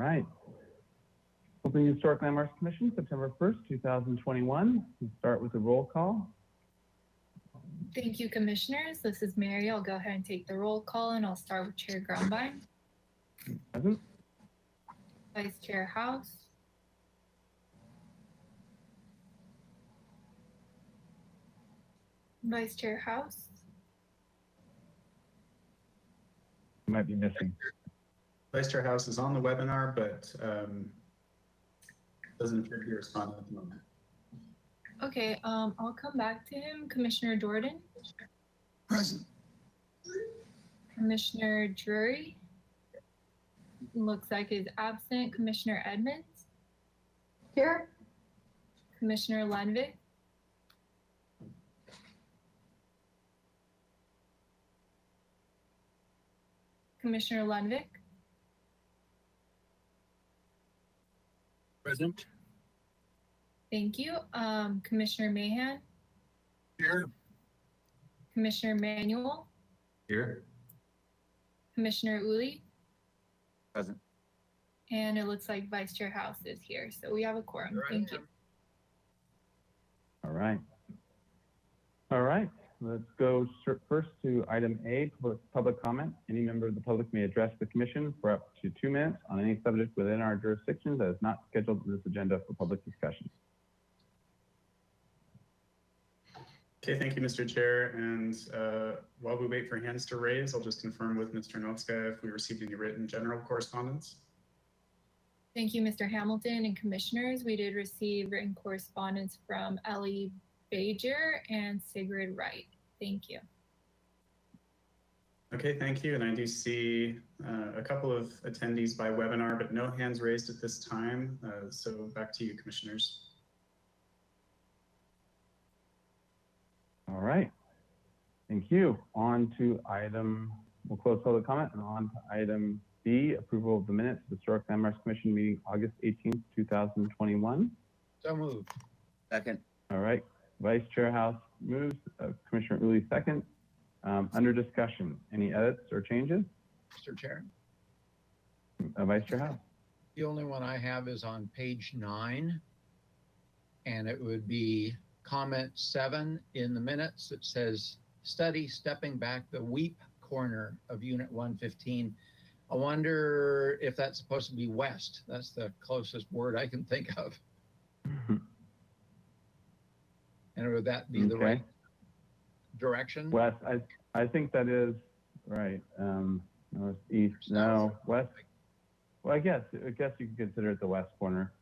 right. Open Historic Landmarks Commission, September 1st, 2021. We'll start with a roll call. Thank you, commissioners. This is Mary. I'll go ahead and take the roll call, and I'll start with Chair Grumbine. Present. Vice Chair House. Vice Chair House. You might be missing. Vice Chair House is on the webinar, but doesn't appear to be responding at the moment. Okay, I'll come back to him. Commissioner Jordan. Present. Commissioner Drury. Looks like is absent. Commissioner Edmonds. Here. Commissioner Lenvik. Commissioner Lenvik. Present. Thank you. Commissioner Mahan. Here. Commissioner Manuel. Here. Commissioner Uli. Present. And it looks like Vice Chair House is here. So we have a quorum. Thank you. All right. All right. Let's go first to item A, public comment. Any member of the public may address the commission for up to 2 minutes on any subject within our jurisdiction that is not scheduled on this agenda for public discussion. Okay, thank you, Mr. Chair. And while we wait for hands to raise, I'll just confirm with Mr. Notska if we received any written general correspondence. Thank you, Mr. Hamilton and commissioners. We did receive written correspondence from Ellie Bajer and Sigrid Wright. Thank you. Okay, thank you. And I do see a couple of attendees by webinar, but no hands raised at this time. So back to you, commissioners. All right. Thank you. On to we'll close public comment and on to item B, approval of the minutes of the Historic Landmarks Commission meeting August 18th, 2021. So moved. Second. All right. Vice Chair House moves, Commissioner Uli second. Under discussion, any edits or changes? Mr. Chair, Vice Chair House. the only one I have is on page 9, and it would be comment 7 in the minutes. It says, study stepping back the weep corner of Unit 115. I wonder if that's supposed to be west. That's the closest word I can think of. And would that be the right direction? West, I think that is right. Northeast, no, west. Well, I guess you could consider it the west corner,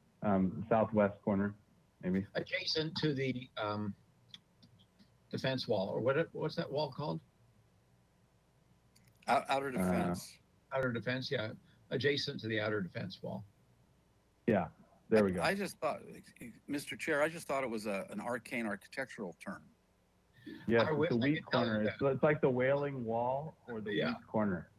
southwest corner, maybe. Adjacent to the defense wall, or what's that wall called? Outer defense. Outer defense, yeah. Adjacent to the outer defense wall. Yeah, there we go. I just thought, Mr. Chair, I just thought it was an arcane architectural term. Yes, I wish it's the I weak could tell you corner. It's like the Wailing Wall or the weak corner.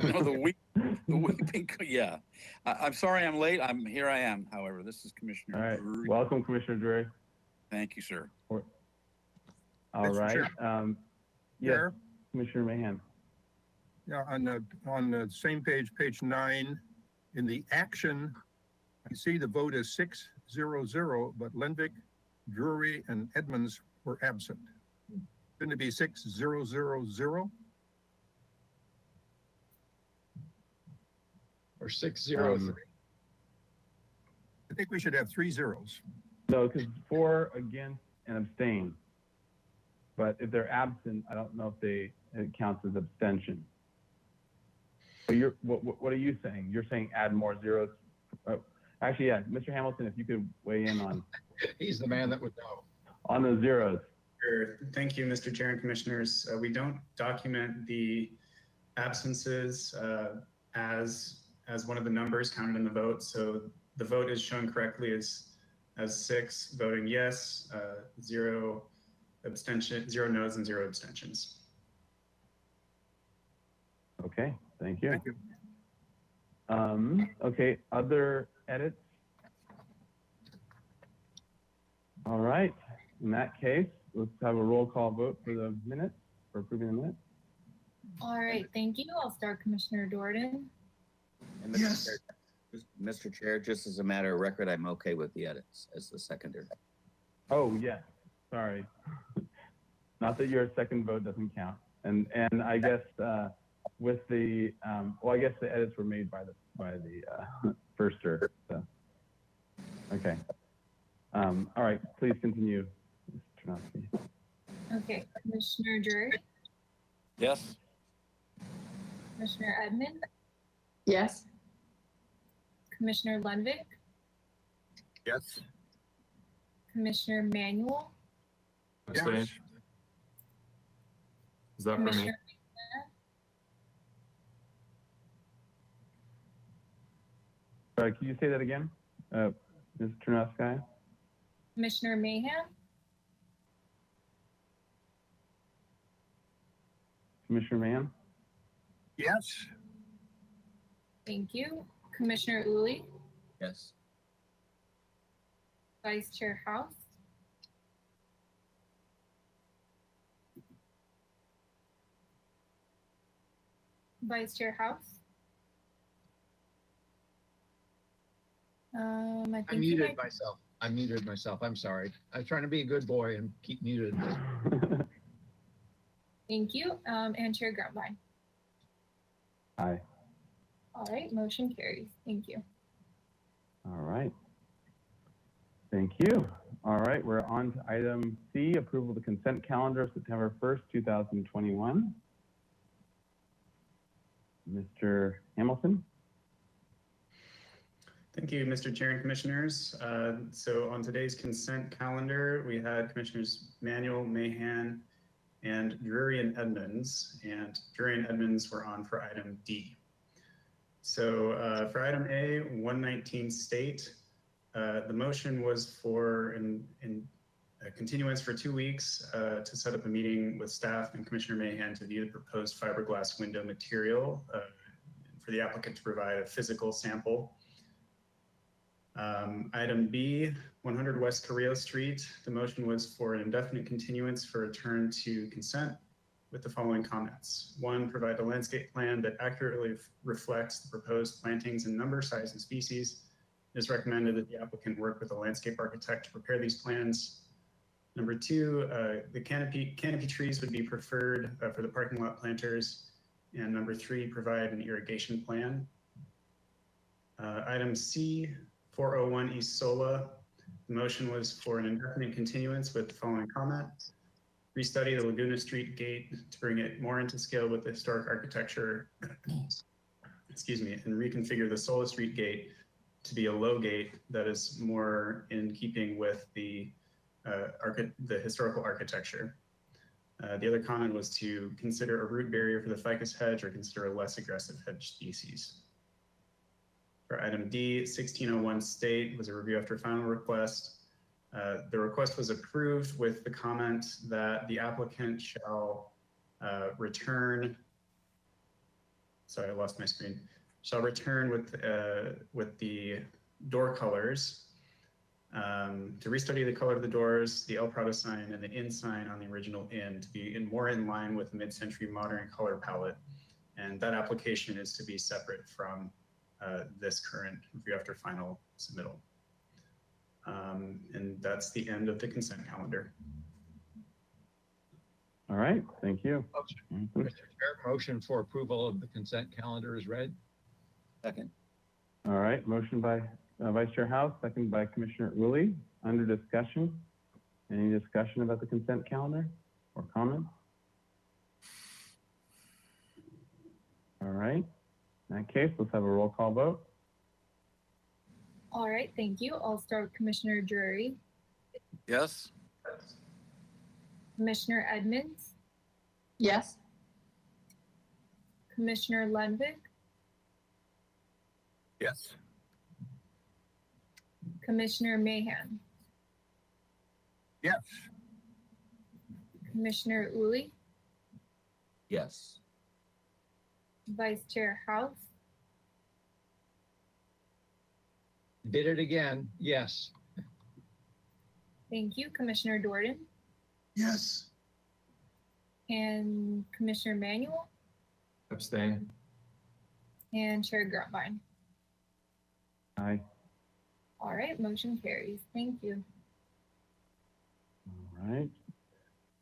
No, the weeping, yeah. I'm sorry I'm late. Here I am, however. This is Commissioner All right, Drury. welcome, Commissioner Drury. Thank you, sir. All Mr. right. Chair. Yes, Chair? Commissioner Mahan. Yeah, on the same page, page 9, in the action, I see the vote is 6-0-0, but Lenvik, Drury, and Edmonds were absent. Shouldn't it be 6-0-0-0? Or 603. I think we should have 3 zeros. No, because 4 against and abstain. But if they're absent, I don't know if it counts as abstention. So what are you saying? You're saying add more zeros? Actually, yeah, Mr. Hamilton, if you could weigh in on He's the man that would know. on the zeros. Sure. Thank you, Mr. Chair and Commissioners. We don't document the absences as one of the numbers counted in the vote. So the vote is shown correctly as 6 voting yes, 0 abstention, 0 no's, and 0 abstentions. Okay, thank you. Thank you. Okay, other edits? All right, in that case, let's have a roll call vote for the minutes, for approving the minutes. All right, thank you. I'll start Commissioner Jordan. And Mr. Yes. Chair, Mr. Chair, just as a matter of record, I'm okay with the edits as the seconder. Oh, yes, sorry. Not that your second vote doesn't count. And I guess with the, well, I guess the edits were made by the firster, so. Okay. All right, please continue, Mr. Tarnowski. Okay, Commissioner Drury, Yes. Commissioner Edmund, Yes. Commissioner Lundvik, Yes. Commissioner Manuel, Yes. Is that for me? Commissioner Sorry, can you say that again, Ms. Tarnowski? Commissioner Mahan, Commissioner Mann? Yes. thank you. Commissioner Uli, Yes. Vice Chair House, Vice Chair House. I I think you muted might, myself. I muted myself. I'm sorry. I was trying to be a good boy and keep muted. thank you. And Chair Grumline. Aye. All right, motion carries. Thank you. All right. Thank you. All right, we're on to item C, approval of the consent calendar, September 1st, 2021. Mr. Hamilton? Thank you, Mr. Chair and Commissioners. So on today's consent calendar, we had Commissioners Manuel, Mahan, and Drury and Edmonds. And Drury and Edmonds were on for item D. So for item A, 119 State, the motion was for a continuance for 2 weeks to set up a meeting with staff and Commissioner Mahan to view the proposed fiberglass window material for the applicant to provide a physical sample. Item B, 100 West Carrillo Street, the motion was for an indefinite continuance for a return to consent with the following comments. 1, provide a landscape plan that accurately reflects the proposed plantings in number, size, and species. It is recommended that the applicant work with a landscape architect to prepare these plans. Number 2, the canopy trees would be preferred for the parking lot planters. And number 3, provide an irrigation plan. Item C, 401 East Sola, the motion was for an indefinite continuance with the following comment. Restudy the Laguna Street gate to bring it more into scale with the historic architecture, excuse me, and reconfigure the Sola Street gate to be a low gate that is more in keeping with the historical architecture. The other comment was to consider a root barrier for the ficus hedge or consider a less aggressive hedge species. For item D, 1601 State was a review after final request. The request was approved with the comment that the applicant shall return, sorry, I lost my screen, shall return with the door colors to restudy the color of the doors, the El Prado sign, and the inn sign on the original inn to be more in line with the mid-century modern color palette. And that application is to be separate from this current review after final submittal. And that's the end of the consent calendar. All right, thank you. Mr. Chair, motion for approval of the consent calendar is read. Second. All right, motion by Vice Chair House, second by Commissioner Uli. Under discussion. Any discussion about the consent calendar or comments? All right, in that case, let's have a roll call vote. All right, thank you. I'll start with Commissioner Drury, Yes. Commissioner Edmonds, Yes. Commissioner Lundvik, Yes. Commissioner Mahan, Yes. Commissioner Uli, Yes. Vice Chair House, Did it again. Yes. thank you, Commissioner Jordan, Yes. and Commissioner Manuel, Abstain. and Chair Grumline. Aye. All right, motion carries. Thank you. All right.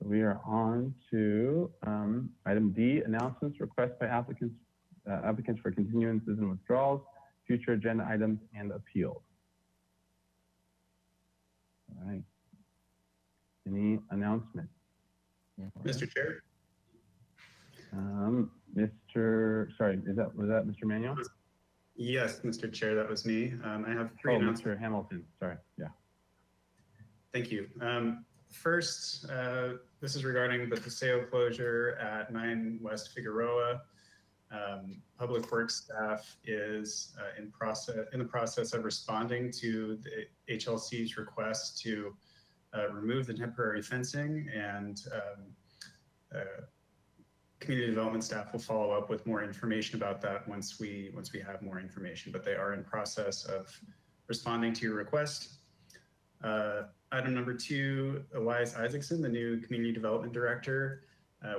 We are on to item D, announcements, requests by applicants for continuances and withdrawals, future agenda items, and appeals. All right. Any announcements? Mr. Chair? Sorry, was that Mr. Manuel? Yes, Mr. Chair, that was me. I have three Oh, announcements. Mr. Hamilton, sorry, yeah. Thank you. First, this is regarding the Paseo closure at 9 West Figueroa. Public Works staff is in the process of responding to the HLC's request to remove the temporary fencing, and community development staff will follow up with more information about that once we have more information. But they are in process of responding to your request. Item number 2, Elias Isaacson, the new community development director,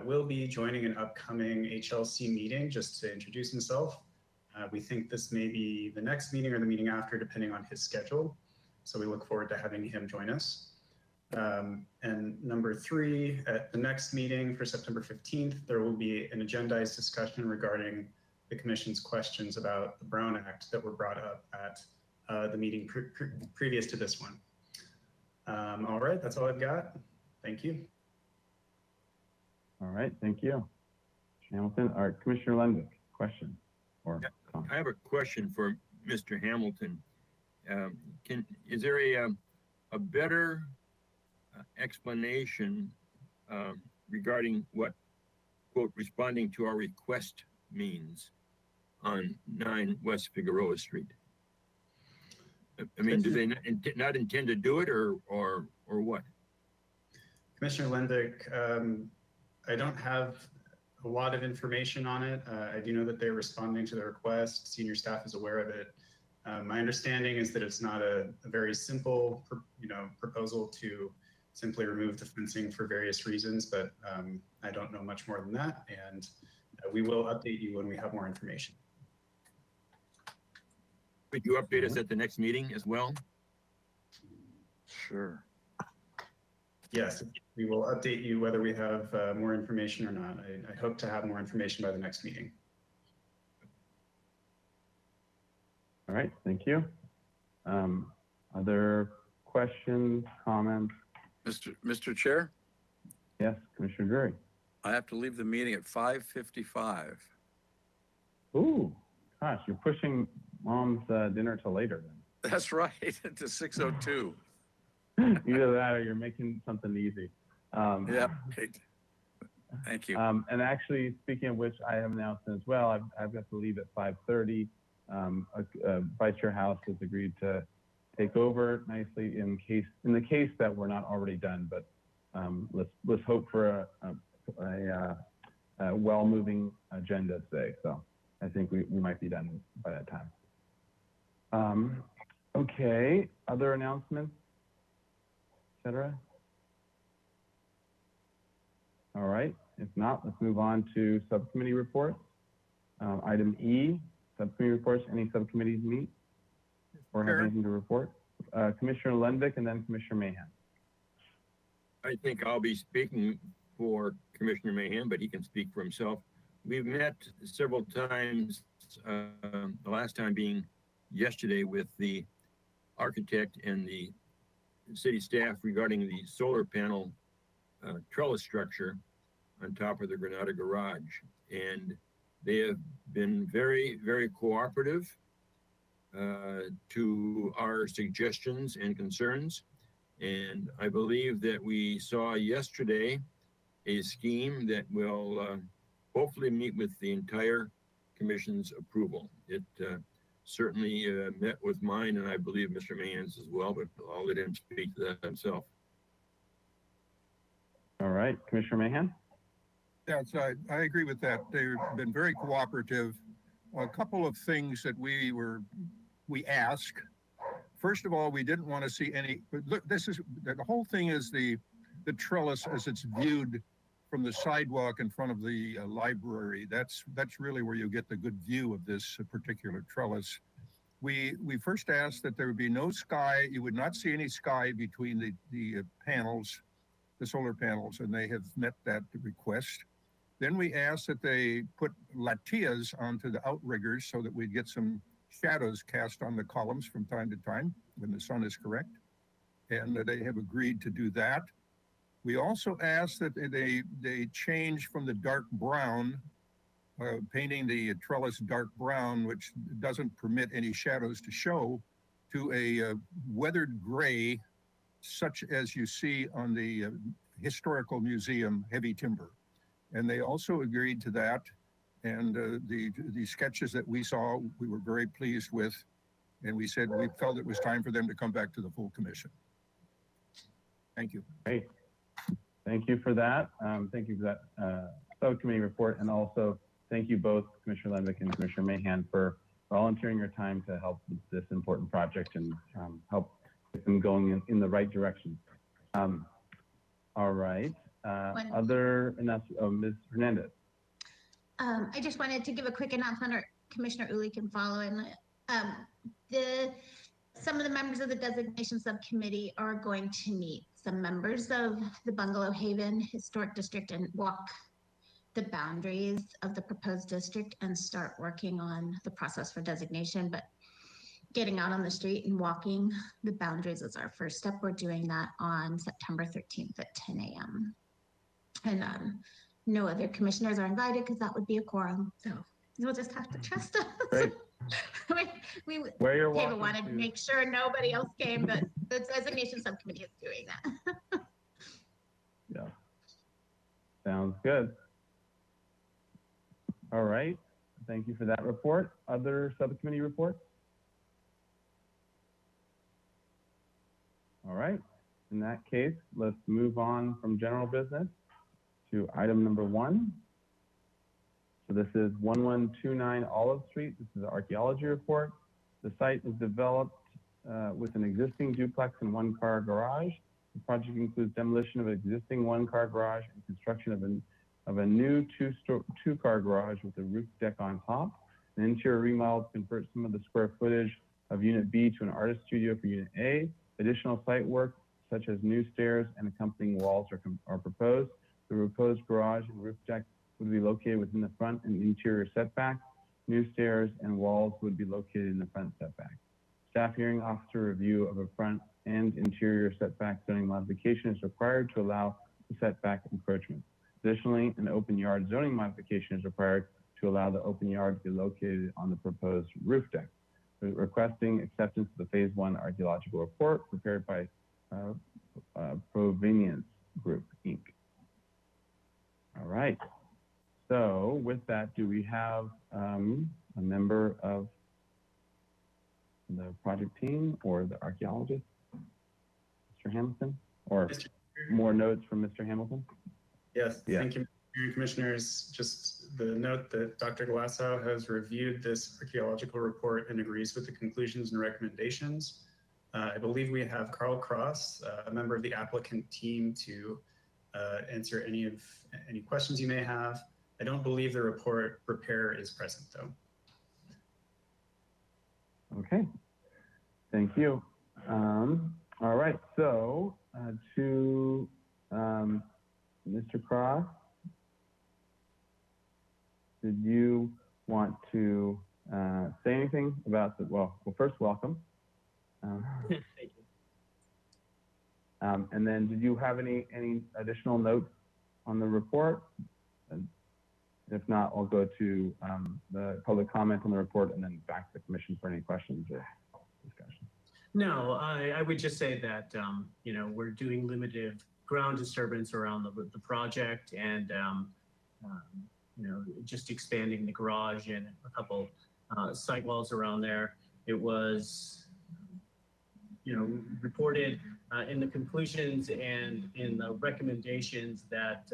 will be joining an upcoming HLC meeting just to introduce himself. We think this may be the next meeting or the meeting after, depending on his schedule. So we look forward to having him join us. And number 3, at the next meeting for September 15th, there will be an agendized discussion regarding the Commission's questions about the Brown Act that were brought up at the meeting previous to this one. All right, that's all I've got. Thank you. All right, thank you. Hamilton, or Commissioner Lendick, question or comment? I have a question for Mr. Hamilton. Is there a better explanation regarding what, quote, responding to our request means on 9 West Figueroa Street? I mean, do they not intend to do it, or what? Commissioner Lendick, I don't have a lot of information on it. I do know that they're responding to the request. Senior staff is aware of it. My understanding is that it's not a very simple, proposal to simply remove the fencing for various reasons, but I don't know much more than that, and we will update you when we have more information. Could you update us at the next meeting as well? Sure. Yes, we will update you whether we have more information or not. I hope to have more information by the next meeting. All right, thank you. Other questions, comments? Mr. Chair, Yes, Commissioner Drury. I have to leave the meeting at 5:55. Ooh, gosh, you're pushing Mom's dinner to later then. That's right, to 6:02. Either that or you're making something easy. Yeah, right. Thank you. And actually, speaking of which, I have an announcement as well. I've got to leave at 5:30. Vice Chair House has agreed to take over nicely in the case that we're not already done. But let's hope for a well-moving agenda today. So I think we might be done by that time. Okay, other announcements, etc. All right, if not, let's move on to subcommittee reports. Item E, subcommittee reports. Any subcommittees meet or have anything to report? Commissioner Lendick and then Commissioner Mahan. I think I'll be speaking for Commissioner Mahan, but he can speak for himself. We've met several times, the last time being yesterday with the architect and the city staff regarding the solar panel trellis structure on top of the Granada Garage. And they have been very, very cooperative to our suggestions and concerns. And I believe that we saw yesterday a scheme that will hopefully meet with the entire commission's approval. It certainly met with mine, and I believe Mr. Mahan's as well, but I'll let him speak to that himself. All right, Commissioner Mahan. Yes, I agree with that. They've been very cooperative. A couple of things that we asked. First of all, we didn't want to see any, but look, the whole thing is the trellis as it's viewed from the sidewalk in front of the library. That's really where you get the good view of this particular trellis. we first asked that there would be no sky. You would not see any sky between the panels, the solar panels, and they have met that request. Then we asked that they put latillas onto the outriggers so that we'd get some shadows cast on the columns from time to time when the sun is correct. And they have agreed to do that. We also asked that they change from the dark brown, painting the trellis dark brown, which doesn't permit any shadows to show, to a weathered gray, such as you see on the Historical Museum heavy timber. And they also agreed to that. And the sketches that we saw, we were very pleased with. And we said we felt it was time for them to come back to the full commission. Thank you. Great. Thank you for that. Thank you for that subcommittee report. And also thank you both, Commissioner Lenvick and Commissioner Mahan, for volunteering your time to help with this important project and help get them going in the right direction. All right. Ms. Hernandez. I just wanted to give a quick announcement, or Commissioner Uli can follow in. Some of the members of the designation subcommittee are going to meet some members of the Bungalow Haven Historic District and walk the boundaries of the proposed district and start working on the process for designation. But getting out on the street and walking the boundaries is our first step. We're doing that on September 13th at 10 a.m. And no other commissioners are invited because that would be a quorum. So you'll just have to trust us. Great. Where you're walking wanted to make sure nobody else came, but the designation subcommittee is doing that. Yeah. Sounds good. All right. Thank you for that report. Other subcommittee reports? All right. In that case, let's move on from general business to item number 1. So this is 1129 Olive Street. This is an archaeology report. The site is developed with an existing duplex and one-car garage. The project includes demolition of an existing one-car garage and construction of a new two-car garage with a roof deck on top. An interior remodel to convert some of the square footage of Unit B to an artist studio for Unit A. Additional site work, such as new stairs and accompanying walls, are proposed. The proposed garage and roof deck would be located within the front and interior setback. New stairs and walls would be located in the front setback. Staff hearing officer review of a front and interior setback zoning modification is required to allow the setback encroachment. Additionally, an open yard zoning modification is required to allow the open yard to be located on the proposed roof deck. We're requesting acceptance of the Phase 1 archaeological report prepared by Provenience Group, Inc. All right. So with that, do we have a member of the project team or the archaeologist, Mr. Hamilton, or more notes from Mr. Hamilton? Yes, thank you, Commissioners. Just the note that Dr. Glassow has reviewed this archaeological report and agrees with the conclusions and recommendations. I believe we have Carl Cross, a member of the applicant team, to answer any questions you may have. I don't believe the report preparer is present, though. Okay, thank you. All right, so to Mr. Cross, did you want to say anything about the, well, first, welcome. Thank you. And then did you have any additional notes on the report? And if not, I'll go to the public comment on the report and then back to the commission for any questions or discussion. No, I would just say that, you know, we're doing limited ground disturbance around the project and, you know, just expanding the garage and a couple site walls around there. It was, you know, reported in the conclusions and in the recommendations that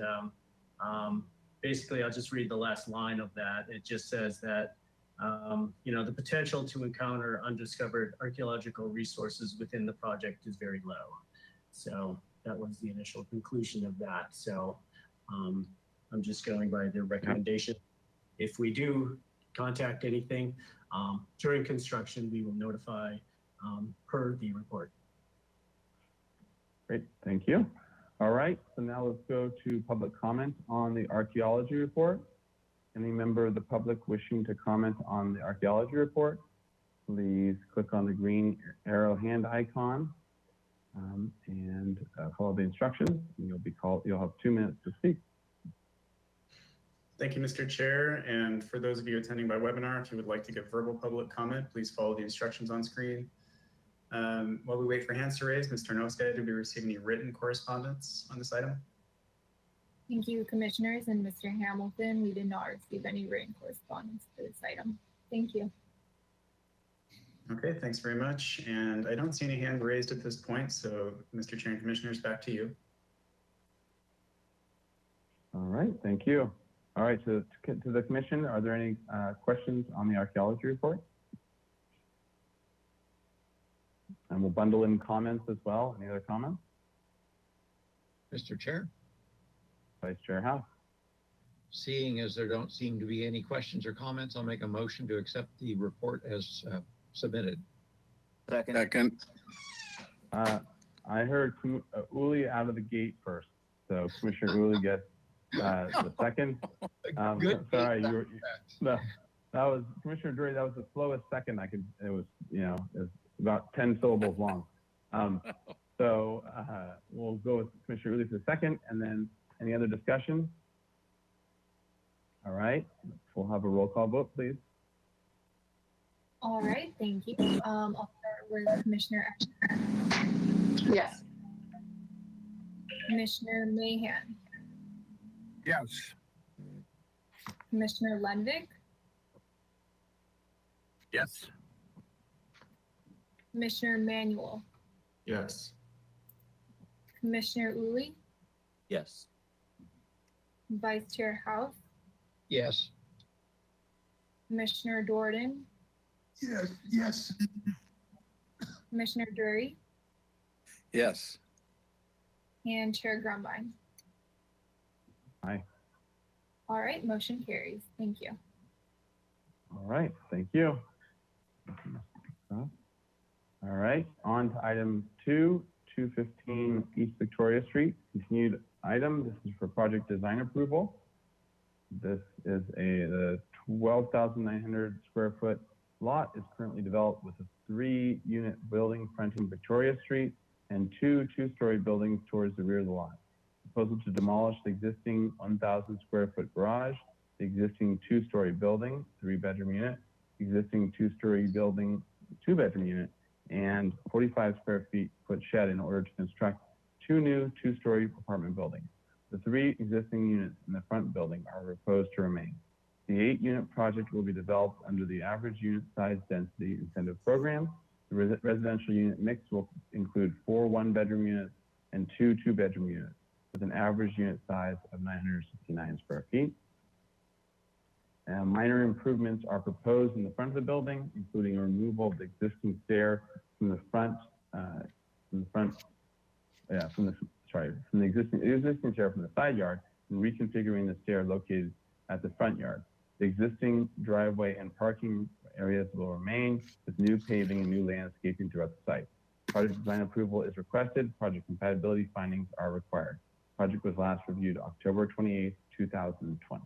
basically, I'll just read the last line of that. It just says that, you know, the potential to encounter undiscovered archaeological resources within the project is very low. So that was the initial conclusion of that. So I'm just going by the recommendation. If we do contact anything, During construction, we will notify per the report. Great, thank you. All right, so now let's go to public comment on the archaeology report. Any member of the public wishing to comment on the archaeology report, please click on the green arrow hand icon and follow the instructions. And you'll have 2 minutes to speak. Thank you, Mr. Chair. And for those of you attending by webinar, if you would like to give verbal public comment, please follow the instructions on screen. While we wait for hands to raise, Ms. Tarnowska, did we receive any written correspondence on this item? Thank you, Commissioners, and Mr. Hamilton. We did not receive any written correspondence for this item. Thank you. Okay, thanks very much. And I don't see any hand raised at this point. So Mr. Chair and Commissioners, back to you. All right, thank you. All right, to the commission, are there any questions on the archaeology report? And we'll bundle in comments as well. Any other comments? Mr. Chair, Vice Chair House. seeing as there don't seem to be any questions or comments, I'll make a motion to accept the report as submitted. Second. Second. I heard Uli out of the gate first. So Commissioner Uli gets the second. Good. Sorry, that was Commissioner Drury. That was the slowest second I could. It was, it was about 10 syllables long. So we'll go with Commissioner Uli for the second, and then any other discussion? All right, we'll have a roll call vote, please. All right, thank you. I'll start with Commissioner Yes. Commissioner Mahan, Yes. Commissioner Lenvik, Yes. Commissioner Manuel, Yes. Commissioner Uli, Yes. Vice Chair House, Yes. Commissioner Jordan, Yes. Yes. Commissioner Drury, Yes. and Chair Grumbine. Aye. All right, motion carries. Thank you. All right, thank you. All right, on to item 215 East Victoria Street, continued item. This is for project design approval. This is the 12,900 square foot lot is currently developed with a 3-unit building fronting Victoria Street and 2 two-story buildings towards the rear of the lot. Proposal to demolish the existing 1,000 square foot garage, the existing 2-story building, 3-bedroom unit, existing 2-story building, 2-bedroom unit, and 45 square foot shed in order to construct 2 new 2-story apartment buildings. The 3 existing units in the front building are proposed to remain. The 8-unit project will be developed under the average unit size density incentive program. The residential unit mix will include 4 1-bedroom units and 2 2-bedroom units with an average unit size of 969 square feet. Minor improvements are proposed in the front of the building, including a removal of the existing stair from the existing stair from the side yard and reconfiguring the stair located at the front yard. The existing driveway and parking areas will remain with new paving and new landscaping throughout the site. Project design approval is requested. Project compatibility findings are required. Project was last reviewed October 28, 2020.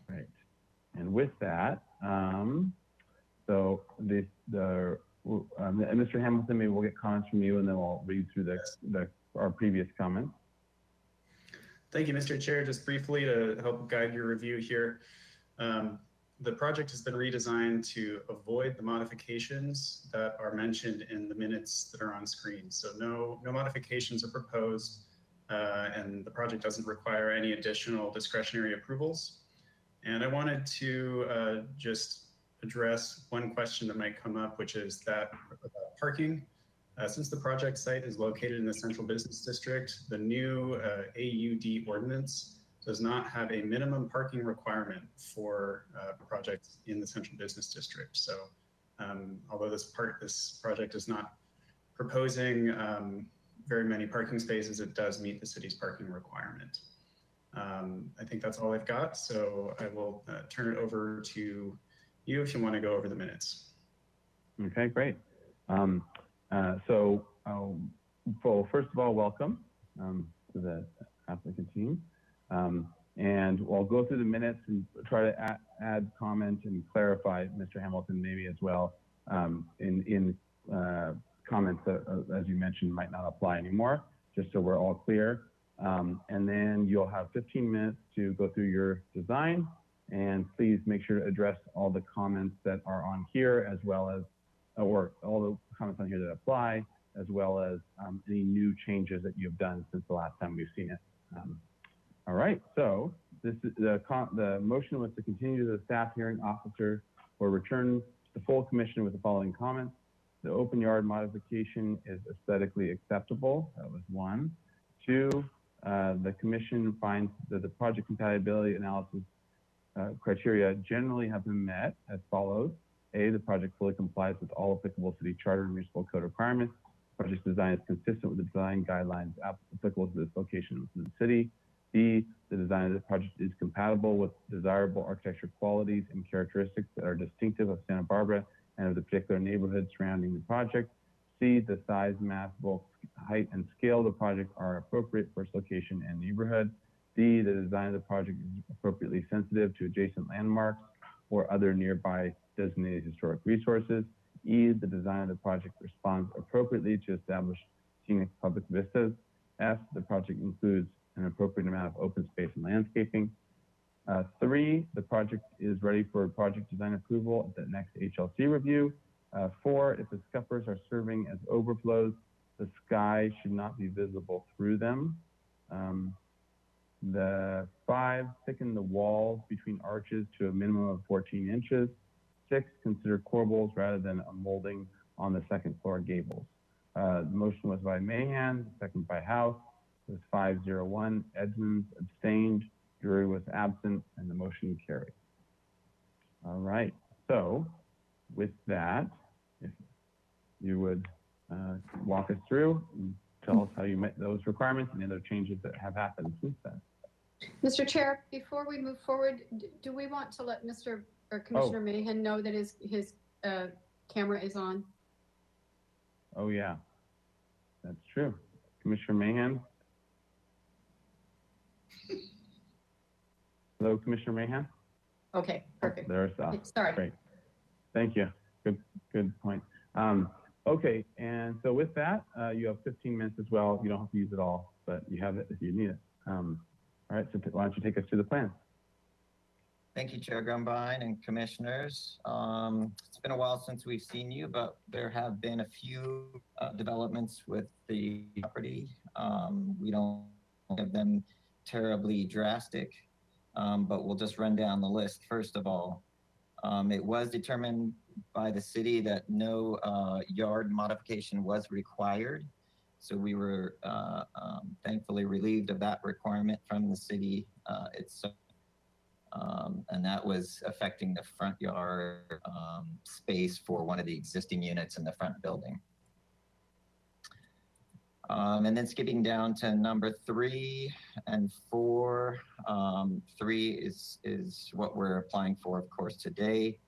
Right. And with that, Mr. Hamilton, maybe we'll get comments from you and then we'll read through our previous comments. Thank you, Mr. Chair. Just briefly to help guide your review here. The project has been redesigned to avoid the modifications that are mentioned in the minutes that are on screen. So no modifications are proposed, and the project doesn't require any additional discretionary approvals. And I wanted to just address one question that might come up, which is that about parking. Since the project site is located in the Central Business District, the new AUD ordinance does not have a minimum parking requirement for projects in the Central Business District. So although this project is not proposing very many parking spaces, it does meet the city's parking requirement. I think that's all I've got. So I will turn it over to you if you want to go over the minutes. Okay, great. Well, first of all, welcome to the applicant team. And we'll go through the minutes and try to add comment and clarify, Mr. Hamilton, maybe as well, in comments that, as you mentioned, might not apply anymore, just so we're all clear. And then you'll have 15 minutes to go through your design, and please make sure to address all the comments that are on here, as well as, or all the comments on here that apply, as well as any new changes that you've done since the last time we've seen it. All right, so this is the motion was to continue to the staff hearing officer or return to the full commission with the following comments. The open yard modification is aesthetically acceptable. That was 1. 2, the commission finds that the project compatibility analysis criteria generally have been met as follows. A, the project fully complies with all applicable city charter and municipal code requirements. Project design is consistent with the design guidelines applicable to this location within the city. B, the design of the project is compatible with desirable architecture qualities and characteristics that are distinctive of Santa Barbara and of the particular neighborhood surrounding the project. C, the size, mass, bulk, height, and scale of the project are appropriate for its location and neighborhood. D, the design of the project is appropriately sensitive to adjacent landmarks or other nearby designated historic resources. E, the design of the project responds appropriately to establish scenic public vistas. F, the project includes an appropriate amount of open space and landscaping. 3, the project is ready for project design approval at the next HLC review. 4, if the scuppers are serving as overflows, the sky should not be visible through them. The 5, thicken the walls between arches to a minimum of 14 inches. 6, consider corbels rather than a molding on the second floor gables. The motion was by Mahan, second by House. It was 501. Edmonds abstained. Drury was absent, and the motion carried. All right. So, with that, if you would walk us through and tell us how you met those requirements and the other changes that have happened since then. Mr. Chair, before we move forward, do we want to let Mr. or Commissioner Mahan know that his camera is on? Oh, yeah. That's true. Commissioner Mahan? Hello, Commissioner Mahan? Okay, perfect. There's Sorry. Great. Thank you. Good point. Okay, and so with that, you have 15 minutes as well. You don't have to use it all, but you have it if you need it. All right, so why don't you take us through the plan? Thank you, Chair Grumbine and commissioners. It's been a while since we've seen you, but there have been a few developments with the property. We don't have them terribly drastic, but we'll just run down the list. First of all, it was determined by the city that no yard modification was required. So we were thankfully relieved of that requirement from the city itself. And that was affecting the front yard space for one of the existing units in the front building. And then skipping down to number 3 and 4. 3 is what we're applying for, of course, today.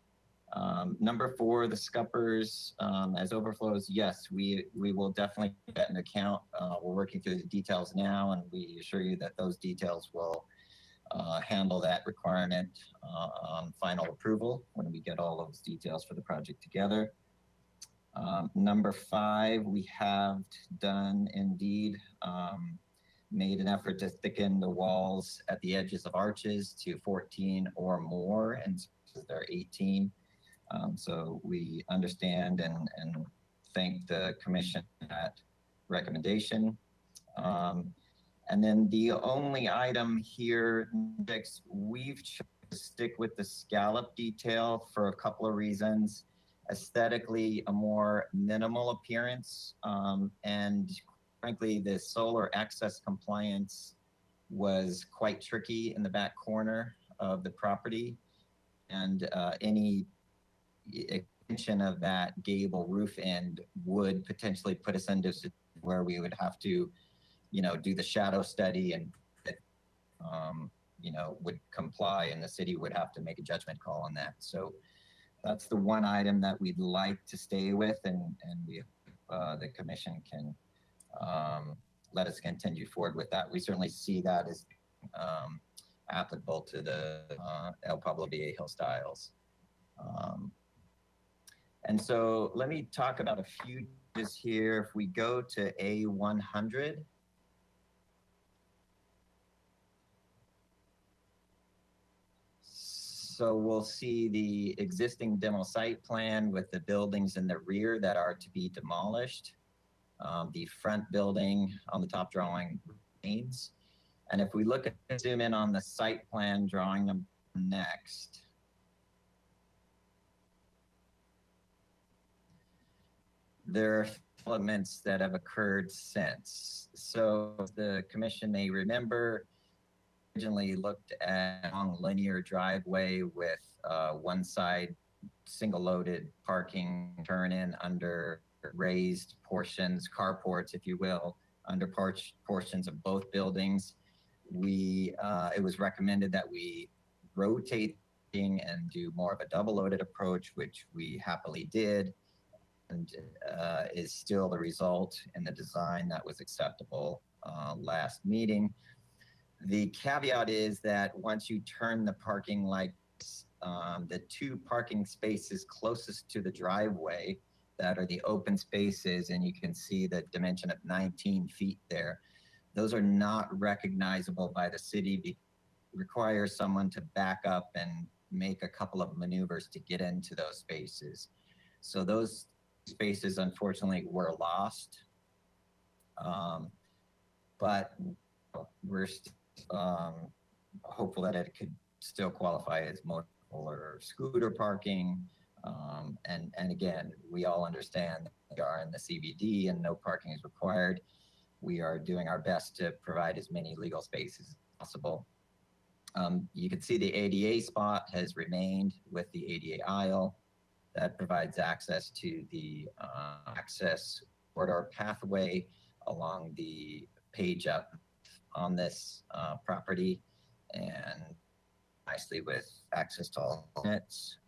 Number 4, the scuppers as overflows. Yes, we will definitely take that into account. We're working through the details now, and we assure you that those details will handle that requirement on final approval when we get all those details for the project together. Number 5, we have done indeed made an effort to thicken the walls at the edges of arches to 14 or more, and they're 18. So we understand and thank the commission for that recommendation. And then the only item here, next, we've chosen to stick with the scallop detail for a couple of reasons. Aesthetically, a more minimal appearance, and frankly, the solar access compliance was quite tricky in the back corner of the property, and any extension of that gable roof end would potentially put us into where we would have to, do the shadow study and, would comply, and the city would have to make a judgment call on that. So that's the one item that we'd like to stay with, and we, the commission can let us continue forward with that. We certainly see that as applicable to the El Pablo Viejo styles. And so let me talk about a few just here. If we go to A100, so we'll see the existing demo site plan with the buildings in the rear that are to be demolished. The front building on the top drawing remains. And if we look at, zoom in on the site plan drawing them next. There are developments that have occurred since. So the commission may remember, originally looked at a long linear driveway with one side single loaded parking turn in under raised portions, carports, if you will, under portions of both buildings. It was recommended that we rotate and do more of a double loaded approach, which we happily did, and is still the result in the design that was acceptable last meeting. The caveat is that once you turn the parking lights, the two parking spaces closest to the driveway that are the open spaces, and you can see the dimension of 19 feet there, those are not recognizable by the city. Requires someone to back up and make a couple of maneuvers to get into those spaces. So those spaces unfortunately were lost, but we're hopeful that it could still qualify as motor or scooter parking. And again, we all understand that we are in the CBD and no parking is required. We are doing our best to provide as many legal spaces as possible. You can see the ADA spot has remained with the ADA aisle that provides access to the access corridor pathway along the page up on this property, and nicely with access to all units.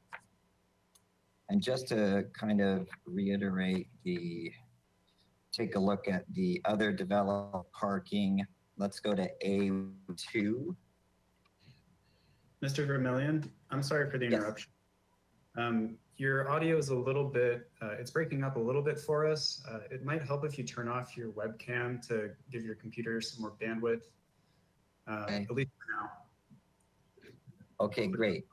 And just to kind of reiterate take a look at the other developed parking. Let's go to A2. Mr. Vermillion, I'm sorry for the interruption. Yes. Your audio is a little bit, it's breaking up a little bit for us. It might help if you turn off your webcam to give your computer some more bandwidth, Okay. at least for now. Okay, great.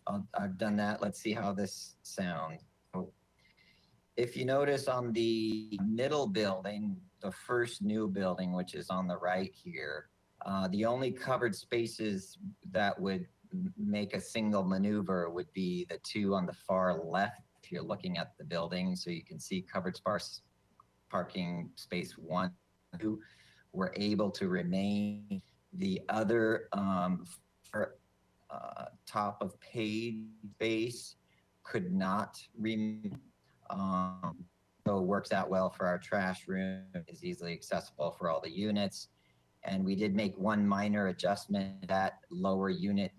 I've done that. Let's see how this sounds. If you notice on the middle building, the first new building, which is on the right here, the only covered spaces that would make a single maneuver would be the two on the far left if you're looking at the building. So you can see covered sparse parking space 1, 2 were able to remain. The other top of page space could not remain. So it works out well for our trash room, is easily accessible for all the units. And we did make one minor adjustment. That lower unit,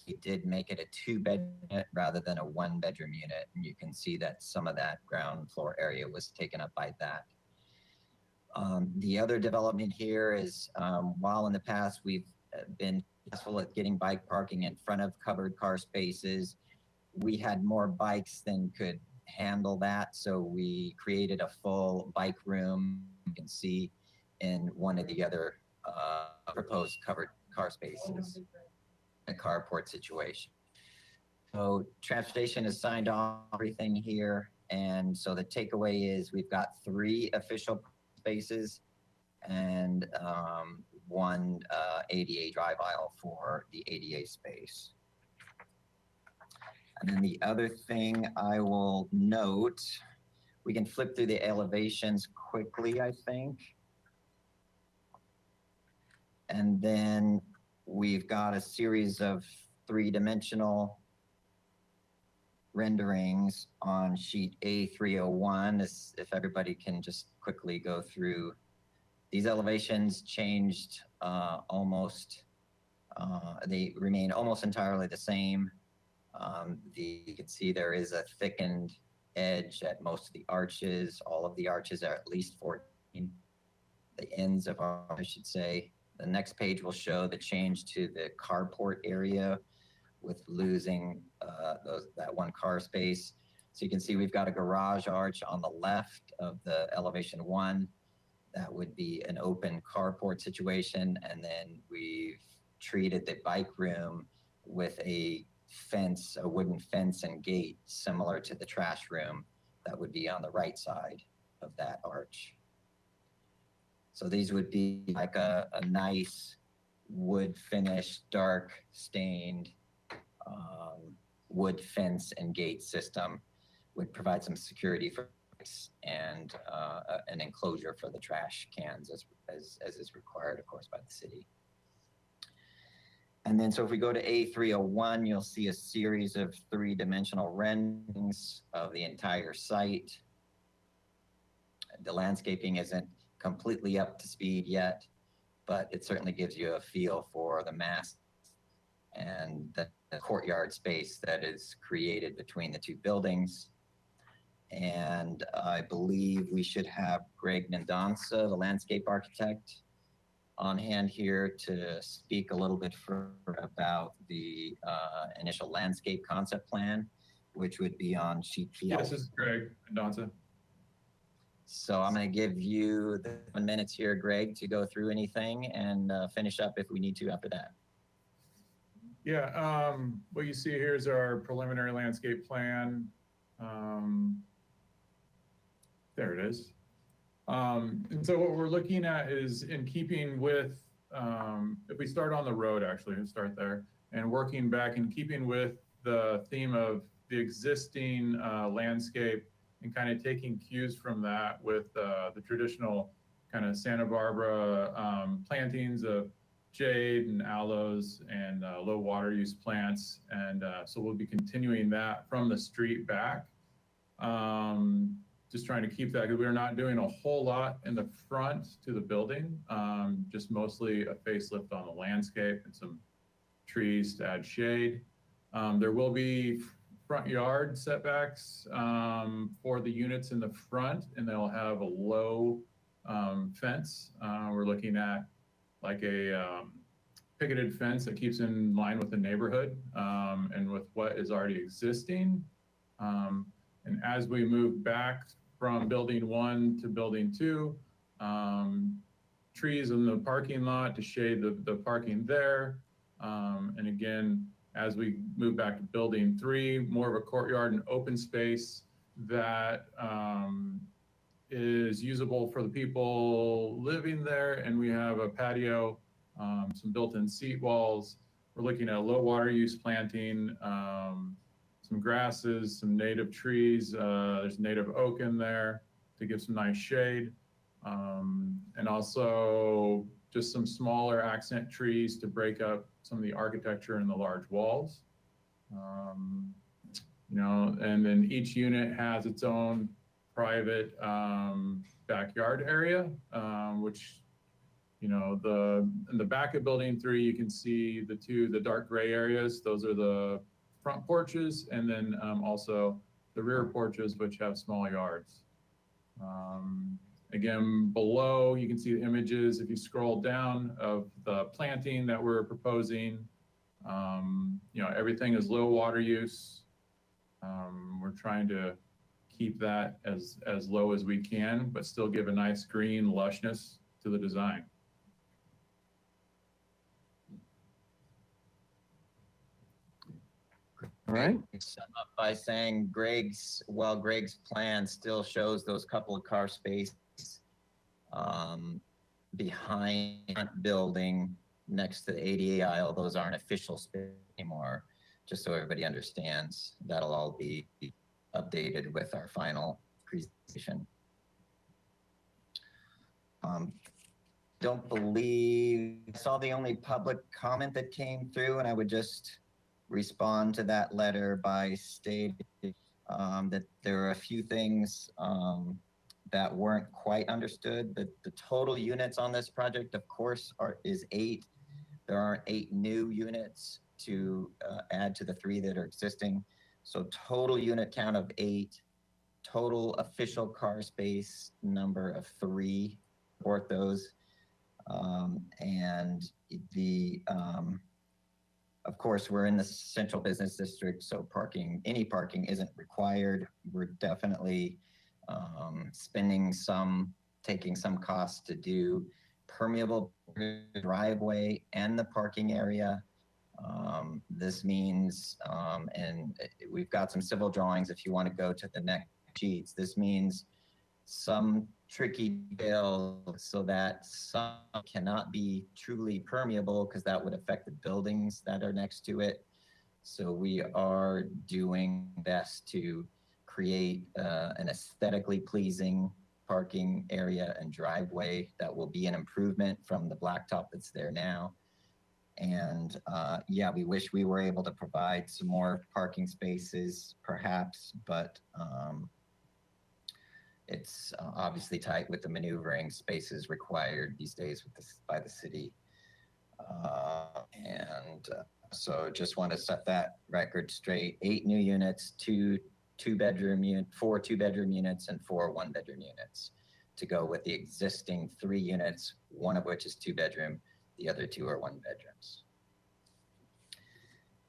we did make it a 2-bed unit rather than a 1-bedroom unit. And you can see that some of that ground floor area was taken up by that. The other development here is, while in the past we've been successful at getting bike parking in front of covered car spaces, we had more bikes than could handle that. So we created a full bike room. You can see in one of the other proposed covered car spaces, a carport situation. So transportation has signed off everything here. And so the takeaway is we've got 3 official spaces and 1 ADA drive aisle for the ADA space. And then the other thing I will note, we can flip through the elevations quickly, I think. And then we've got a series of 3-dimensional renderings on sheet A301. If everybody can just quickly go through. These elevations changed they remain almost entirely the same. You can see there is a thickened edge at most of the arches. All of the arches are at least 14. The ends of, I should say. The next page will show the change to the carport area with losing that one car space. So you can see we've got a garage arch on the left of the elevation 1. That would be an open carport situation. And then we've treated the bike room with a fence, a wooden fence and gate similar to the trash room that would be on the right side of that arch. So these would be like a nice wood finish, dark stained wood fence and gate system. Would provide some security for and an enclosure for the trash cans as is required, of course, by the city. And then, so if we go to A301, you'll see a series of 3-dimensional renderings of the entire site. The landscaping isn't completely up to speed yet, but it certainly gives you a feel for the mass and the courtyard space that is created between the two buildings. And I believe we should have Greg Mendonça, the landscape architect, on hand here to speak a little bit further about the initial landscape concept plan, which would be on sheet PL. Yes, this is Greg Mendonça. So I'm going to give you the 7 minutes here, Greg, to go through anything and finish up if we need to after that. Yeah, what you see here is our preliminary landscape plan. There it is. And so what we're looking at is in keeping with, if we start on the road, actually, let's start there, and working back in keeping with the theme of the existing landscape and kind of taking cues from that with the traditional kind of Santa Barbara plantings of jade and aloes and low water use plants. And so we'll be continuing that from the street back. Just trying to keep that because we're not doing a whole lot in the front to the building, just mostly a facelift on the landscape and some trees to add shade. There will be front yard setbacks for the units in the front, and they'll have a low fence. We're looking at like a picketed fence that keeps in line with the neighborhood and with what is already existing. And as we move back from building 1 to building 2, trees in the parking lot to shade the parking there. And again, as we move back to building 3, more of a courtyard and open space that is usable for the people living there. And we have a patio, some built-in seat walls. We're looking at a low water use planting, some grasses, some native trees. There's native oak in there to give some nice shade. And also just some smaller accent trees to break up some of the architecture in the large walls. You know, and then each unit has its own private backyard area, which, you know, in the back of building 3, you can see the dark gray areas. Those are the front porches, and then also the rear porches, which have small yards. Again, below, you can see the images, if you scroll down, of the planting that we're proposing. You know, everything is low water use. We're trying to keep that as low as we can, but still give a nice green lushness to the design. All right. Sum up by saying Greg's plan still shows those couple of car spaces behind the building next to the ADA aisle. Those aren't official space anymore, just so everybody understands. That'll all be updated with our final presentation. Don't believe I saw the only public comment that came through, and I would just respond to that letter by stating that there are a few things that weren't quite understood. The total units on this project, of course, is 8. There aren't 8 new units to add to the 3 that are existing. So total unit count of 8, total official car space number of 3, support those. And of course, we're in the central business district, so any parking isn't required. We're definitely taking some costs to do permeable driveway and the parking area. This means, and we've got some civil drawings if you want to go to the next sheets. This means some tricky details so that some cannot be truly permeable because that would affect the buildings that are next to it. So we are doing best to create an aesthetically pleasing parking area and driveway that will be an improvement from the blacktop that's there now. And yeah, we wish we were able to provide some more parking spaces perhaps, but it's obviously tight with the maneuvering spaces required these days by the city. So just want to set that record straight. 8 new units, 4 2-bedroom units, and 4 1-bedroom units to go with the existing 3 units, 1 of which is 2-bedroom, the other 2 are 1-bedrooms.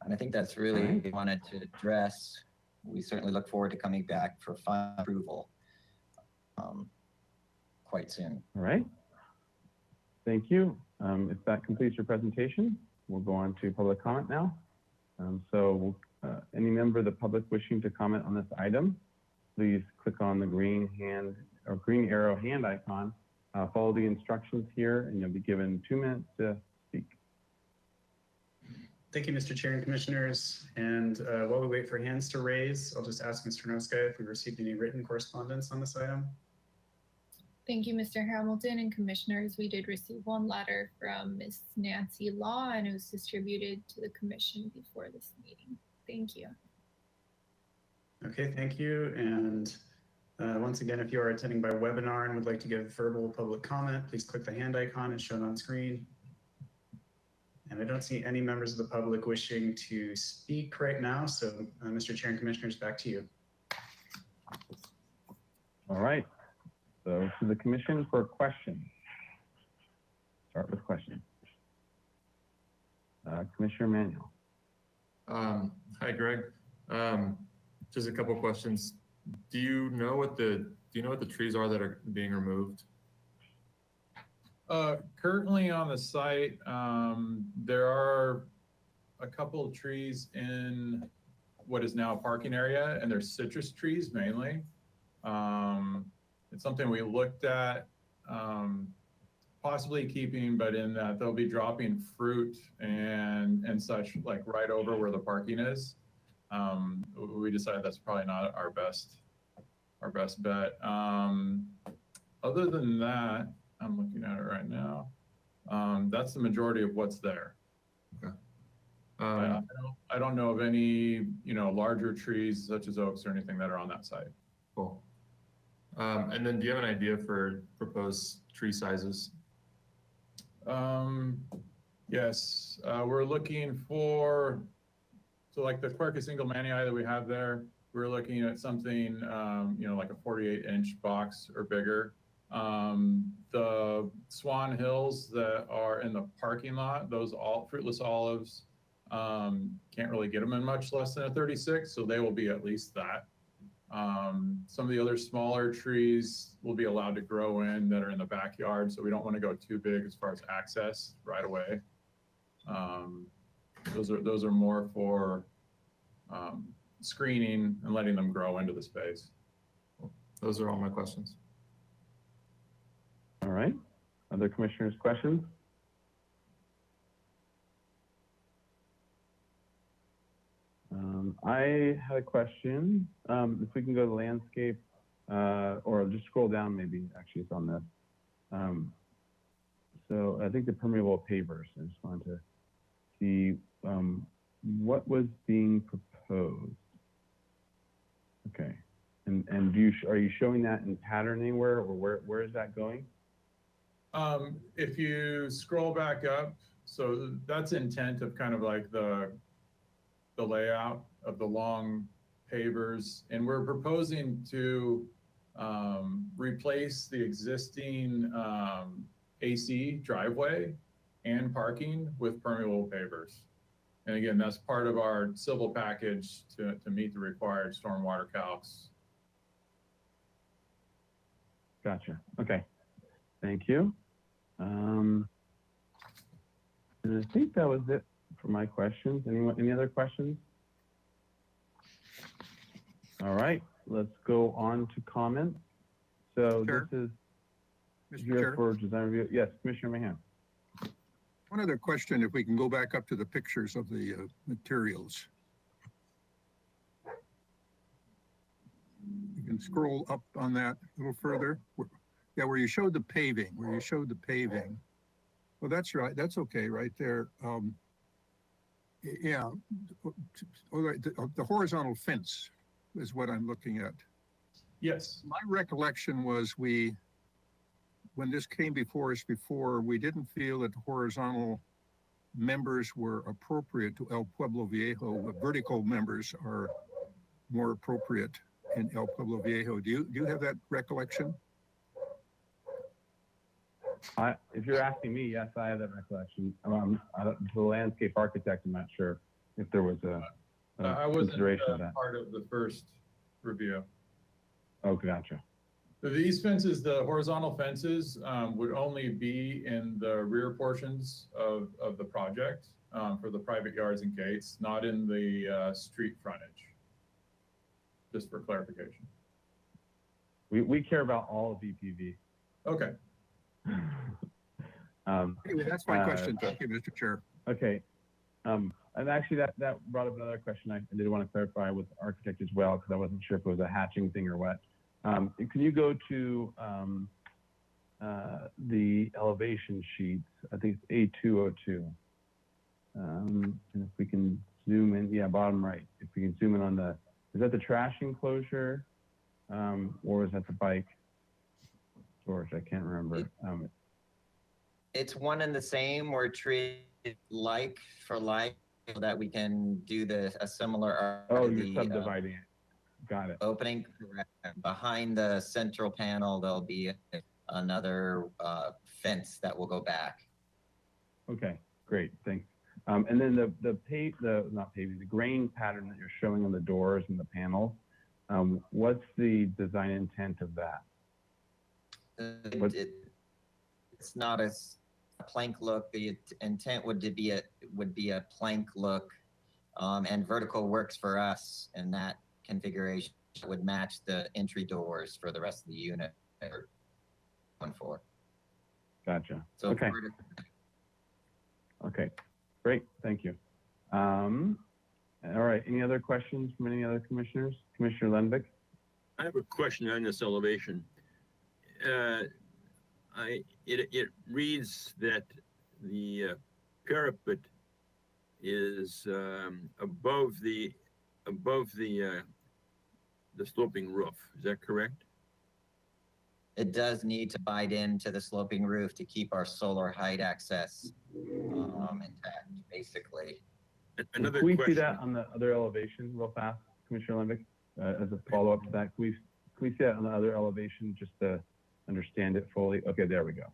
And I think that's really what we wanted to address. We certainly look forward to coming back for final approval quite soon. All right. Thank you. If that completes your presentation, we'll go on to public comment now. Any member of the public wishing to comment on this item, please click on the green arrow hand icon, follow the instructions here, and you'll be given 2 minutes to speak. Thank you, Mr. Chair and Commissioners. And while we wait for hands to raise, I'll just ask Mr. Noska if we received any written correspondence on this item. Thank you, Mr. Hamilton and Commissioners. We did receive 1 letter from Ms. Nancy Law, and it was distributed to the Commission before this meeting. Thank you. Okay, thank you. And once again, if you are attending by webinar and would like to give verbal public comment, please click the hand icon as shown on screen. And I don't see any members of the public wishing to speak right now. So Mr. Chair and Commissioners, back to you. All right. So to the Commission for questions. Start with questions. Commissioner Manuel. Hi, Greg. Just a couple questions. Do you know what the trees are that are being removed? Currently on the site, there are a couple of trees in what is now a parking area, and they're citrus trees mainly. It's something we looked at possibly keeping, but in that they'll be dropping fruit and such like right over where the parking is. We decided that's probably not our best bet. Other than that, I'm looking at it right now. That's the majority of what's there. Okay. I don't know of any, larger trees such as oaks or anything that are on that site. Cool. And then do you have an idea for proposed tree sizes? Yes, we're looking for, so like the Quercus engelmannii that we have there, we're looking at something, like a 48-inch box or bigger. The Swan Hills that are in the parking lot, those fruitless olives, can't really get them in much less than a 36, so they will be at least that. Some of the other smaller trees will be allowed to grow in that are in the backyard, so we don't want to go too big as far as access right away. Those are more for screening and letting them grow into the space. Those are all my questions. All right. Other commissioners' questions? I had a question. If we can go to landscape, or just scroll down, maybe actually it's on this. So I think the permeable pavers. I just wanted to see what was being proposed. Okay. And are you showing that in pattern anywhere, or where is that going? If you scroll back up, So that's intent of kind of like the layout of the long pavers. And we're proposing to replace the existing AC driveway and parking with permeable pavers. And again, that's part of our civil package to meet the required stormwater calcs. Gotcha. Okay. Thank you. And I think that was it for my questions. Any other questions? All right, let's go on to comments. So Chair? this is Mr. here Chair, for design review. Yes, Commissioner Mahan. one other question, if we can go back up to the pictures of the materials. You can scroll up on that a little further. Yeah, where you showed the paving, Well, that's right, that's okay, right there. Yeah, all right, the horizontal fence is what I'm looking at. Yes. My recollection was when this came before us before, we didn't feel that the horizontal members were appropriate to El Pueblo Viejo. The vertical members are more appropriate in El Pueblo Viejo. Do you have that recollection? If you're asking me, yes, I have that recollection. The landscape architect, I'm not sure if there was a I wasn't consideration of that. part of the first review. Oh, gotcha. So these fences, the horizontal fences, would only be in the rear portions of the project for the private yards and gates, not in the street frontage. Just for clarification. We care about all of EPV. Okay. Anyway, that's my question. Thank you, Mr. Chair. Okay. And actually that brought up another question I did want to clarify with the architect as well, because I wasn't sure if it was a hatching thing or what. Can you go to the elevation sheets? I think it's A202. And if we can zoom in, yeah, bottom right. If we can zoom in on is that the trash enclosure? Or is that the bike storage? I can't remember. It's one and the same. We're treated like for like, so that we can do a similar. Oh, you're subdividing it. Got it. Opening. Behind the central panel, there'll be another fence that will go back. Okay, great, thanks. And then the grain pattern that you're showing on the doors and the panels, what's the design intent of that? It's not a plank look. The intent would be a plank look, and vertical works for us, and that configuration would match the entry doors for the rest of the unit. 1-4. Gotcha. So okay. Okay, great, thank you. All right, any other questions from any other commissioners? Commissioner Lenvik? I have a question on this elevation. It reads that the parapet is above the sloping roof. Is that correct? It does need to bite into the sloping roof to keep our solar height access intact, basically. Can we see that on the other elevation real fast, Commissioner Lenvik? As a follow-up to that, can we see that on the other elevation just to understand it fully? Okay, there we go.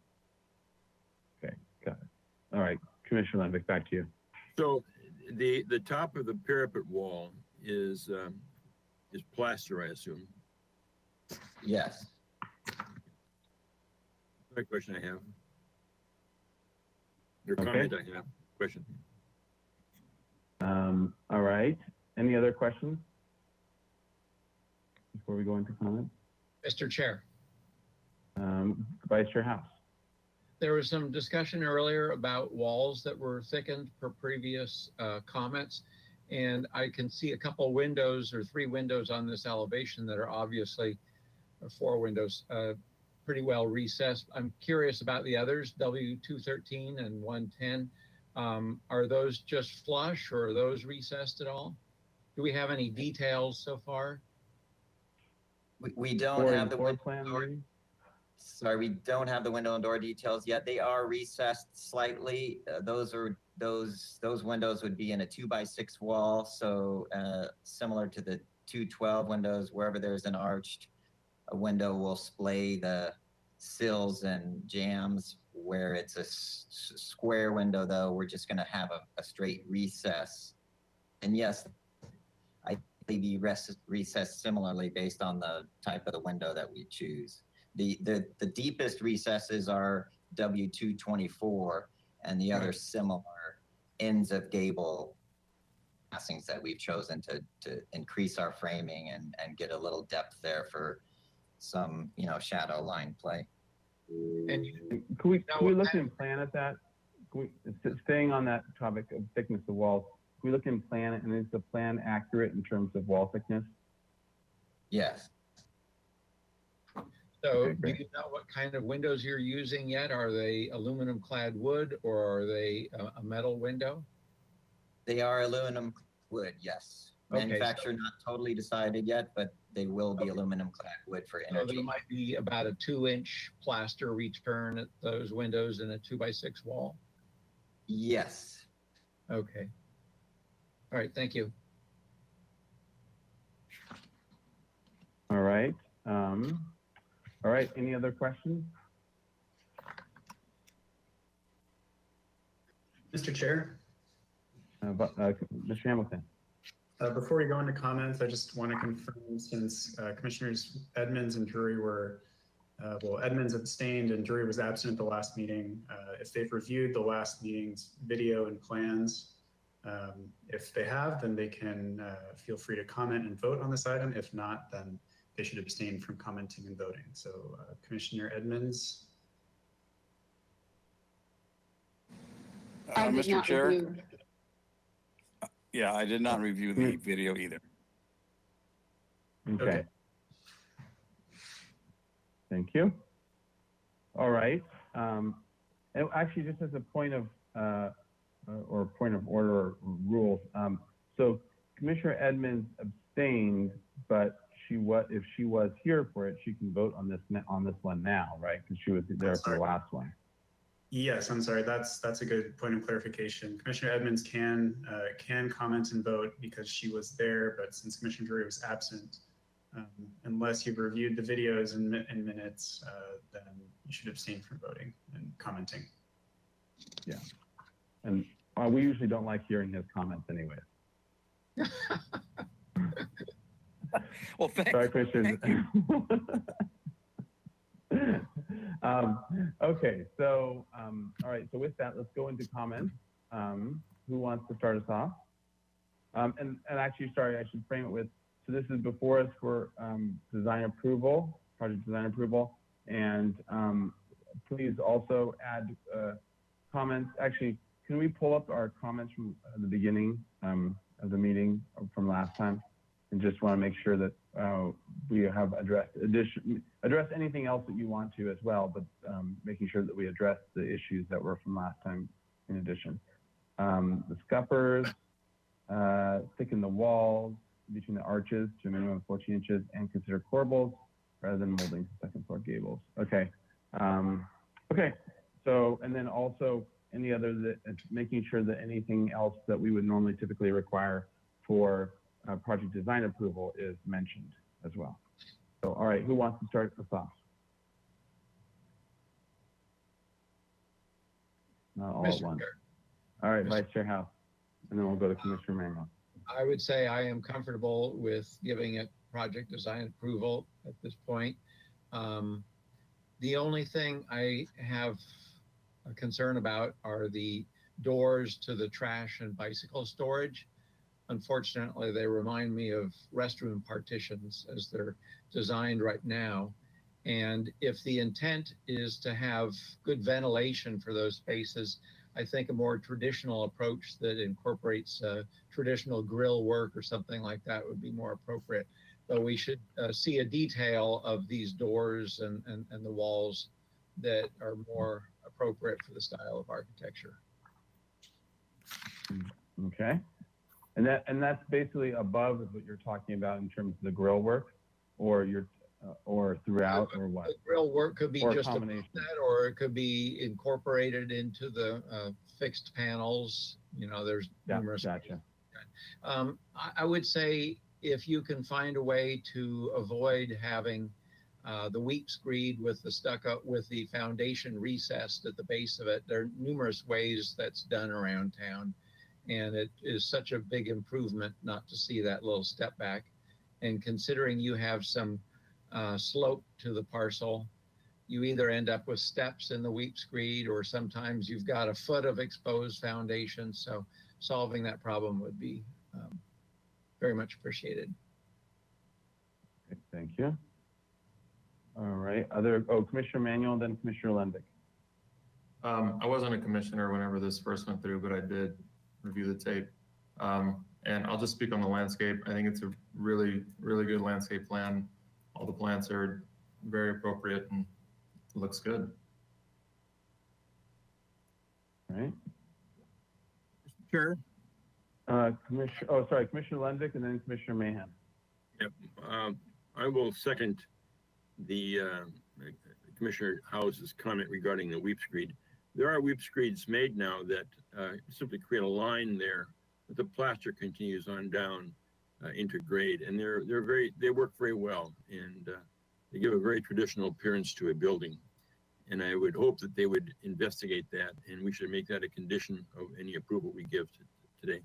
Okay, got it. All right, Commissioner Lenvik, back to you. So the top of the parapet wall is plaster, I assume. Yes. My question I have. Your comment I have. Question. All right. Any other questions before we go into comment? Mr. Chair. Vice Chair House. There was some discussion earlier about walls that were thickened per previous comments. And I can see a couple windows or 3 windows on this elevation that are obviously, or 4 windows, pretty well recessed. I'm curious about the others, W213 and 110. Are those just flush or are those recessed at all? Do we have any details so far? We don't have the floor plan, maybe? Sorry, we don't have the window and door details yet. They are recessed slightly. Those windows would be in a 2x6 wall, so similar to the 212 windows. Wherever there's an arched window, will splay the sills and jambs. Where it's a square window, though, we're just going to have a straight recess. And yes, I think be recessed similarly based on the type of the window that we choose. The deepest recesses are W224, and the other similar ends of gable passings that we've chosen to increase our framing and get a little depth there for some, shadow line play. And Can we look and plan at that? Staying on that topic of thickness of walls, can we look and plan it, and is the plan accurate in terms of wall thickness? Yes. So Okay, do great. you know what kind of windows you're using yet? Are they aluminum clad wood or are they a metal window? They are aluminum wood, yes. Okay, Manufacturer not totally decided yet, but they will be aluminum clad wood for So energy. there might be about a 2-inch plaster return at those windows in a 2x6 wall. Yes. Okay. All right, thank you. All right. All right. Any other questions? Mr. Chair, Mr. Hamilton. before we go into comments, I just want to confirm, since Commissioners Edmonds and Drury were, Edmonds abstained and Drury was absent at the last meeting. If they've reviewed the last meeting's video and plans, if they have, then they can feel free to comment and vote on this item. If not, then they should abstain from commenting and voting. So Commissioner Edmonds. I did Mr. not Chair? review. Yeah, I did not review the video either. Okay. Thank you. All right. And actually, just as a point of order or rules, so Commissioner Edmonds abstained, but if she was here for it, she can vote on this one now, right? Because she was there for the last one. Yes, I'm sorry. That's a good point of clarification. Commissioner Edmonds can comment and vote because she was there, but since Commissioner Drury was absent, unless you've reviewed the videos and minutes, then you should abstain from voting and commenting. Yeah. And we usually don't like hearing his comments anyway. Well, Sorry, Commissioner. Okay, so, all right, so with that, let's go into comments. Who wants to start us off? And actually, sorry, I should frame it with, so this is before us for design approval, project design approval, and please also add comments. Actually, can we pull up our comments from the beginning of the meeting from last time? And just want to make sure that we have address anything else that you want to as well, but making sure that we address the issues that were from last time in addition. The scuppers, thicken the walls between the arches to a minimum of 14 inches and consider corbels rather than molding to second floor gables. Okay. Okay. So, and then also any other, making sure that anything else that we would normally typically require for project design approval is mentioned as well. So, all right, who wants to start us off? Not all at once. All right, Vice Chair House, and then we'll go to Commissioner Mango. I would say I am comfortable with giving it project design approval at this point. The only thing I have a concern about are the doors to the trash and bicycle storage. Unfortunately, they remind me of restroom partitions as they're designed right now. And if the intent is to have good ventilation for those spaces, I think a more traditional approach that incorporates traditional grill work or something like that would be more appropriate. Though we should see a detail of these doors and the walls that are more appropriate for the style of architecture. Okay. And that's basically above is what you're talking about in terms of the grill work, or or throughout, or what? The grill work could be Or a just above combination. that, or it could be incorporated into the fixed panels. You know, there's Yeah, numerous. gotcha. I would say if you can find a way to avoid having the weep screed with the stucco, with the foundation recessed at the base of it, there are numerous ways that's done around town. And it is such a big improvement not to see that little step back. And considering you have some slope to the parcel, you either end up with steps in the weep screed, or sometimes you've got a foot of exposed foundation. So solving that problem would be very much appreciated. Okay, thank you. All right, Commissioner Manuel, then Commissioner Lendick. I wasn't a commissioner whenever this first went through, but I did review the tape. And I'll just speak on the landscape. I think it's a really, really good landscape plan. All the plants are very appropriate and it looks good. All right. Chair? Commissioner Lendick and then Commissioner Mahan. Yep. I will second the Commissioner House's comment regarding the weep screed. There are weep screeds made now that simply create a line there, but the plaster continues on down into grade, and they work very well, and they give a very traditional appearance to a building. And I would hope that they would investigate that, and we should make that a condition of any approval we give today.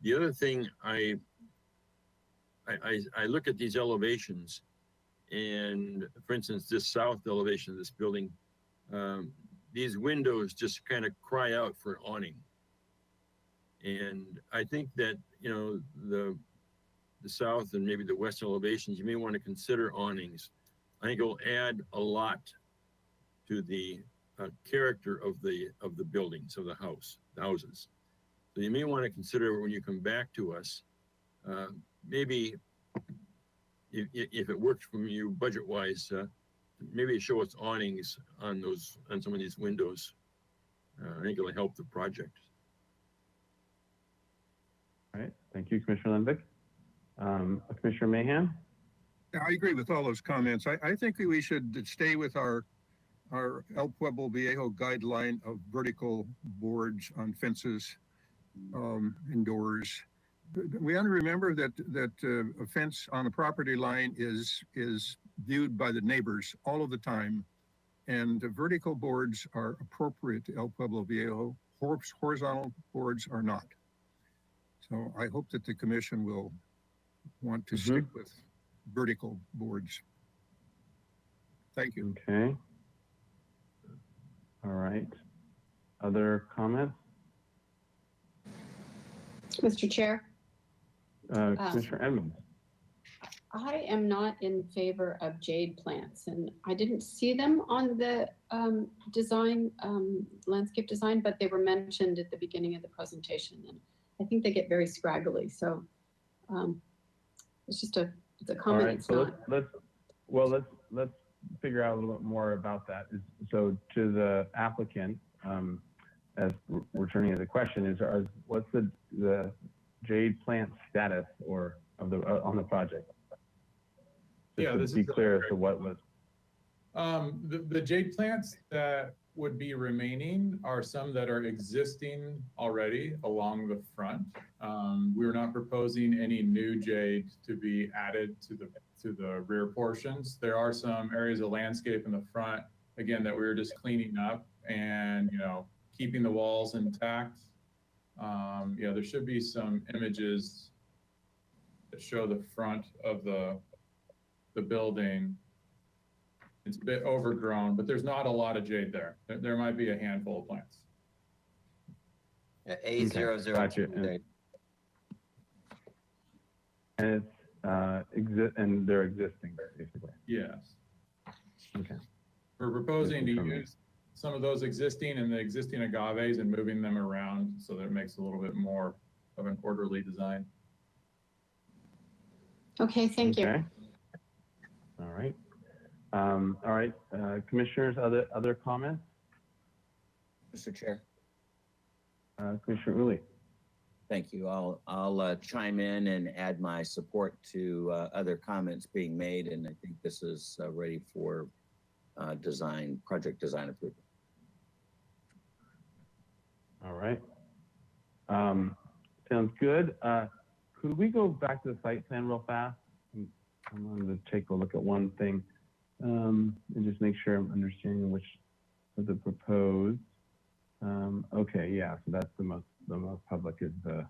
The other thing, I look at these elevations, and for instance, this south elevation of this building, these windows just kind of cry out for awning. And I think that, you know, the south and maybe the west elevations, you may want to consider awnings. I think it'll add a lot to the character of the buildings, of the houses. So you may want to consider when you come back to us, maybe if it works for you budget-wise, maybe show us awnings on some of these windows. I think it'll help the project. All right, thank you, Commissioner Lendick. Commissioner Mahan? Yeah, I agree with all those comments. I think we should stay with our El Pueblo Viejo guideline of vertical boards on fences indoors. We ought to remember that a fence on a property line is viewed by the neighbors all of the time, and the vertical boards are appropriate to El Pueblo Viejo. Horizontal boards are not. So I hope that the commission will want to stick with vertical boards. Thank you. Okay. All right. Other comments? Mr. Chair? Commissioner Edmonds. I am not in favor of jade plants, and I didn't see them on the landscape design, but they were mentioned at the beginning of the presentation, and I think they get very scraggly. So it's just it's a comment. All right, it's so not. let's figure out a little bit more about that. So to the applicant, as we're turning to the question, what's the jade plant status on the project? Yeah, Just to be clear as to what was. The jade plants that would be remaining are some that are existing already along the front. We're not proposing any new jade to be added to the rear portions. There are some areas of landscape in the front, again, that we were just cleaning up and, you know, keeping the walls intact. You know, there should be some images that show the front of the building. It's a bit overgrown, but there's not a lot of jade there. There might be a handful of plants. Yeah, A002. Gotcha. And it's and they're existing, basically. Yes. Okay. We're proposing to use some of those existing and the existing agaves and moving them around so that it makes a little bit more of an orderly design. Okay, thank you. Okay. All right. All right, commissioners, other comments? Mr. Chair. Commissioner Uli. Thank you. I'll chime in and add my support to other comments being made, and I think this is ready for project design approval. All right. Sounds good. Could we go back to the site plan real fast? I'm going to take a look at one thing and just make sure I'm understanding which of the proposed. Okay, yeah, so that's the most public is the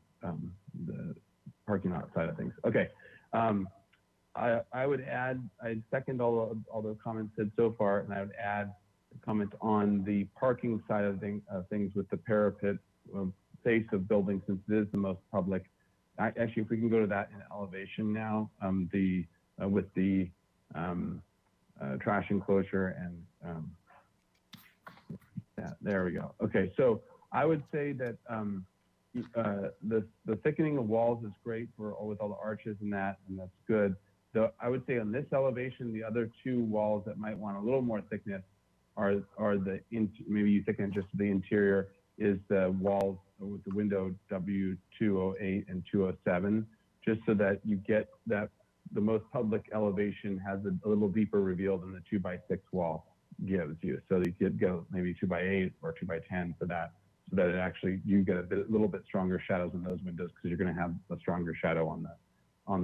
parking lot side of things. Okay, I would add, I'd second all the comments said so far, and I would add a comment on the parking side of things with the parapet face of building, since it is the most public. Actually, if we can go to that in elevation now, with the trash enclosure and yeah, there we go. Okay, so I would say that the thickening of walls is great with all the arches and that's good. Though I would say on this elevation, the other two walls that might want a little more thickness are maybe you thicken it just to the interior, is the walls with the window W208 and 207, just so that you get that the most public elevation has a little deeper reveal than the 2x6 wall gives you. So you could go maybe 2x8 or 2x10 for that, so that it actually, you get a little bit stronger shadows in those windows, because you're going to have a stronger shadow on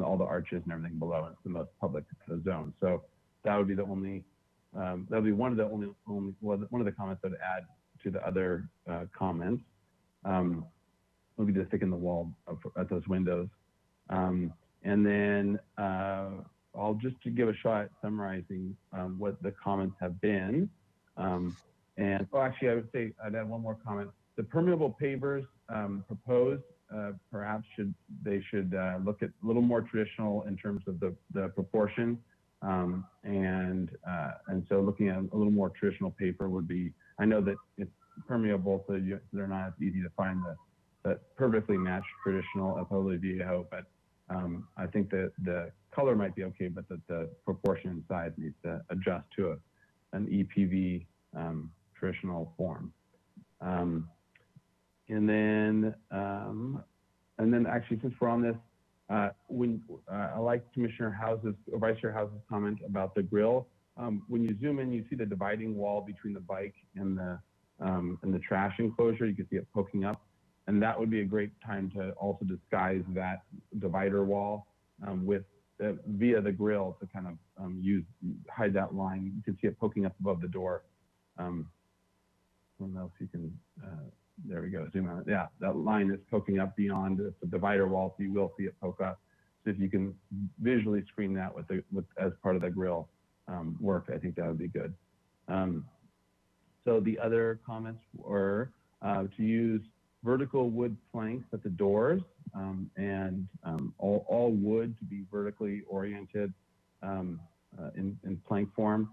all the arches and everything below. It's the most public zone. So that would be the only, that would be one of the comments that would add to the other comments. Would be to thicken the wall at those windows. And then I'll just to give a shot at summarizing what the comments have been. Actually, I would say I'd add one more comment. The permeable pavers proposed perhaps they should look at a little more traditional in terms of the proportion, and so looking at a little more traditional paper would be. I know that it's permeable, so they're not as easy to find that perfectly matched traditional Pueblo Viejo, but I think that the color might be okay, but that the proportion and size needs to adjust to an EPV traditional form. And then actually, since we're on this, when I like Commissioner House's or Vice Chair House's comment about the grill. When you zoom in, you see the dividing wall between the bike and the trash enclosure. You can see it poking up, and that would be a great time to also disguise that divider wall via the grill to kind of hide that line. You can see it poking up above the door. I don't know if you can. There we go. Zoom out. Yeah, that line is poking up beyond the divider wall, so you will see it poke up. So if you can visually screen that as part of the grill work, I think that would be good. So the other comments were to use vertical wood planks at the doors, and all wood to be vertically oriented in plank form.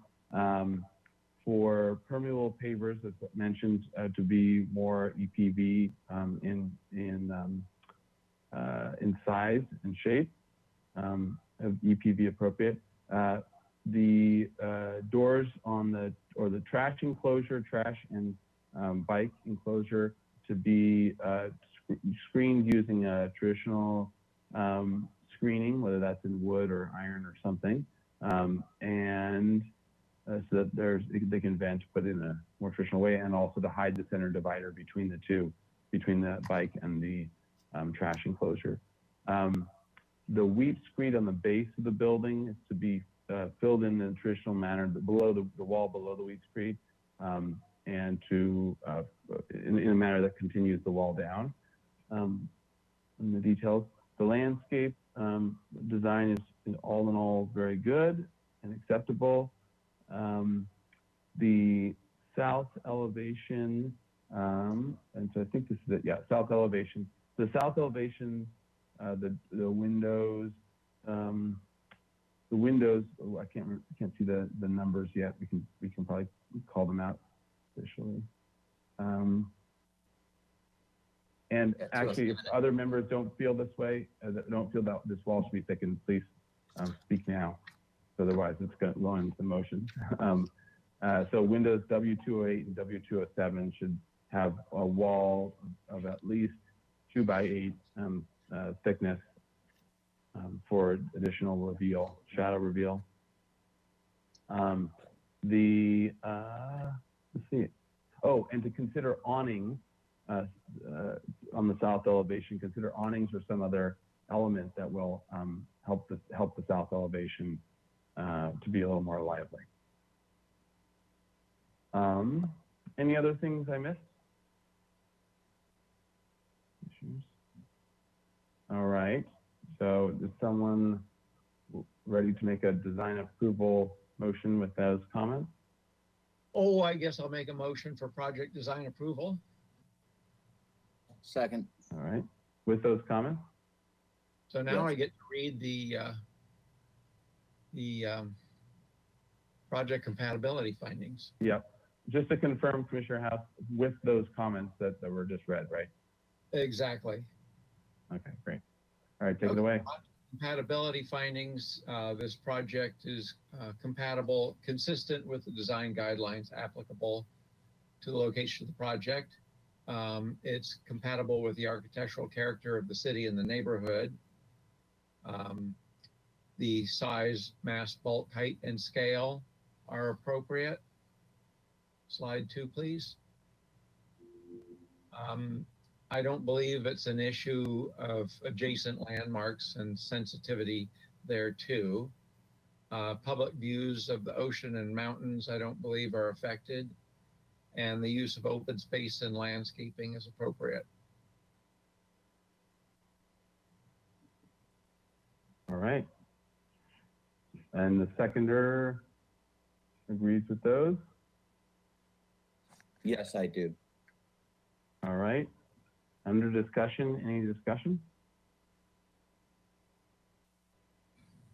For permeable pavers, as mentioned, to be more EPV in size and shape, EPV appropriate. The doors on the trash enclosure, trash and bike enclosure to be screened using a traditional screening, whether that's in wood or iron or something, so that they can vent, but in a more traditional way, and also to hide the center divider between the two, between the bike and the trash enclosure. The weep screed on the base of the building is to be filled in the traditional manner below the wall below the weep screed, and to in a manner that continues the wall down. In the details, the landscape design is all in all very good and acceptable. The south elevation, and so I think this is it. Yeah, south elevation. The south elevation, the windows. The windows. Oh, I can't see the numbers yet. We can probably call them out officially. And actually, if other members don't feel this way, don't feel that this wall should be thickened, please speak now. Otherwise, it's going to go into motion. So windows W208 and W207 should have a wall of at least 2x8 thickness for additional reveal, shadow reveal. Let's see. Oh, and to consider awnings on the south elevation, consider awnings or some other element that will help the south elevation to be a little more lively. Any other things I missed? Issues? All right. So is someone ready to make a design approval motion with those comments? Oh, I guess I'll make a motion for project design approval. Second. All right. With those comments? So now Yes. I get to read the project compatibility findings. Yep. Just to confirm, Commissioner House, with those comments that were just read, right? Exactly. Okay, great. All right, take it Okay. away. Compatibility findings, this project is compatible, consistent with the design guidelines applicable to the location of the project. It's compatible with the architectural character of the city and the neighborhood. The size, mass, bulk, height, and scale are appropriate. Slide 2, please. I don't believe it's an issue of adjacent landmarks and sensitivity there too. Public views of the ocean and mountains, I don't believe are affected. And the use of open space and landscaping is appropriate. All right. And the seconder agrees with those? Yes, I do. All right. Under discussion, any discussion?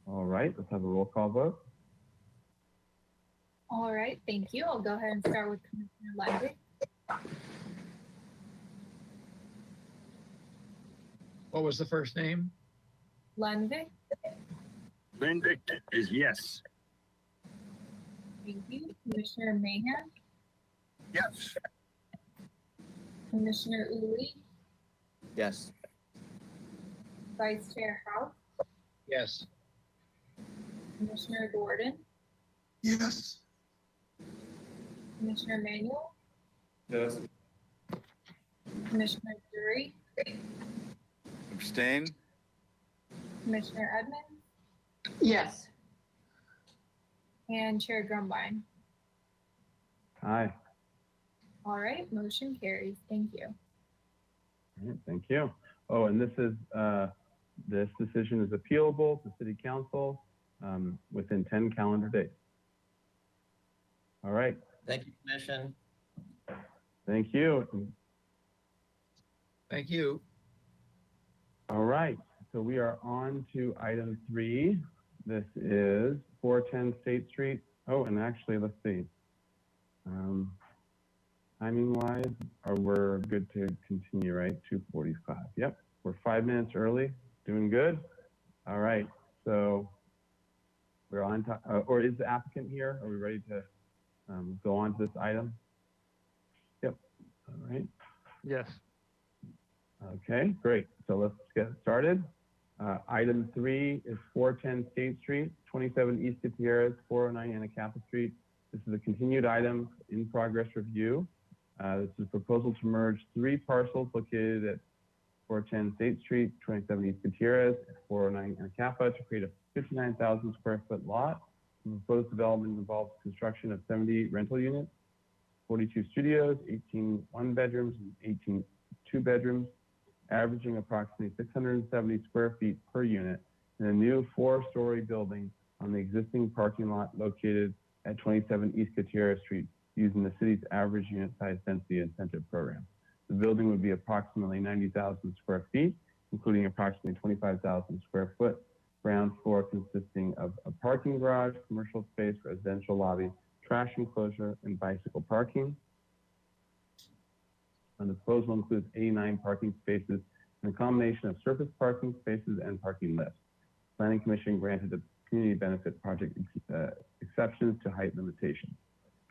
All right, let's have a roll call vote. All right, thank you. I'll go ahead and start with Commissioner Lundvik. What was the first name? Lundvik, Benedict is yes. thank you. Commissioner Mahan, Yes. Commissioner Uli, Yes. Vice Chair House, Yes. Commissioner Gordon, Yes. Commissioner Manuel, Yes. Commissioner Dury, Abstain? Commissioner Edmonds, Yes. and Chair Grumbine. Aye. All right, motion carries. Thank you. All right, thank you. Oh, and this decision is appealable to City Council within 10 calendar days. All right, Thank you, Commission. thank you. Thank you. All right, so we are on to item 3. This is 410 State Street. Oh, and actually, let's see. Timing wise, we're good to continue, right? 2:45. Yep, we're 5 minutes early. Doing good. All right, so we're on to, or is the applicant here? Are we ready to go on to this item? Yep. All right. Yes. Okay, great. So let's get started. Item 3 is 410 State Street, 27 East Gutierrez, 409 Anacapa Street. This is a continued item in progress review. This is a proposal to merge 3 parcels located at 410 State Street, 27 East Gutierrez, 409 Anacapa to create a 59,000 square foot lot. The proposed development involves construction of 78 rental units, 42 studios, 18 one-bedrooms, and 18 two-bedrooms, averaging approximately 670 square feet per unit in a new 4-story building on the existing parking lot located at 27 East Gutierrez Street using the city's average unit size density incentive program. The building would be approximately 90,000 square feet, including approximately 25,000 square foot ground floor consisting of a parking garage, commercial space, residential lobby, trash enclosure, and bicycle parking. And the proposal includes 89 parking spaces and a combination of surface parking spaces and parking lifts. Planning Commission granted the community benefit project exceptions to height limitations.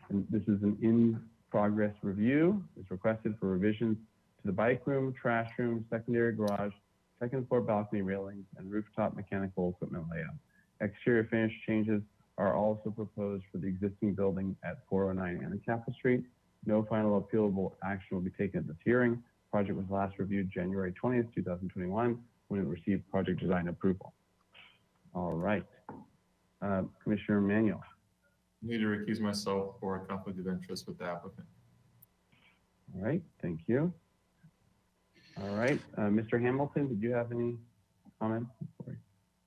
And this is an in-progress review. It's requested for revisions to the bike room, trash room, secondary garage, second floor balcony railings, and rooftop mechanical equipment layout. Exterior finish changes are also proposed for the existing building at 409 Anacapa Street. No final appealable action will be taken at this hearing. Project was last reviewed January 20th, 2021, when it received project design approval. All right. Commissioner Emanuel. Need to recuse myself for a conflict of interest with the applicant. All right, thank you. All right, Mr. Hamilton, did you have any comments?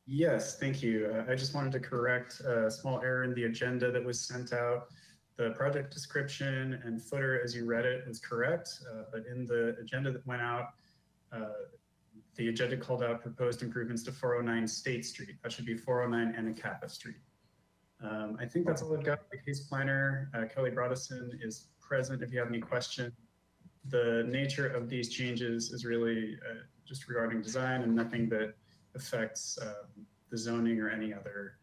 Yes, thank you. I just wanted to correct a small error in the agenda that was sent out. The project description and footer as you read it was correct, but in the agenda that went out, the agenda called out proposed improvements to 409 State Street. That should be 409 Anacapa Street. I think that's all I've got. The case planner, Kelly Broadison, is present if you have any questions. The nature of these changes is really just regarding design and nothing that affects the zoning or any other,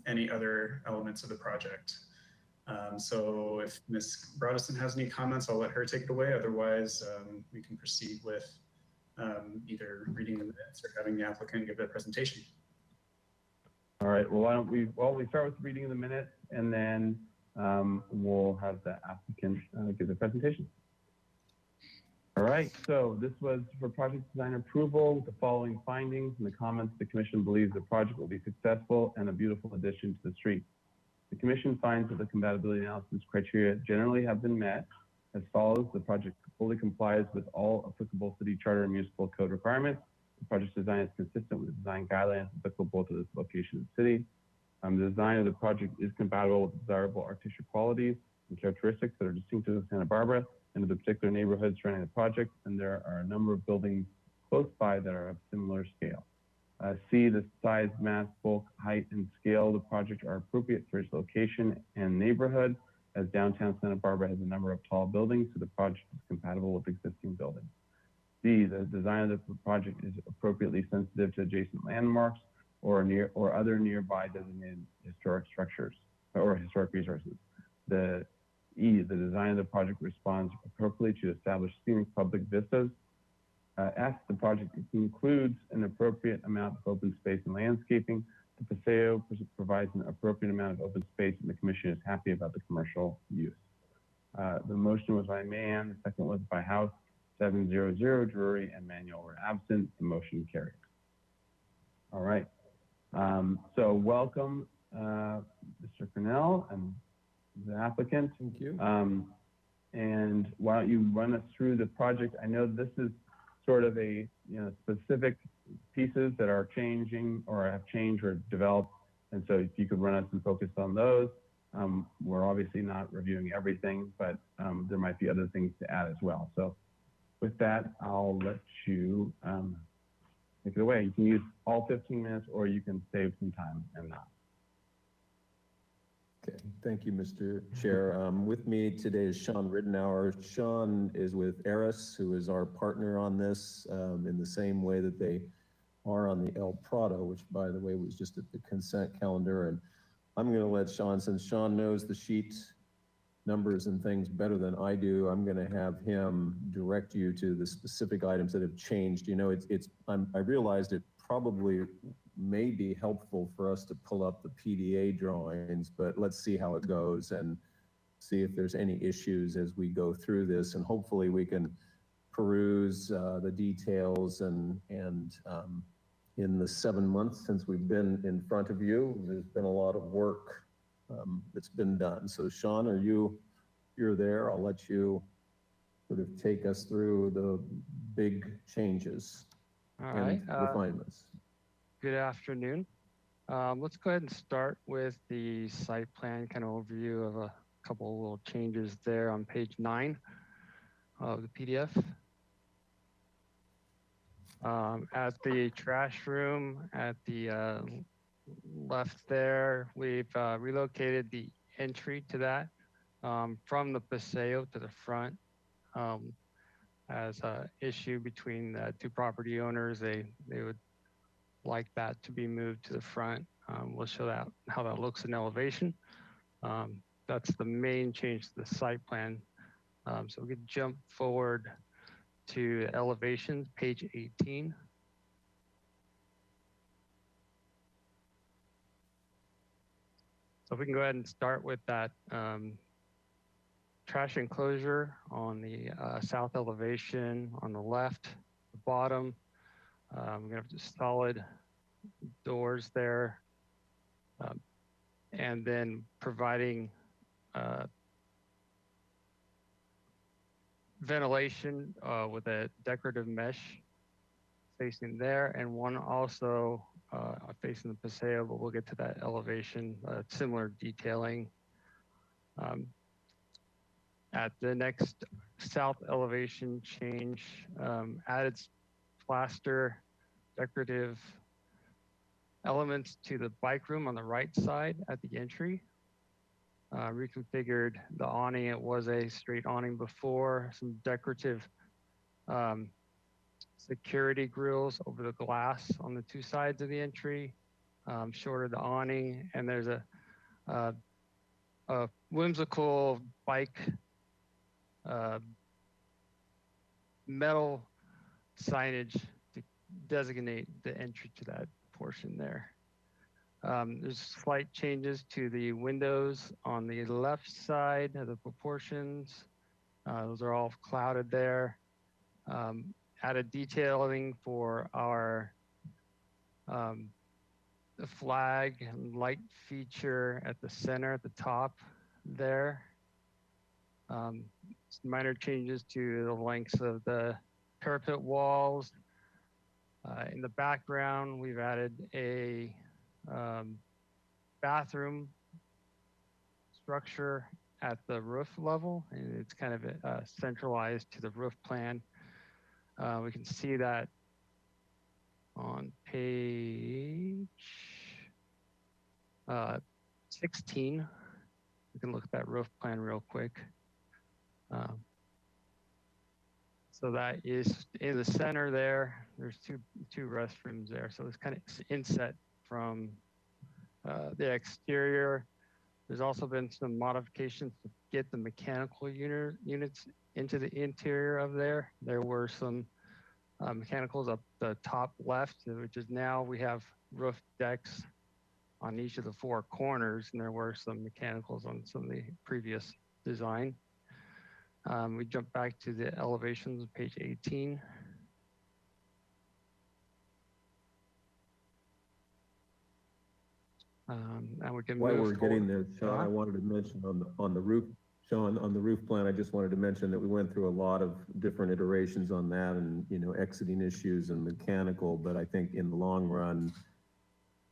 any other elements of the project. So if Ms. Broadison has any comments, I'll let her take it away. Otherwise, we can proceed with either reading the minutes or having the applicant give their presentation. All right, well, why don't we start with reading the minutes, and then we'll have the applicant give the presentation. All right, so this was for project design approval with the following findings and the comments. The commission believes the project will be successful and a beautiful addition to the street. The commission finds that the compatibility analysis criteria generally have been met as follows. The project fully complies with all applicable city charter and municipal code requirements. The project design is consistent with the design guidelines applicable to this location of the city. The design of the project is compatible with desirable architectural qualities and characteristics that are distinctive of Santa Barbara and of the particular neighborhood surrounding the project, and there are a number of buildings close by that are of similar scale. C, the size, mass, bulk, height, and scale of the project are appropriate for its location and neighborhood, as downtown Santa Barbara has a number of tall buildings, so the project is compatible with existing buildings. D, the design of the project is appropriately sensitive to adjacent landmarks or other nearby designated historic structures or historic resources. The design of the project responds appropriately to established scenic public vistas. F, the project includes an appropriate amount of open space and landscaping. The Paseo provides an appropriate amount of open space, and the commission is happy about the commercial use. The motion was by Mahan, the second was by House. 700, Drury and Manuel were absent. The motion carried. All right. So welcome, Mr. Cornell and the applicant. Thank you. And why don't you run us through the project? I know this is sort of a specific pieces that are changing or have changed or developed. And so if you could run us and focus on those. We're obviously not reviewing everything, but there might be other things to add as well. So with that, I'll let you take it away. You can use all 15 minutes or you can save some time and not. Okay, thank you, Mr. Chair. With me today is Sean Ridenour. Sean is with Eris, who is our partner on this in the same way that they are on the El Prado, which by the way was just at the consent calendar. And I'm going to let Sean, since Sean knows the sheet numbers and things better than I do, I'm going to have him direct you to the specific items that have changed. I realized it probably may be helpful for us to pull up the PDA drawings, but let's see how it goes and see if there's any issues as we go through this, and hopefully we can peruse the details and in the 7 months since we've been in front of you, there's been a lot of work that's been done. So Sean, you're there. I'll let you sort of take us through the big changes and refinements. Good afternoon. Let's go ahead and start with the site plan kind of overview of a couple of little changes there on page 9 of the PDF. At the trash room at the left there, we've relocated the entry to that from the Paseo to the front as an issue between the two property owners. They would like that to be moved to the front. We'll show that how that looks in elevation. That's the main change to the site plan. So we could jump forward to elevations, page 18. So if we can go ahead and start with that trash enclosure on the south elevation on the left, the bottom. We're gonna have just solid doors there. And then providing ventilation with a decorative mesh facing there, and one also facing the Paseo, but we'll get to that elevation, similar detailing. At the next south elevation change, added plaster decorative elements to the bike room on the right side at the entry. Reconfigured the awning. It was a straight awning before. Some decorative security grills over the glass on the two sides of the entry. Shorter the awning, and there's a whimsical bike metal signage to designate the entry to that portion there. There's slight changes to the windows on the left side of the proportions. Those are all clouded there. Added detailing for our the flag and light feature at the center, at the top there. Some minor changes to the lengths of the parapet walls. In the background, we've added a bathroom structure at the roof level, and it's kind of centralized to the roof plan. We can see that on page 16. We can look at that roof plan real quick. So that is in the center there. There's two restrooms there. So it's kind of inset from the exterior. There's also been some modifications to get the mechanical units into the interior of there. There were some mechanicals up the top left, which is now we have roof decks on each of the four corners, and there were some mechanicals on some of the previous design. We jump back to the elevations, page 18. And we can While move we're forward. getting there, Sean, I wanted to mention on the roof, Sean, on the roof plan, I just wanted to mention that we went through a lot of different iterations on that and, you know, exiting issues and mechanical, but I think in the long run,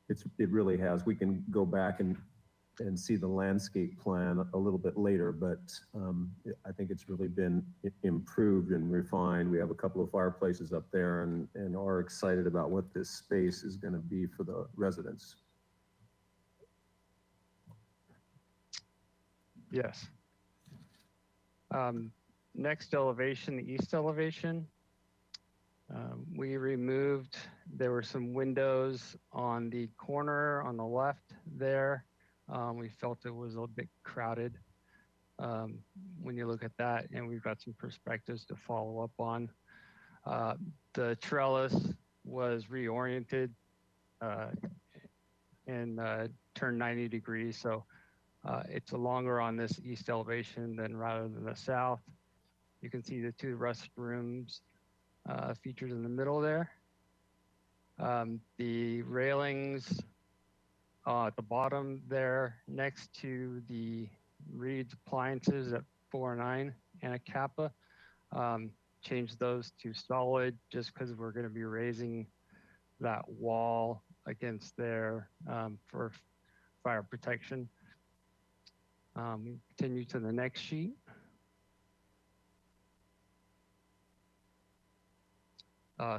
it really has. We can go back and see the landscape plan a little bit later, but I think it's really been improved and refined. We have a couple of fireplaces up there and are excited about what this space is going to be for the residents. Yes. Next elevation, the east elevation. We removed, there were some windows on the corner on the left there. We felt it was a bit crowded when you look at that, and we've got some perspectives to follow up on. The trellis was reoriented and turned 90 degrees, so it's longer on this east elevation than rather than the south. You can see the two restrooms featured in the middle there. The railings at the bottom there next to the Reed's appliances at 409 and a Kappa, change those to solid just because we're going to be raising that wall against there for fire protection. Continue to the next sheet.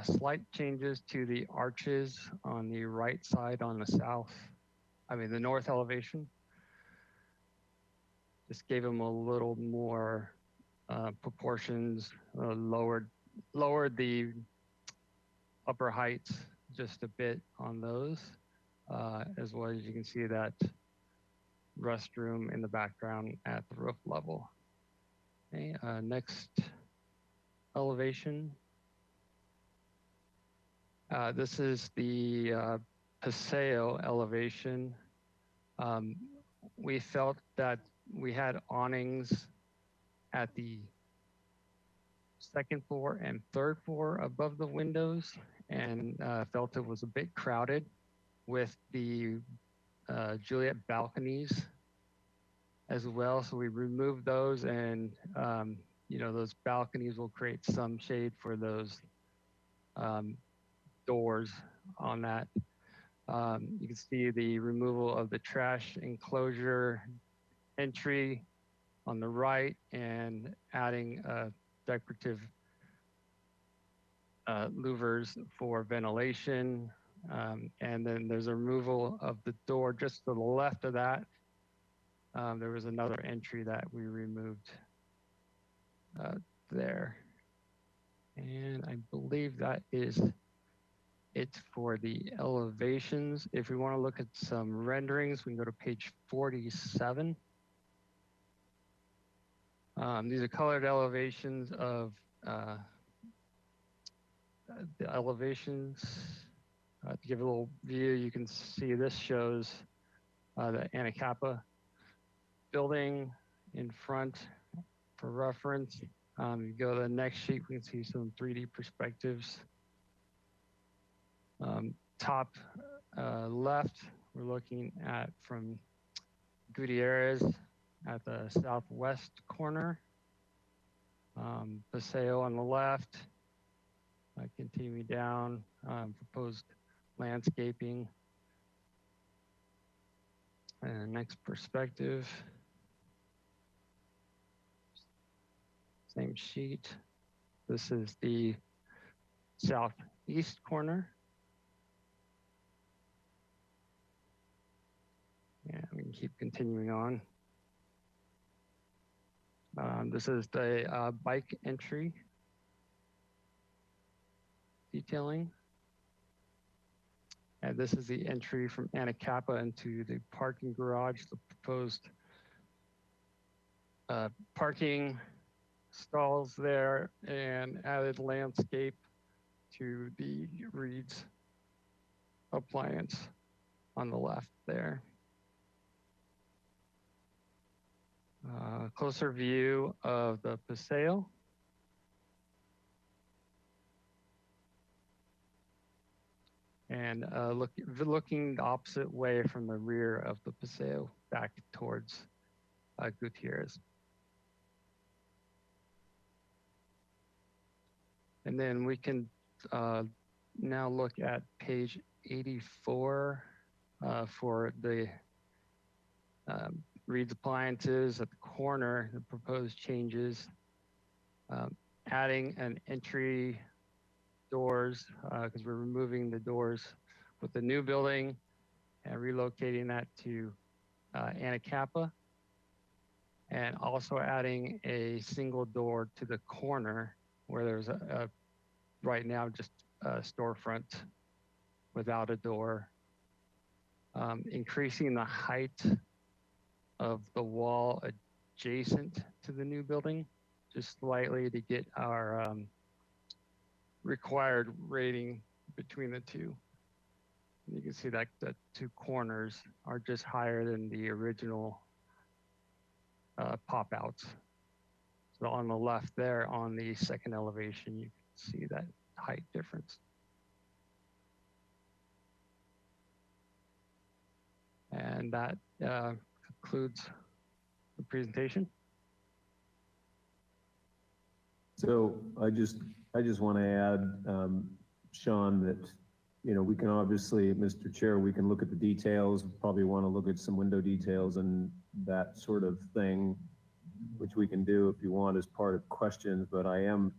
Slight changes to the arches on the right side on the north elevation. Just gave them a little more proportions, lowered the upper heights just a bit on those, as well as you can see that restroom in the background at the roof level. Okay, next elevation. This is the Paseo elevation. We felt that we had awnings at the second floor and third floor above the windows, and felt it was a bit crowded with the Juliet balconies as well. So we removed those, and those balconies will create some shade for those doors on that. You can see the removal of the trash enclosure entry on the right and adding decorative louvers for ventilation. And then there's a removal of the door just to the left of that. There was another entry that we removed there. And I believe that is it for the elevations. If we want to look at some renderings, we can go to page 47. These are colored elevations of the elevations. To give a little view, you can see this shows the Anacapa building in front for reference. You go to the next sheet, we can see some 3D perspectives. Top left, we're looking at from Gutierrez at the southwest corner. Paseo on the left. Continuing down, proposed landscaping. And next perspective. Same sheet. This is the southeast corner. Yeah, we can keep continuing on. This is the bike entry detailing. And this is the entry from Anacapa into the parking garage, the proposed parking stalls there, and added landscape to the Reed's appliance on the left there. Closer view of the Paseo. And looking the opposite way from the rear of the Paseo back towards Gutierrez. And then we can now look at page 84 for the Reed's appliances at the corner, the proposed changes, adding an entry doors, because we're removing the doors with the new building and relocating that to Anacapa, and also adding a single door to the corner where there's a right now just a storefront without a door, increasing the height of the wall adjacent to the new building just slightly to get our required rating between the two. You can see that the two corners are just higher than the original pop outs. So on the left there on the second elevation, you can see that height difference. And that concludes the presentation. So I just want to add, Sean, that, we can obviously, Mr. Chair, we can look at the details, probably want to look at some window details and that sort of thing, which we can do if you want as part of questions, but I'm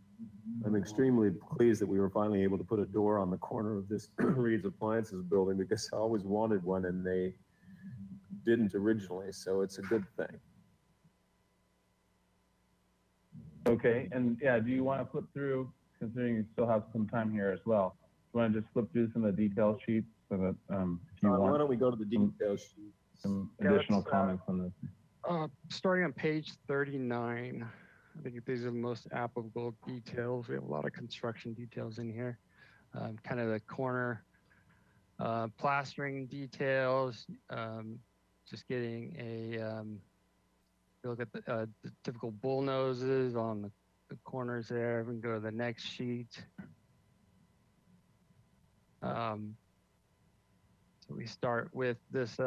extremely pleased that we were finally able to put a door on the corner of this Reed's Appliances building, because I always wanted one and they didn't originally, so it's a good thing. Okay, and yeah, do you want to flip through, considering you still have some time here as well? Do you want to just flip through some of the detail sheets so that if you want? Why don't we go to the detail sheet? Some additional comments on this. Starting on page 39, I think these are the most applicable details. We have a lot of construction details in here. Kind of the corner plastering details, just getting a look at the typical bull noses on the corners there. We can go to the next sheet. So we start with this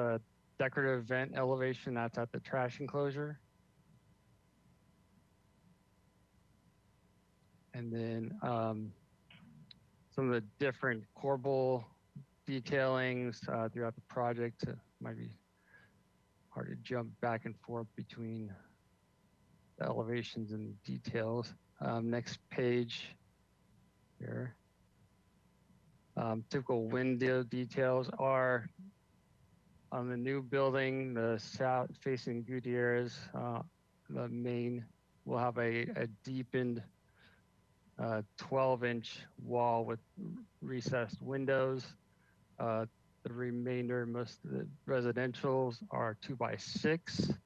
decorative vent elevation that's at the trash enclosure. And then some of the different corbel detailings throughout the project. Might be hard to jump back and forth between the elevations and details. Next page here. Typical window details are on the new building, the south facing Gutierrez, the main will have a deepened 12-inch wall with recessed windows. The remainder, most of the residentials are 2x6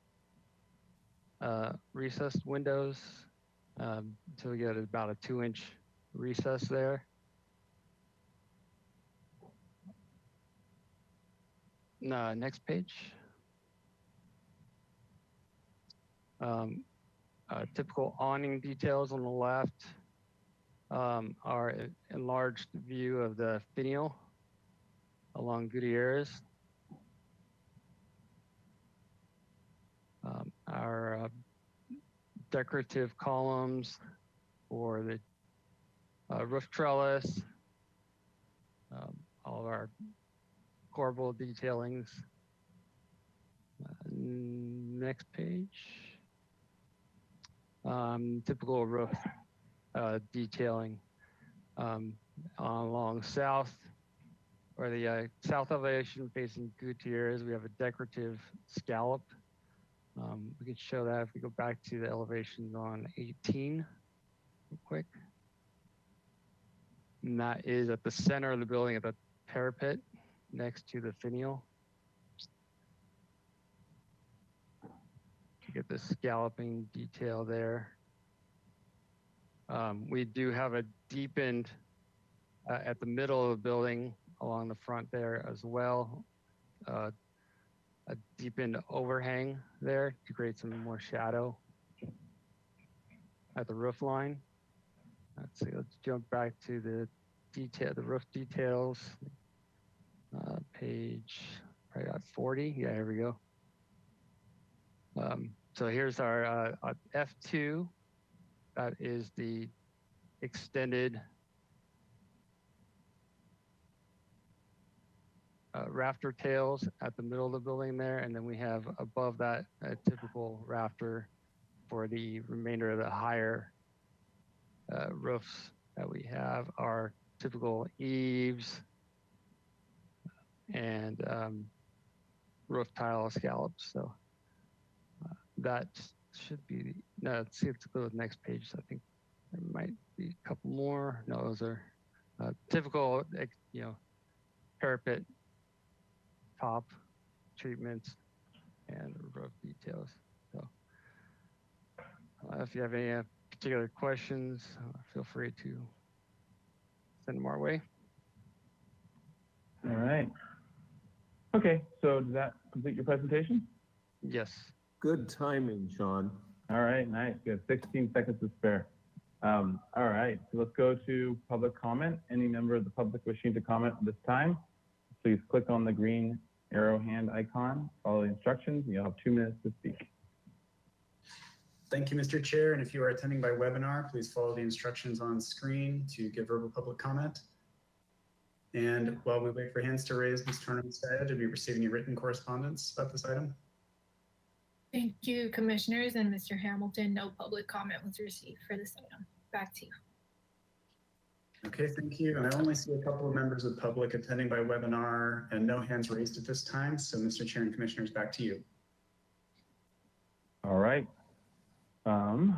recessed windows. So we get about a 2-inch recess there. Next page. Typical awning details on the left are an enlarged view of the finial along Gutierrez. Our decorative columns for the roof trellis, all of our corbel detailings. Next page. Typical roof detailing along south, or the south elevation facing Gutierrez. We have a decorative scallop. We could show that if we go back to the elevations on 18 real quick. And that is at the center of the building at the parapet next to the finial. You get the scalloping detail there. We do have a deepened at the middle of the building along the front there as well. A deepened overhang there to create some more shadow at the roof line. Let's see, let's jump back to the roof details. Page, probably got 40. Yeah, here we go. So here's our F2. That is the extended rafter tails at the middle of the building there. And then we have above that a typical rafter for the remainder of the higher roofs that we have. Our typical eaves and roof tile scallops. So that should be, no, let's see, let's go to the next page. I think there might be a couple more. No, those are typical, parapet top treatments and roof details. So if you have any particular questions, feel free to send them our way. All right. Okay, so does that complete your presentation? Yes. Good timing, Sean. All right, nice. We have 16 seconds to spare. All right, so let's go to public comment. Any member of the public wishing to comment at this time, please click on the green arrow hand icon, follow the instructions, and you'll have 2 minutes to speak. Thank you, Mr. Chair. And if you are attending by webinar, please follow the instructions on screen to give verbal public comment. And while we wait for hands to raise, Ms. Tornum-Skaya, did we receive any written correspondence about this item? Thank you, commissioners, and Mr. Hamilton. No public comment was received for this item. Back to you. Okay, thank you. And I only see a couple of members of the public attending by webinar and no hands raised at this time. So Mr. Chair and commissioners, back to you. All right.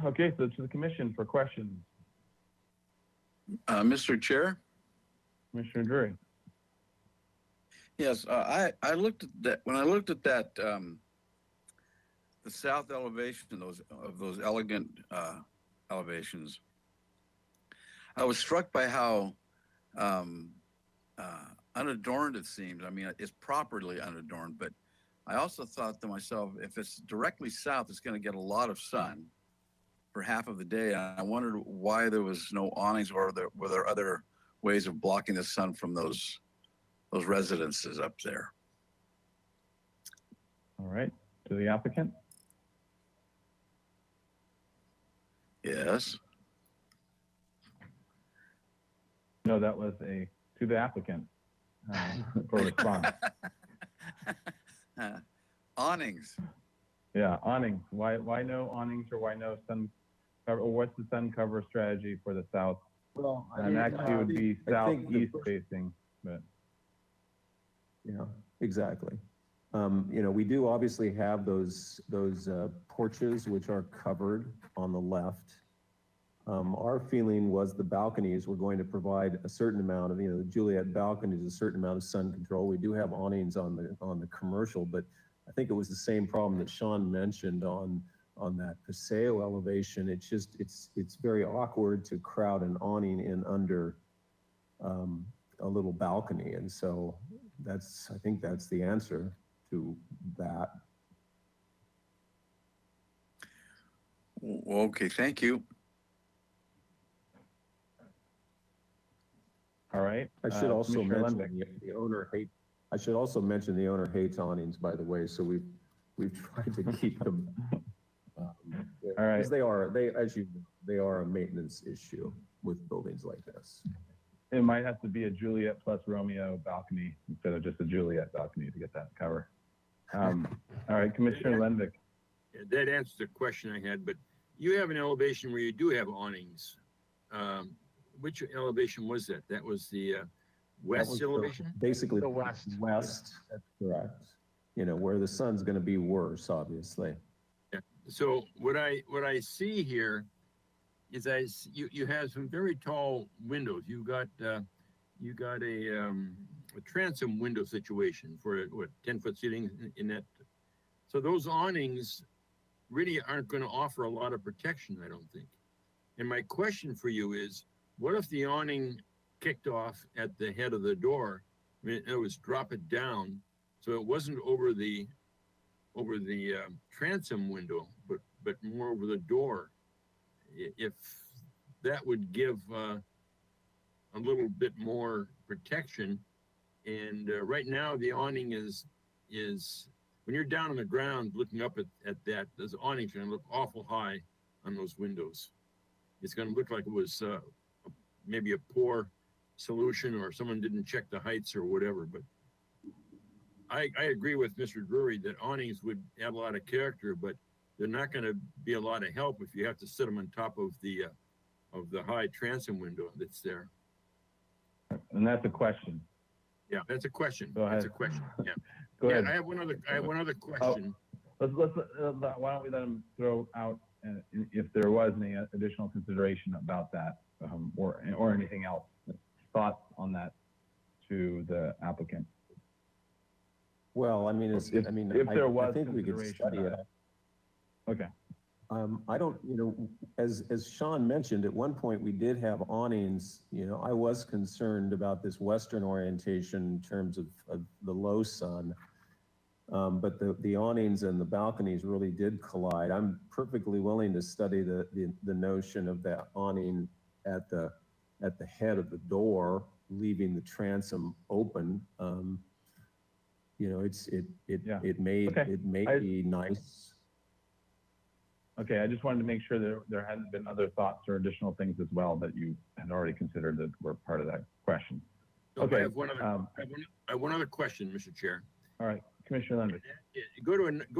Okay, so to the commission for questions. Mr. Chair? Commissioner Drury. Yes, I looked at that, when I looked at that, the south elevation of those elegant elevations. I was struck by how unadorned it seems. I mean, it's properly unadorned, but I also thought to myself, if it's directly south, it's going to get a lot of sun for half of the day. And I wondered why there was no awnings, or were there other ways of blocking the sun from those residences up there? All right, to the applicant. Yes. No, that was to the applicant for response. Awnings. Yeah, awnings. Why no awnings, or why no sun cover? Or what's the sun cover strategy for the south? Well, And actually, it would be I think the southeast facing, but yeah, exactly. We do obviously have those porches which are covered on the left. Our feeling was the balconies were going to provide a certain amount of, the Juliet balconies, a certain amount of sun control. We do have awnings on the commercial, but I think it was the same problem that Sean mentioned on that Paseo elevation. It's very awkward to crowd an awning in under a little balcony, and so I think that's the answer to that. Okay, thank you. all right. I should also Commissioner mention Lembeck. the owner hates. I should also mention the owner hates awnings, by the way. So we've tried to keep them. All right. Because as you know, they are a maintenance issue with buildings like this. It might have to be a Juliet plus Romeo balcony instead of just a Juliet balcony to get that cover. All right, Commissioner Lenvick. That answers the question I had, but you have an elevation where you do have awnings. Which elevation was that? That was the west elevation? Basically The west. West, that's correct. Where the sun's going to be worse, obviously. Yeah. So what I see here is you have some very tall windows. You got a transom window situation for 10-foot ceiling in that. So those awnings really aren't going to offer a lot of protection, I don't think. And my question for you is, what if the awning kicked off at the head of the door? I mean, it was drop it down, so it wasn't over the transom window, but more over the door. If that would give a little bit more protection. And right now the awning is when you're down on the ground looking up at that, those awnings are going to look awful high on those windows. It's going to look like it was maybe a poor solution, or someone didn't check the heights or whatever. But I agree with Mr. Drury that awnings would add a lot of character, but they're not going to be a lot of help if you have to sit them on top of the high transom window that's there. And that's a question. Yeah, that's a question. Go ahead. That's a question. Yeah. Go ahead. I have one other question. Let's why don't we let him throw out if there was any additional consideration about that, or anything else, thoughts on that to the applicant. Well, I mean, I think we could study it. Okay. I don't, as Sean mentioned, at one point we did have awnings. I was concerned about this western orientation in terms of the low sun. But the awnings and the balconies really did collide. I'm perfectly willing to study the notion of that awning at the head of the door, leaving the transom open. It may be nice. Okay, I just wanted to make sure that there hadn't been other thoughts or additional things as well that you had already considered that were part of that question. So Okay. I have one other question, Mr. Chair. All right, Commissioner Leonard. Go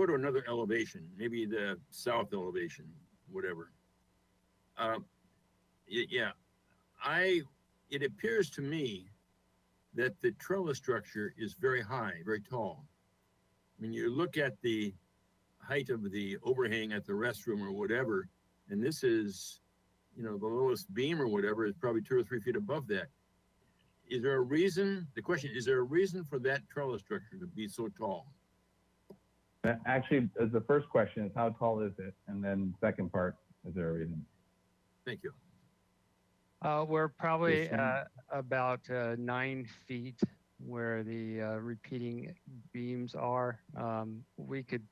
to another elevation, maybe the south elevation, whatever. It appears to me that the trellis structure is very high, very tall. When you look at the height of the overhang at the restroom or whatever, and this is, the lowest beam or whatever is probably 2 or 3 feet above that. Is there a reason? The question is there a reason for that trellis structure to be so tall? Actually, as the first question is how tall is it, and then second part, is there a reason? Thank you. We're probably Sean? about 9 feet where the repeating beams are. We could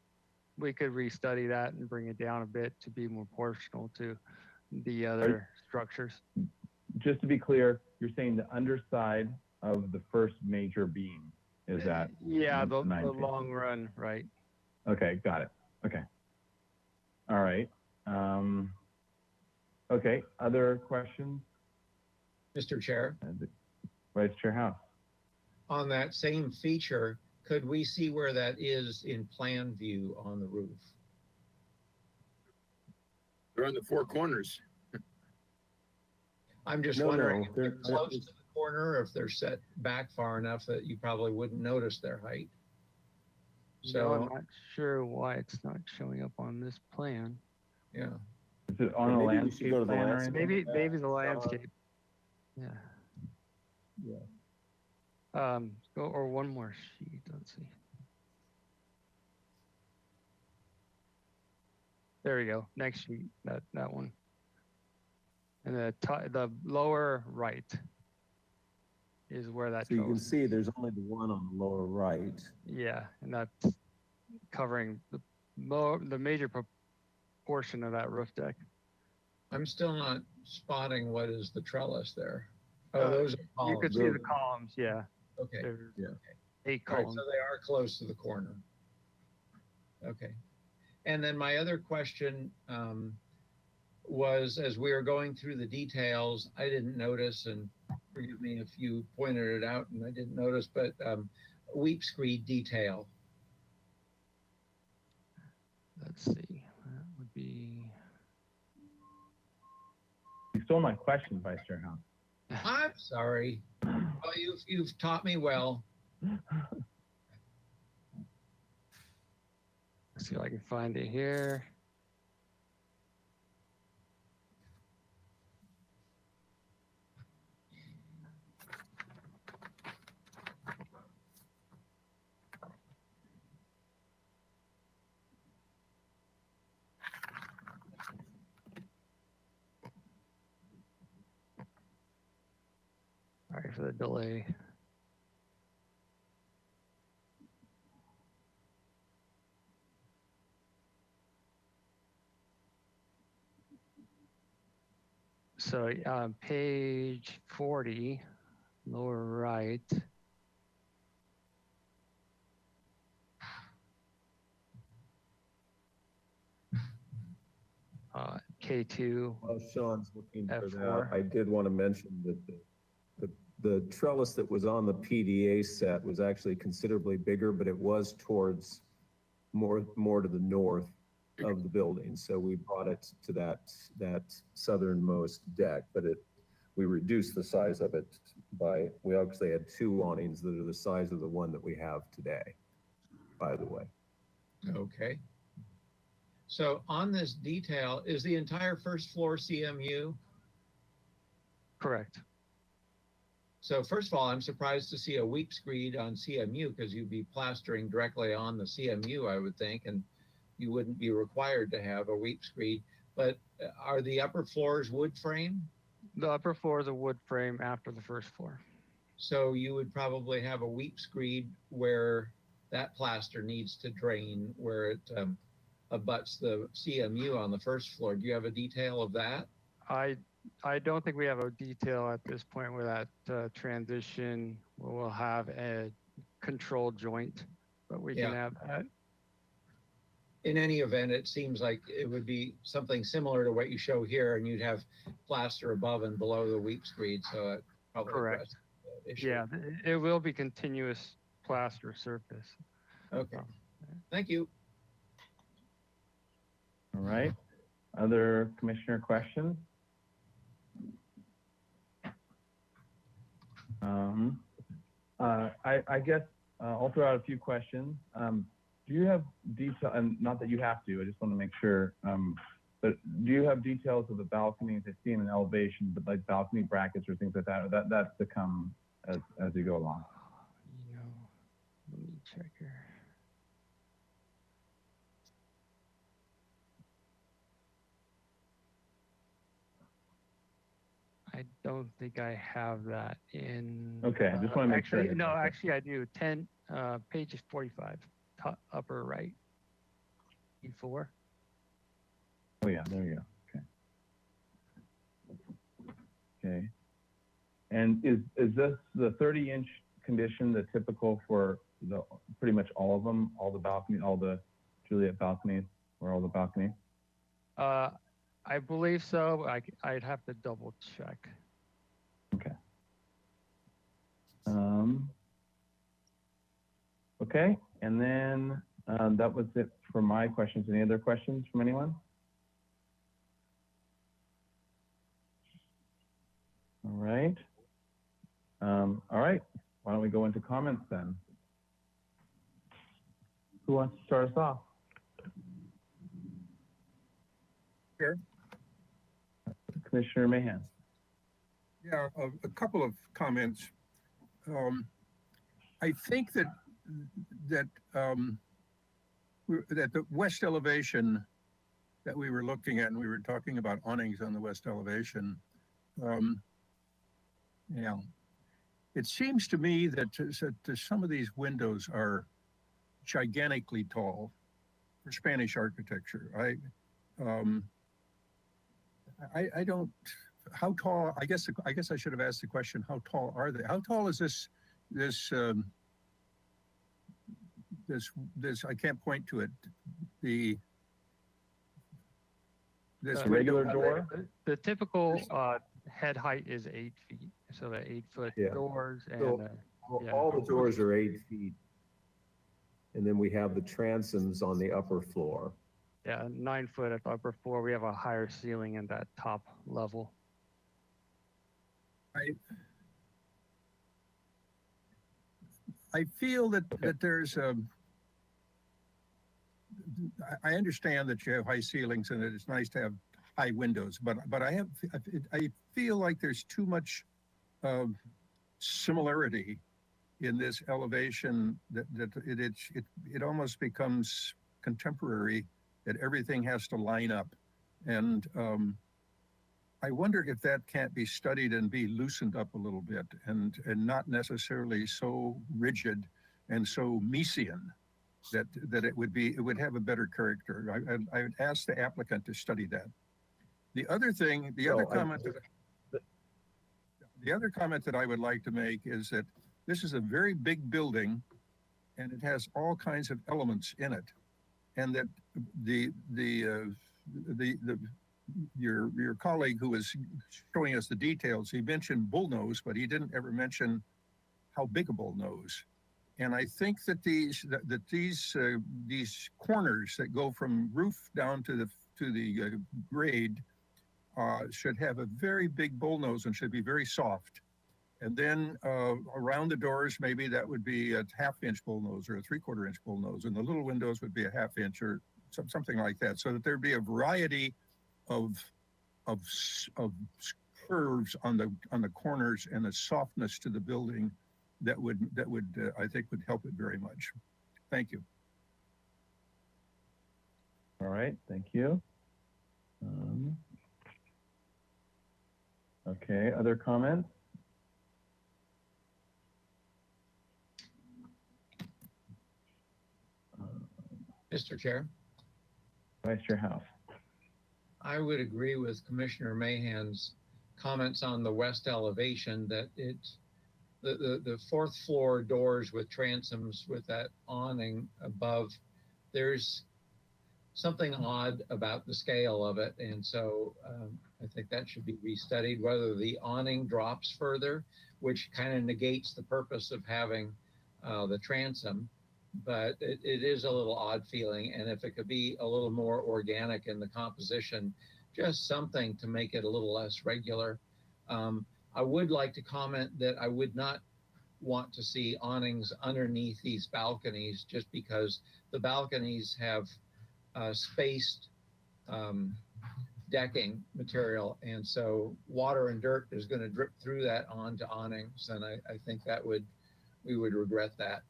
restudy that and bring it down a bit to be more proportional to the other structures. Just to be clear, you're saying the underside of the first major beam is that? Yeah, the 9 feet? long run, right? Okay, got it. Okay. All right. Okay, other questions? Mr. Chair, Vice Chair House. on that same feature, could we see where that is in plan view on the roof? They're on the four corners. I'm just No, wondering no, if they're they're- close to the corner or if they're set back far enough that you probably wouldn't notice their height. So I'm So, not sure why it's not showing up on this plan. yeah. Is it on a Maybe we should landscape go to the plan or landscape. anything? Maybe the landscape. Yeah. Or one more sheet. Let's see. There we go. Next sheet. That one. And the lower right is where that So you can goes. see there's only the one on the lower right. Yeah, and that's covering the major portion of that roof deck. I'm still not spotting what is the trellis there. Oh, those are columns. You could see the columns. Yeah. Okay. There's Yeah. 8 All right, columns. so they are close to the corner. Okay. And then my other question was, as we were going through the details, I didn't notice, and forgive me if you pointed it out and I didn't notice, but weep screed detail. Let's see. That would be. You stole my question, Vice Chair House. I'm sorry. Well, you've taught me well. Let's see if I can find it here. Sorry for the delay. So page 40, lower right. K2. While Sean's looking for F4. that, I did want to mention that the trellis that was on the PDA set was actually considerably bigger, but it was towards more to the north of the building. So we brought it to that southernmost deck, but we reduced the size of it we actually had 2 awnings that are the size of the one that we have today, by the way. Okay. So on this detail, is the entire first floor CMU? Correct. So first of all, I'm surprised to see a weep screed on CMU because you'd be plastering directly on the CMU, I would think, and you wouldn't be required to have a weep screed. But are the upper floors wood frame? The upper floor is a wood frame after the first floor. So you would probably have a weep screed where that plaster needs to drain, where it abuts the CMU on the first floor. Do you have a detail of that? I don't think we have a detail at this point where that transition will have a control joint, but we can have that. In any event, it seems like it would be something similar to what you show here, and you'd have plaster above and below the weep screed, so it probably Correct. addresses the issue. Yeah, it will be continuous plaster surface. Okay. Thank you. All right. Other commissioner questions? I guess I'll throw out a few questions. Do you have detail, and not that you have to, I just want to make sure, but do you have details of the balconies? I see in an elevation, but like balcony brackets or things like that, or that's to come as you go along? You know, let me check here. I don't think I have that in. Okay, I just wanna make sure I Actually, get no, that. actually I do. Page 45, top, upper right. E4. Oh yeah, there you go. Okay. Okay. And is this the 30-inch condition the typical for the pretty much all of them, all the balcony, all the Juliet balconies, or all the balconies? I believe so. I'd have to double check. Okay. Okay, and then that was it for my questions. Any other questions from anyone? All right. All right. Why don't we go into comments then? Who wants to start us off? Chair? Commissioner Mahan. Yeah, a couple of comments. I think that the west elevation that we were looking at, and we were talking about awnings on the west elevation. Yeah, it seems to me that some of these windows are gigantically tall for Spanish architecture. I don't. How tall? I guess I should have asked the question. How tall are they? How tall is this? I can't point to it. This regular window- door? The typical head height is 8 feet. So the 8-foot Yeah. doors and So yeah. all the doors are 8 feet. And then we have the transoms on the upper floor. Yeah, 9 foot at the upper floor. We have a higher ceiling in that top level. I feel that there's I understand that you have high ceilings and that it's nice to have high windows, but I feel like there's too much similarity in this elevation that it almost becomes contemporary, that everything has to line up. And I wonder if that can't be studied and be loosened up a little bit and not necessarily so rigid and so Miesian that it would have a better character. I would ask the applicant to study that. The other comment that I would like to make is that this is a very big building and it has all kinds of elements in it. And that your colleague who was showing us the details, he mentioned bullnose, but he didn't ever mention how big a bullnose. And I think that these corners that go from roof down to the grade should have a very big bullnose and should be very soft. And then around the doors, maybe that would be a 1/2-inch bullnose or a 3/4 inch bullnose, and the little windows would be a 1/2 inch or something like that, so that there'd be a variety of curves on the corners and a softness to the building that would I think would help it very much. Thank you. All right, thank you. Okay, other comments? Mr. Chair, Vice Chair House. I would agree with Commissioner Mahan's comments on the west elevation that it's the fourth floor doors with transoms with that awning above. There's something odd about the scale of it. And so I think that should be restudied, whether the awning drops further, which kind of negates the purpose of having the transom. But it is a little odd feeling. And if it could be a little more organic in the composition, just something to make it a little less regular. I would like to comment that I would not want to see awnings underneath these balconies, just because the balconies have spaced decking material. And so water and dirt is going to drip through that onto awnings. And I think we would regret that.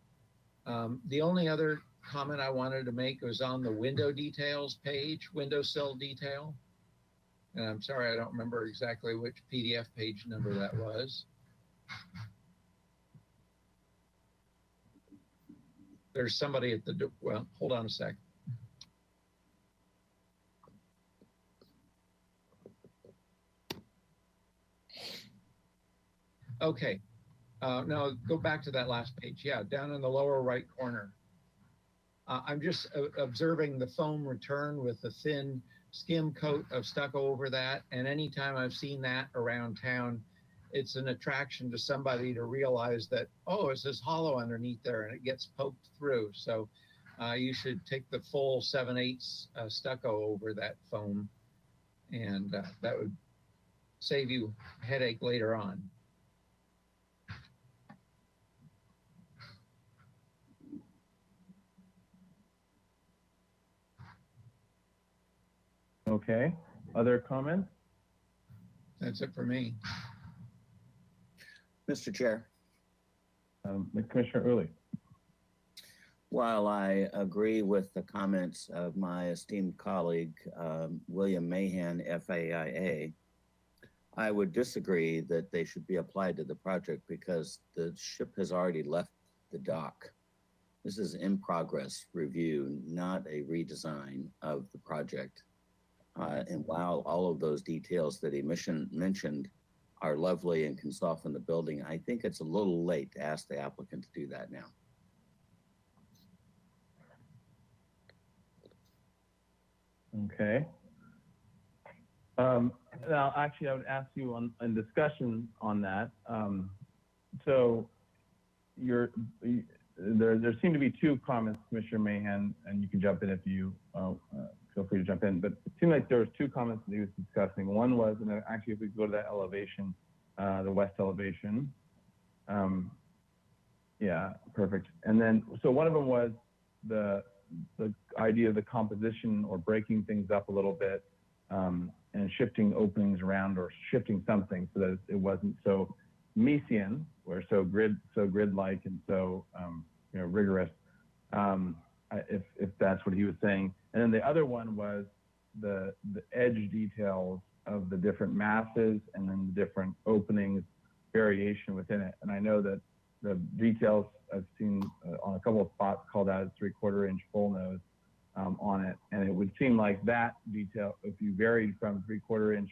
The only other comment I wanted to make was on the window details page, windowsill detail. And I'm sorry, I don't remember exactly which PDF page number that was. There's somebody at the door. Well, hold on a sec. Okay. No, go back to that last page. Yeah, down in the lower right corner. I'm just observing the foam return with the thin skim coat of stucco over that. And anytime I've seen that around town, it's an attraction to somebody to realize that, oh, it's this hollow underneath there and it gets poked through. So you should take the full 7/8 stucco over that foam, and that would save you a headache later on. Okay, other comments? That's it for me. Mr. Chair. Commissioner Uli. While I agree with the comments of my esteemed colleague, William Mahan, FAIA, I would disagree that they should be applied to the project because the ship has already left the dock. This is in progress review, not a redesign of the project. And while all of those details that he mentioned are lovely and can soften the building, I think it's a little late to ask the applicant to do that now. Okay. Now, actually, I would ask you on discussion on that. So there seem to be two comments, Commissioner Mahan, and you can jump in if you feel free to jump in. But it seemed like there was two comments that he was discussing. One was, and actually, if we go to that elevation, the west elevation. Yeah, perfect. And then, so one of them was the idea of the composition or breaking things up a little bit and shifting openings around or shifting something so that it wasn't so Mesian or so grid-like and so rigorous. If that's what he was saying. And then the other one was the edge details of the different masses and then the different openings, variation within it. And I know that the details I've seen on a couple of spots called out as 3/4 inch full nose on it. And it would seem like that detail, if you varied from 3/4 inch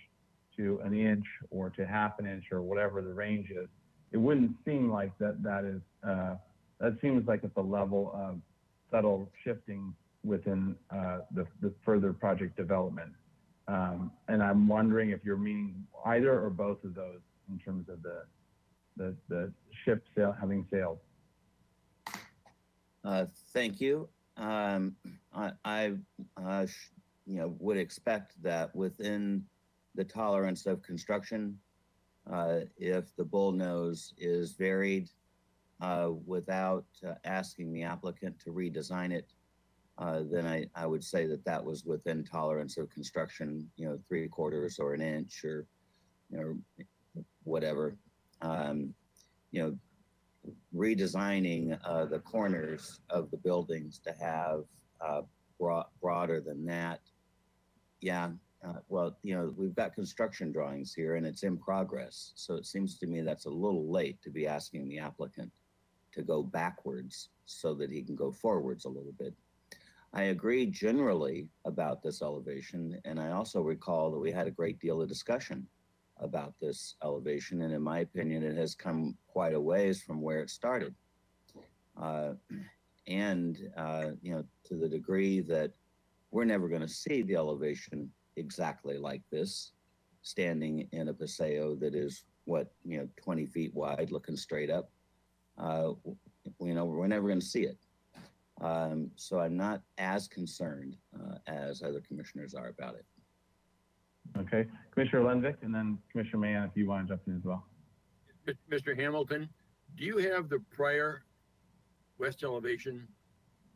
to an inch or to 1/2 inch or whatever the range is, it wouldn't seem like that is, that seems like it's a level of subtle shifting within the further project development. And I'm wondering if you're meaning either or both of those in terms of the ship having sailed. Thank you. I would expect that within the tolerance of construction, if the bull nose is varied without asking the applicant to redesign it, then I would say that was within tolerance of construction, 3/4 or an inch or whatever. Redesigning the corners of the buildings to have broader than that. Yeah, well, we've got construction drawings here and it's in progress. So it seems to me that's a little late to be asking the applicant to go backwards so that he can go forwards a little bit. I agree generally about this elevation. And I also recall that we had a great deal of discussion about this elevation. And in my opinion, it has come quite a ways from where it started. To the degree that we're never going to see the elevation exactly like this, standing in a paseo that is 20 feet wide, looking straight up. We're never going to see it. So I'm not as concerned as other commissioners are about it. Okay, Commissioner Lenvik, and then Commissioner Mahan, if you want to jump in as well. Mr. Hamilton, do you have the prior west elevation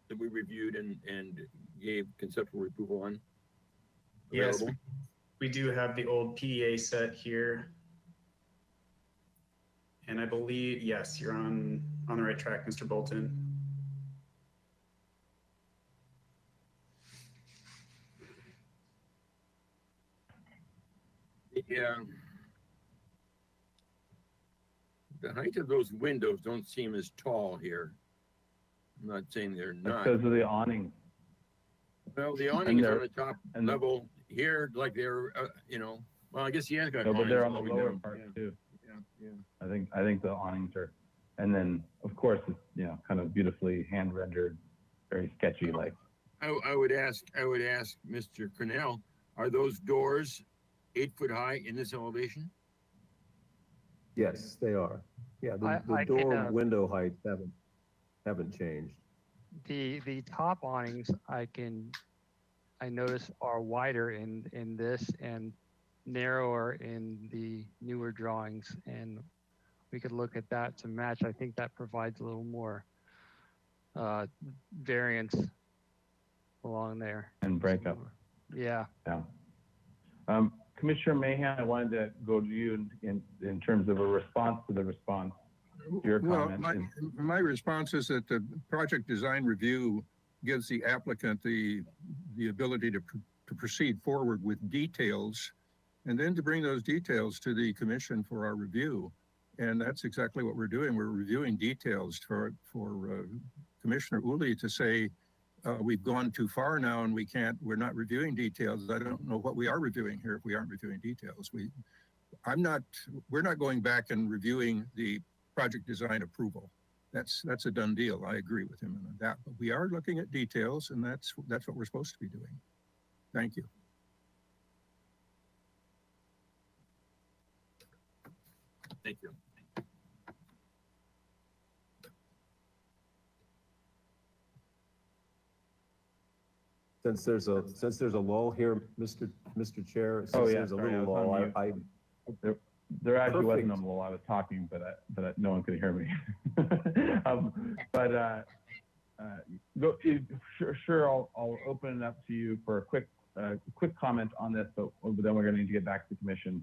that we reviewed and gave conceptual approval on? Yes, we do have the old PDA set here. And I believe, yes, you're on the right track, Mr. Bolton. Yeah. The height of those windows don't seem as tall here. I'm not saying they're not. Because of the awning. Well, the awning is on the top level here, like they're, well, I guess he has got. No, but they're on awnings the all lower down. part Yeah, too. yeah. I think the awnings are, and then of course it's kind of beautifully hand rendered, very sketchy like. I would ask Mr. Cornell, are those doors 8 foot high in this elevation? Yes, they are. Yeah, the I door can, window heights haven't changed. The top awnings I notice are wider in this and narrower in the newer drawings, and we could look at that to match. I think that provides a little more variance along there. And breakup. Yeah. Yeah. Commissioner Mahan, I wanted to go to you in terms of a response to the response. Your Well, comment. my response is that the project design review gives the applicant the ability to proceed forward with details, and then to bring those details to the commission for our review. And that's exactly what we're doing. We're reviewing details for Commissioner Uli to say, we've gone too far now and we're not reviewing details. I don't know what we are reviewing here if we aren't reviewing details. We're not going back and reviewing the project design approval. That's a done deal. I agree with him on that, but we are looking at details, and that's what we're supposed to be doing. Thank you. Thank you. Since there's a lull here, Mr. Chair, since there's a sorry, little I was lull, on mute. There actually wasn't a Perfect. lull. I was talking, but no one could hear me. Sure, I'll open it up to you for a quick comment on this, but then we're going to need to get back to the commission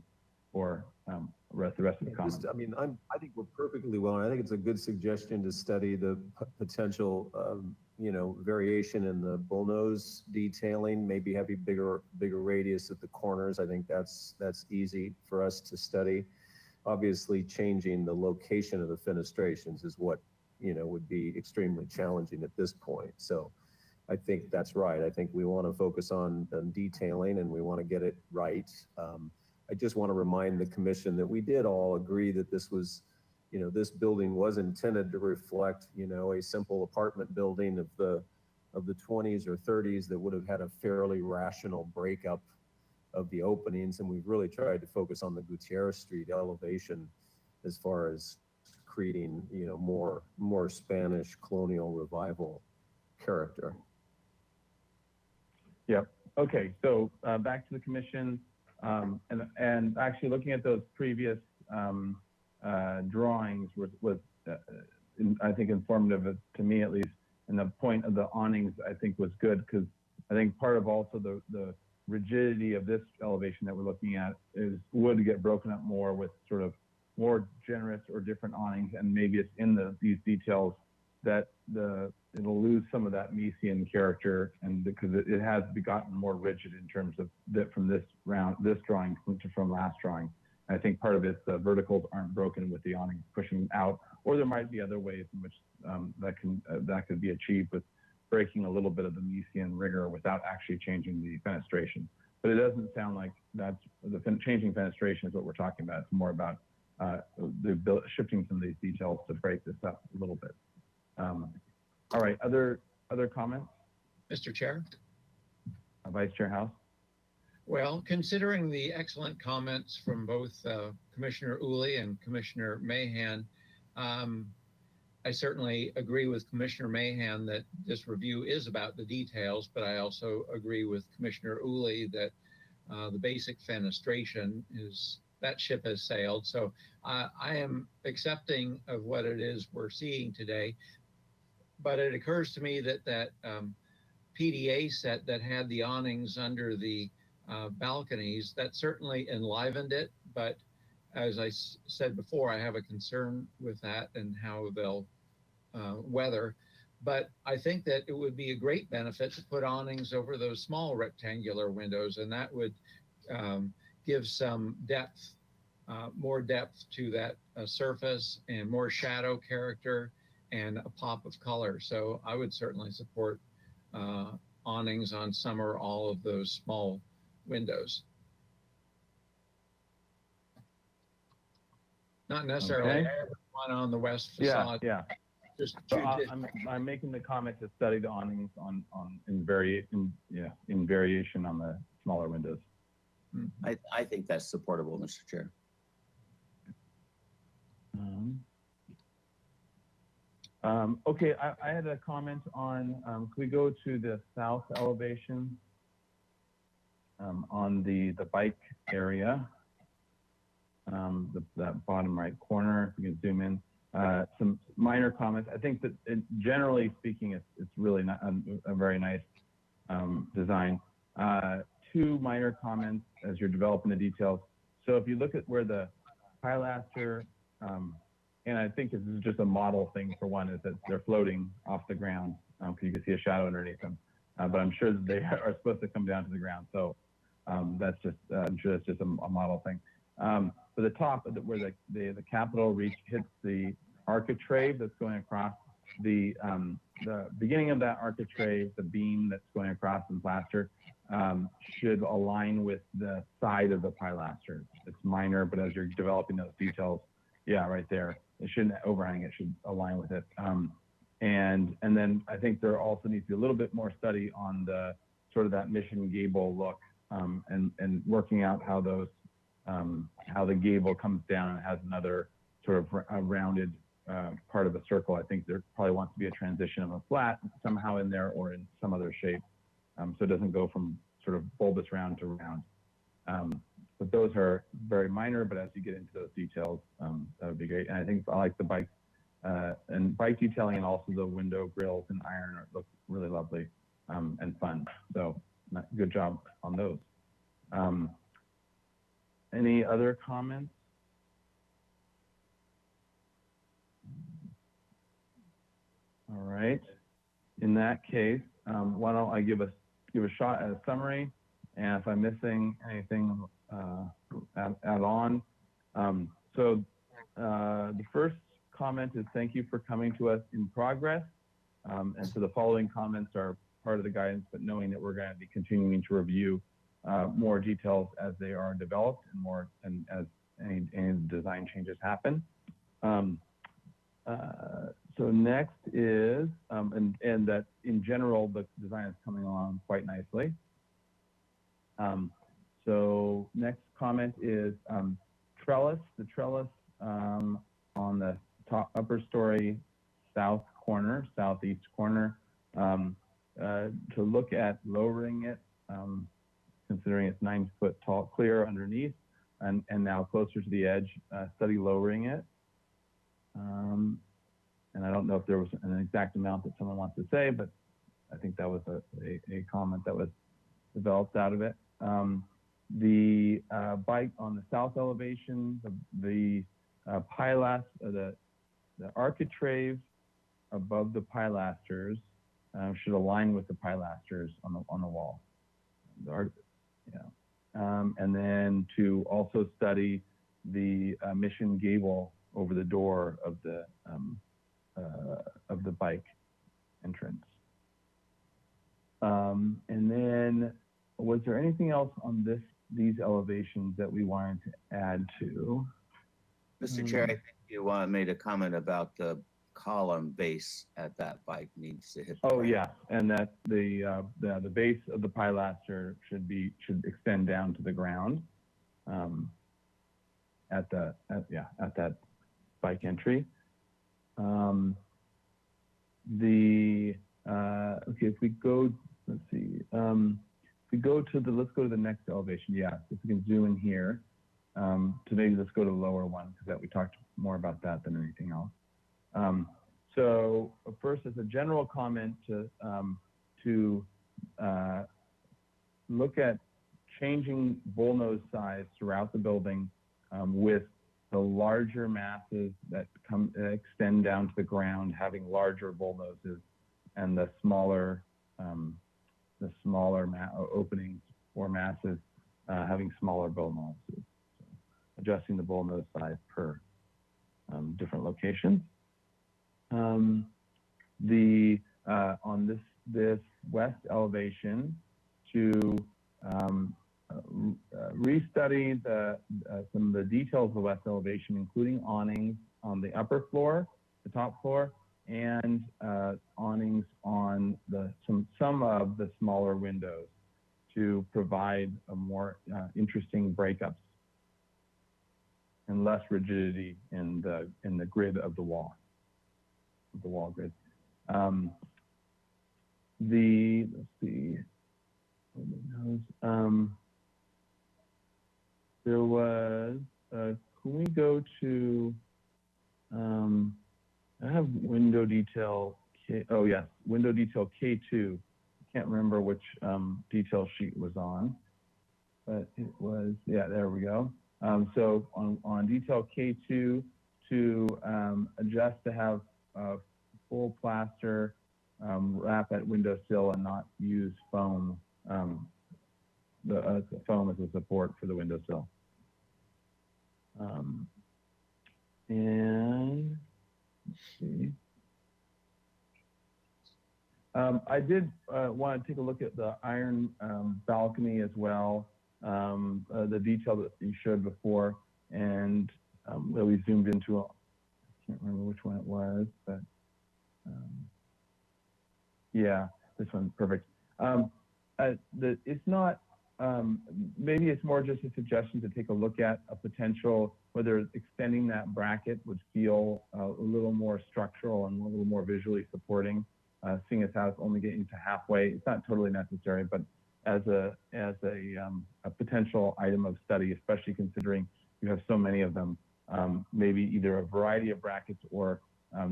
for the rest of the comments. I think we're perfectly well, and I think it's a good suggestion to study the potential, variation in the bullnose detailing, maybe having bigger radius at the corners. I think that's easy for us to study. Obviously, changing the location of the fenestrations is what, would be extremely challenging at this point. So I think that's right. I think we want to focus on detailing, and we want to get it right. I just want to remind the commission that we did all agree that this was, this building was intended to reflect, a simple apartment building of the 20s or 30s that would have had a fairly rational breakup of the openings. And we've really tried to focus on the Gutierrez Street elevation as far as creating, more Spanish colonial revival character. Yep. Okay. So back to the commission, and actually looking at those previous drawings was I think informative to me at least. And the point of the awnings I think was good, because I think part of also the rigidity of this elevation that we're looking at is wood get broken up more with sort of more generous or different awnings, and maybe it's in these details that it'll lose some of that Miesian character, and because it has gotten more rigid in terms of from this drawing from last drawing. I think part of it, the verticals aren't broken with the awning pushing out, or there might be other ways in which that could be achieved with breaking a little bit of the Miesian rigor without actually changing the fenestration. But it doesn't sound like that's changing fenestration is what we're talking about. It's more about shifting some of these details to break this up a little bit. All right, other comments? Mr. Chair? Vice Chair House? Well, considering the excellent comments from both Commissioner Uli and Commissioner Mahan, I certainly agree with Commissioner Mahan that this review is about the details, but I also agree with Commissioner Uli that the basic fenestration that ship has sailed. So I am accepting of what it is we're seeing today. But it occurs to me that PDA set that had the awnings under the balconies, that certainly enlivened it. But as I said before, I have a concern with that and how they'll weather. But I think that it would be a great benefit to put awnings over those small rectangular windows, and that would gives some depth, more depth to that surface and more shadow character and a pop of color. So I would certainly support awnings on some or all of those small windows. Not necessarily Okay. one on the west Yeah, facade. yeah. Just So I'm making the comment to study the awnings in variation on the smaller windows. I think that's supportable, Mr. Chair. Okay, I had a comment on, can we go to the south elevation on the bike area? That bottom right corner, if you can zoom in. Some minor comments. I think that generally speaking, it's really not a very nice design. Two minor comments as you're developing the details. So if you look at where the pilaster, and I think this is just a model thing for one, is that they're floating off the ground because you can see a shadow underneath them. But I'm sure that they are supposed to come down to the ground. So that's just, I'm sure that's just a model thing. For the top, where the capital reach hits the architrave that's going across the beginning of that architrave, the beam that's going across in plaster, should align with the side of the pilaster. It's minor, but as you're developing those details, yeah, right there, it shouldn't overhang, it should align with it. And then I think there also needs to be a little bit more study on the sort of that mission gable look, and working out how those how the gable comes down and has another sort of a rounded part of a circle. I think there probably wants to be a transition of a flat somehow in there or in some other shape, so it doesn't go from sort of bulbous round to round. But those are very minor, but as you get into those details, that would be great. And I think I like the bike and bike detailing, and also the window grills and iron look really lovely and fun. So good job on those. Any other comments? All right. In that case, why don't I give a shot at a summary, and if I'm missing anything, add on. So the first comment is thank you for coming to us in progress, and so the following comments are part of the guidance, but knowing that we're going to be continuing to review more details as they are developed and as any design changes happen. So next is, and that in general, the design is coming along quite nicely. So next comment is trellis. The trellis on the upper story southeast corner, to look at lowering it, considering it's 9 foot tall, clear underneath, and now closer to the edge, study lowering it. And I don't know if there was an exact amount that someone wants to say, but I think that was a comment that was developed out of it. The bike on the south elevation, the architrave above the pilasters should align with the pilasters on the wall. And then to also study the mission gable over the door of the bike entrance. And then, was there anything else on these elevations that we wanted to add to? Mr. Chair, I think you made a comment about the column base at that bike needs to hit. Oh yeah, and that the base of the pilaster should extend down to the ground at that bike entry. Okay, if we go, let's see, if we go to let's go to the next elevation. Yeah, if we can zoom in here, maybe let's go to the lower one, because we talked more about that than anything else. So first, as a general comment, to look at changing bullnose size throughout the building, with the larger masses that extend down to the ground having larger bullnoses, and the smaller openings or masses having smaller bowl notices. So adjusting the bowl notice size per different locations. On this west elevation, to restudy some of the details of the west elevation, including awnings on the upper floor, the top floor, and awnings on some of the smaller windows to provide a more interesting breakups and less rigidity in the grid of the wall grid. Let's see. There was, can we go to, I have window detail, window detail K2. I can't remember which detail sheet it was on, but it was, yeah, there we go. So on detail K2, to adjust to have full plaster wrap at windowsill and not use foam, the foam as a support for the windowsill. And let's see. I did want to take a look at the iron balcony as well, the detail that you showed before, and that we zoomed into. I can't remember which one it was, but yeah, this one's perfect. It's not, maybe it's more just a suggestion to take a look at a potential, whether extending that bracket would feel a little more structural and a little more visually supporting, seeing as how it's only getting to halfway. It's not totally necessary, but as a potential item of study, especially considering you have so many of them, maybe either a variety of brackets or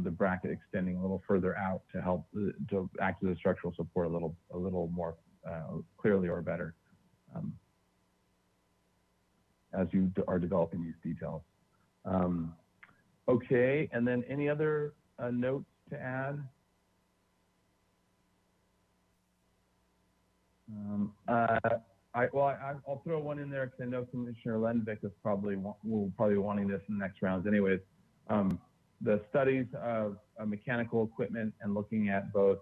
the bracket extending a little further out to help to act as a structural support a little more clearly or better as you are developing these details. Okay, and then any other notes to add? I'll throw one in there because I know Commissioner Lenvik will probably be wanting this in the next rounds anyways. The studies of mechanical equipment and looking at both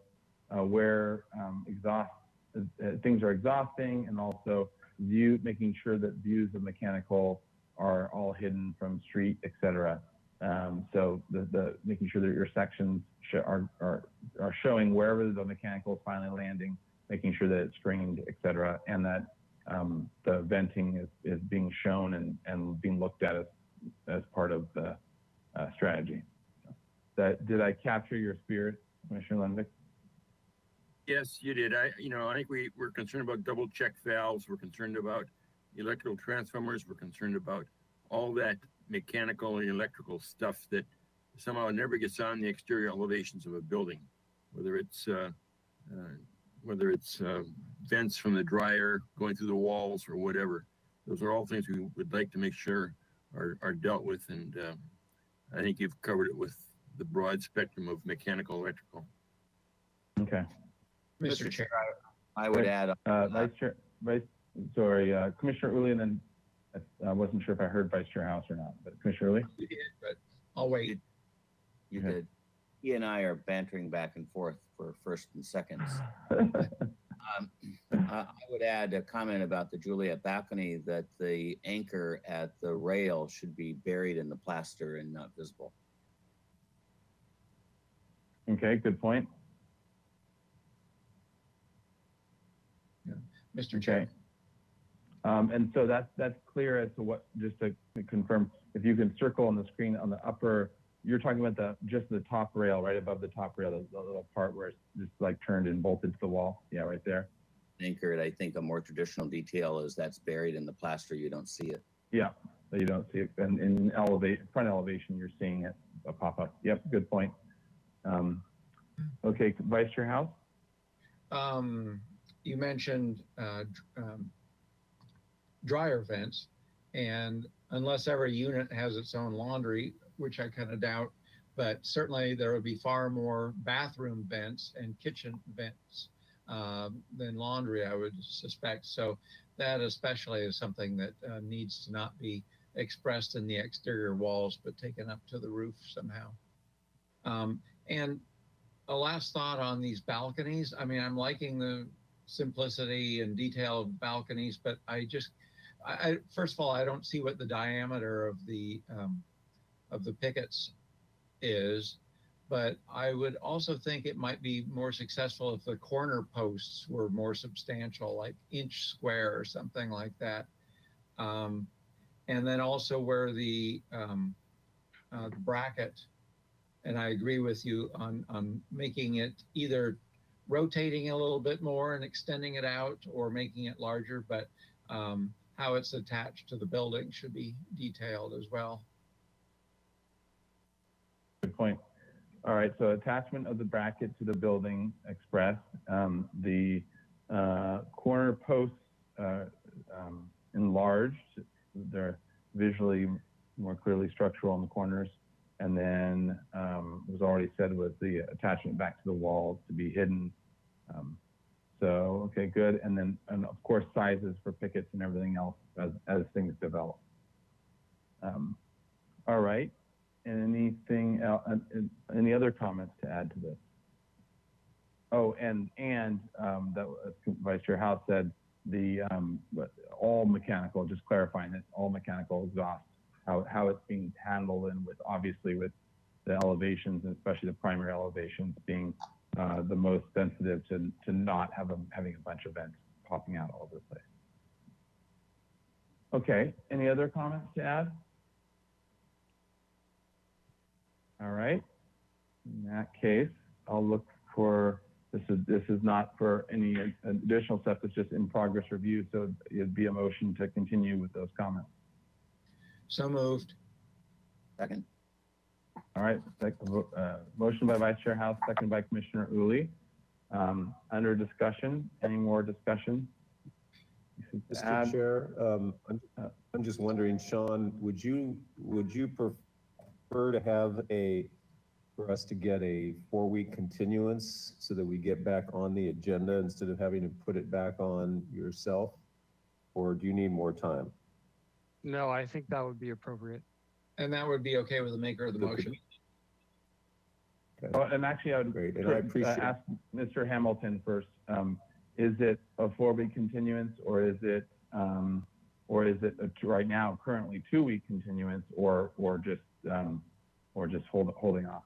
where things are exhausting and also making sure that views of mechanical are all hidden from street, etc. So making sure that your sections are showing wherever the mechanical is finally landing, making sure that it's screened, etc., and that the venting is being shown and being looked at as part of the strategy. Did I capture your spirit, Commissioner Lenvik? Yes, you did. I think we're concerned about double check valves. We're concerned about electrical transformers. We're concerned about all that mechanical and electrical stuff that somehow never gets on the exterior elevations of a building, whether it's vents from the dryer going through the walls or whatever. Those are all things we would like to make sure are dealt with, and I think you've covered it with the broad spectrum of mechanical, electrical. Okay. Mr. Chair, I would add. Commissioner Uli, and then I wasn't sure if I heard Vice Chair House or not, but Commissioner Uli? you did, but I'll wait. You did. He and I are bantering back and forth for first and seconds. I would add a comment about the Juliet balcony, that the anchor at the rail should be buried in the plaster and not visible. Okay, good point. Yeah. Mr. Chair. And so that's clear as to what, just to confirm, if you can circle on the screen on the upper, you're talking about just the top rail, right above the top rail, the little part where it's just like turned and bolted to the wall. Yeah, right there. Anchored, I think a more traditional detail is that's buried in the plaster. You don't see it. Yeah, you don't see it. And in front elevation, you're seeing it pop up. Yep, good point. Okay, Vice Chair House? You mentioned dryer vents, and unless every unit has its own laundry, which I kind of doubt, but certainly there would be far more bathroom vents and kitchen vents than laundry, I would suspect. So that especially is something that needs to not be expressed in the exterior walls, but taken up to the roof somehow. And a last thought on these balconies. I mean, I'm liking the simplicity and detail of balconies, but I first of all, I don't see what the diameter of the pickets is, but I would also think it might be more successful if the corner posts were more substantial, like inch square or something like that. And then also where the bracket, and I agree with you on making it either rotating a little bit more and extending it out or making it larger, but how it's attached to the building should be detailed as well. Good point. All right, so attachment of the bracket to the building expressed. The corner posts enlarged. They're visually more clearly structural on the corners. And then it was already said with the attachment back to the wall to be hidden. So, okay, good. And then, and of course, sizes for pickets and everything else as things develop. All right. And anything else, any other comments to add to this? Oh, and that Vice Chair House said the all mechanical, just clarifying that all mechanical exhaust, how it's being handled, and with obviously with the elevations, and especially the primary elevations being the most sensitive to not having a bunch of vents popping out all over the place. Okay, any other comments to add? All right, in that case, I'll look for, this is not for any additional stuff, it's just in progress review, so it'd be a motion to continue with those comments. So moved. Second. All right, motion by Vice Chair House, second by Commissioner Uli. Under discussion, any more discussion? Mr. Chair, I'm just wondering, Sean, would you prefer to have for us to get a 4-week continuance so that we get back on the agenda instead of having to put it back on yourself? Or do you need more time? No, I think that would be appropriate. And that would be okay with the maker of the motion. Okay. Oh, and actually, I would Great, and I appreciate ask Mr. Hamilton first. Is it a 4-week continuance, or is it right now currently 2-week continuance, or just holding off?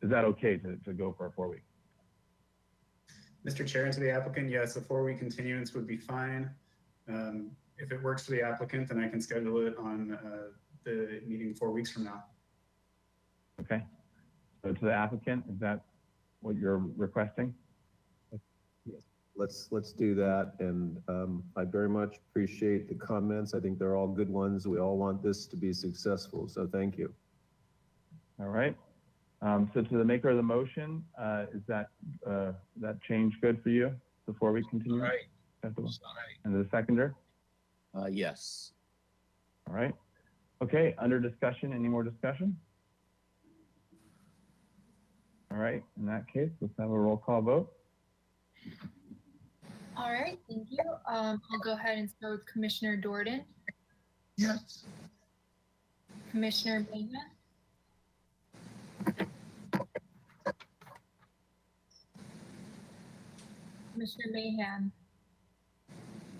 Is that okay to go for a 4-week? Mr. Chair, and to the applicant, yes, a 4-week continuance would be fine. If it works for the applicant, then I can schedule it on the meeting 4 weeks from now. Okay. So to the applicant, is that what you're requesting? Let's do that. And I very much appreciate the comments. I think they're all good ones. We all want this to be successful. So thank you. All right. So to the maker of the motion, is that change good for you? The 4-week continuance? Right. And the seconder? Yes. All right. Okay, under discussion, any more discussion? All right, in that case, let's have a roll call vote. All right, thank you. I'll go ahead and start with Commissioner Jordan. Yes. Commissioner Mahan. Commissioner Mahan.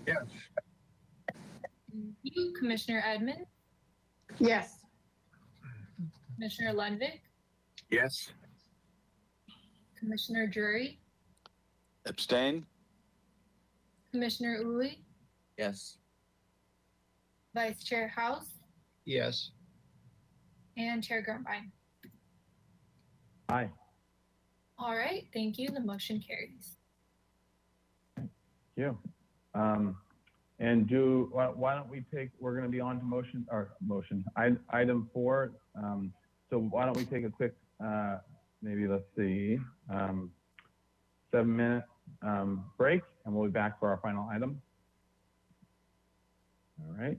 Yes. Thank you. Commissioner Edmonds. Yes. Commissioner Lundvik. Yes. Commissioner Drury. Abstain? Commissioner Uli. Yes. Vice Chair House. Yes. And Chair Grumbine. Aye. All right, thank you. The motion carries. Thank you. And why don't we take, we're going to be on to item 4. So why don't we take a quick, maybe let's see, 7-minute break, and we'll be back for our final item. All right.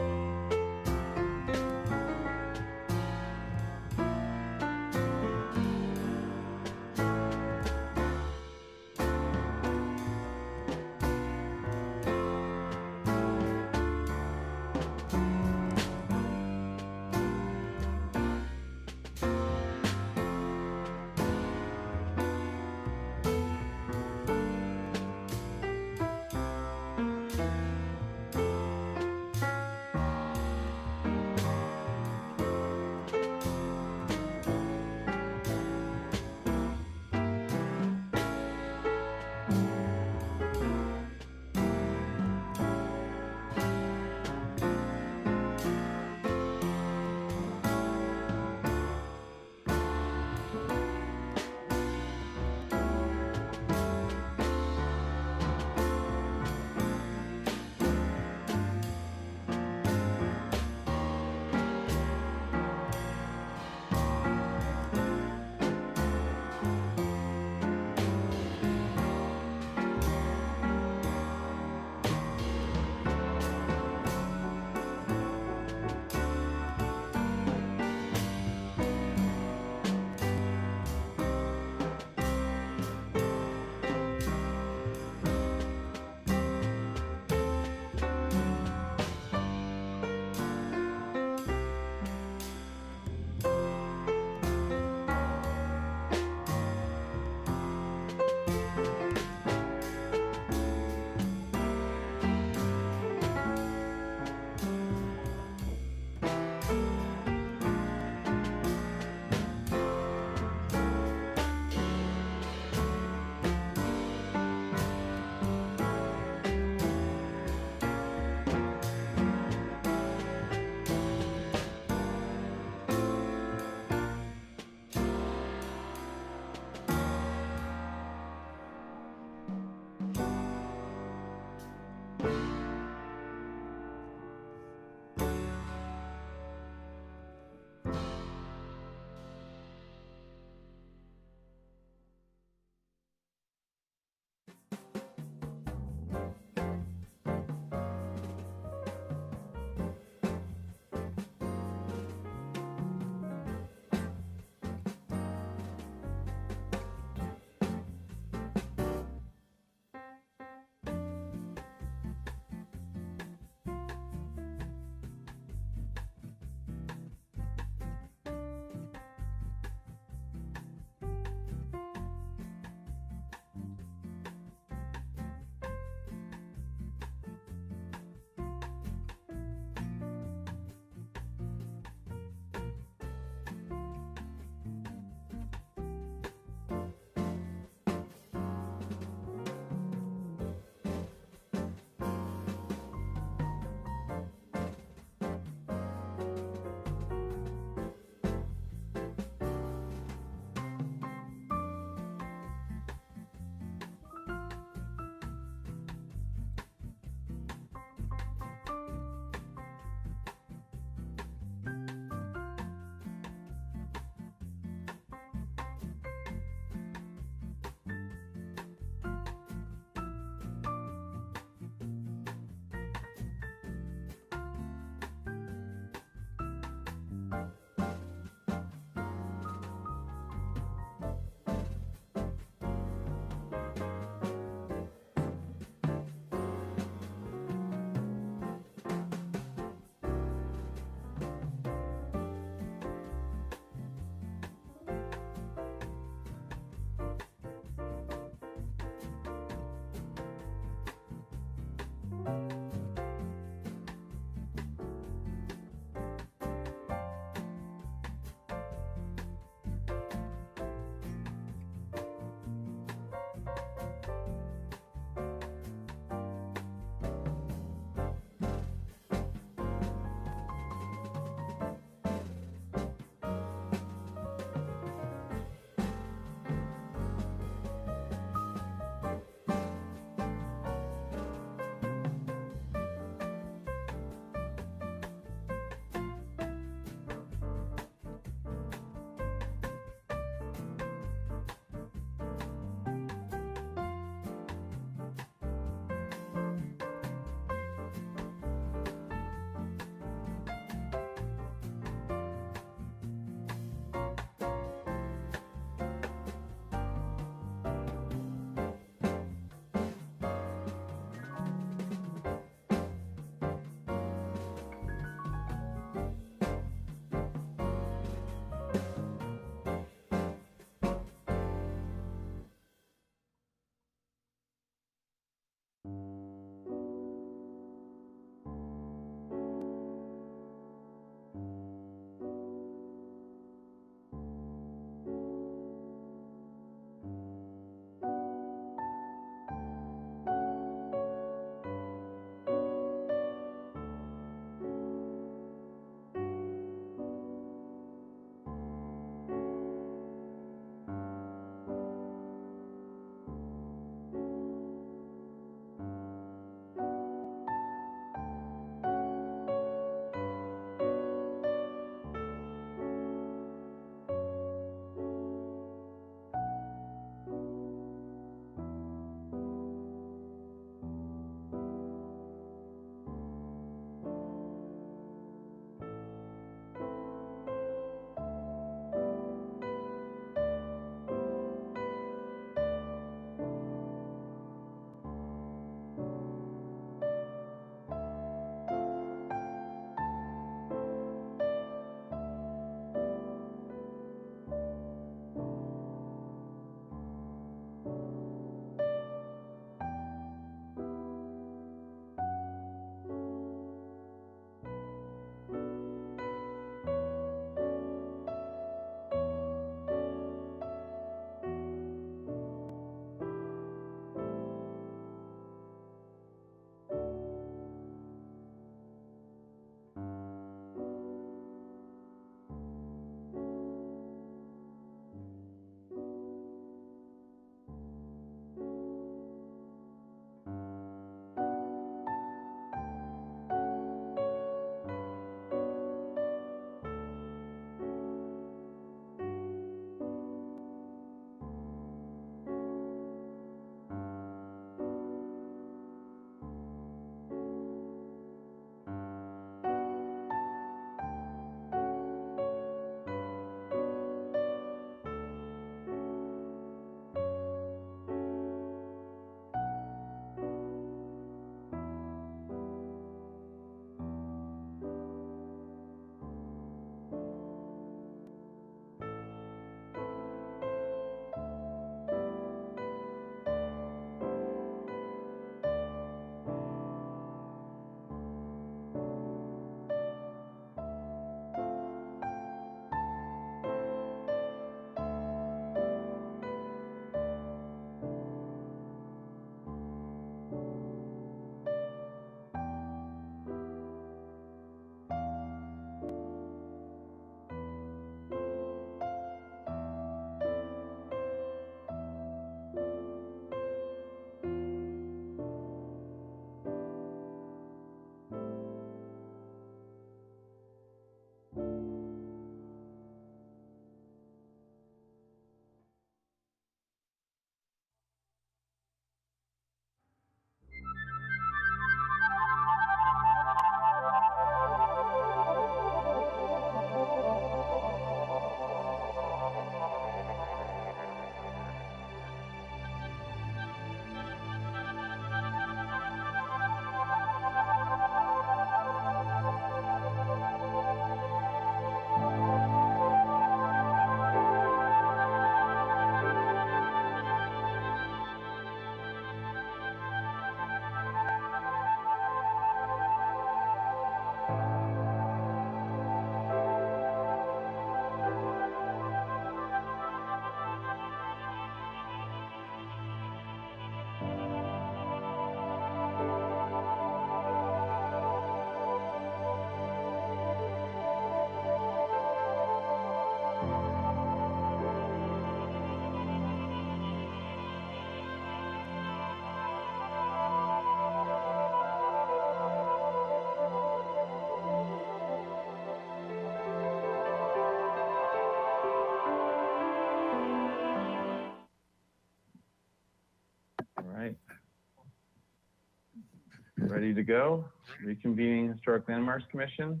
Ready to go? Reconvening Historic Landmarks Commission.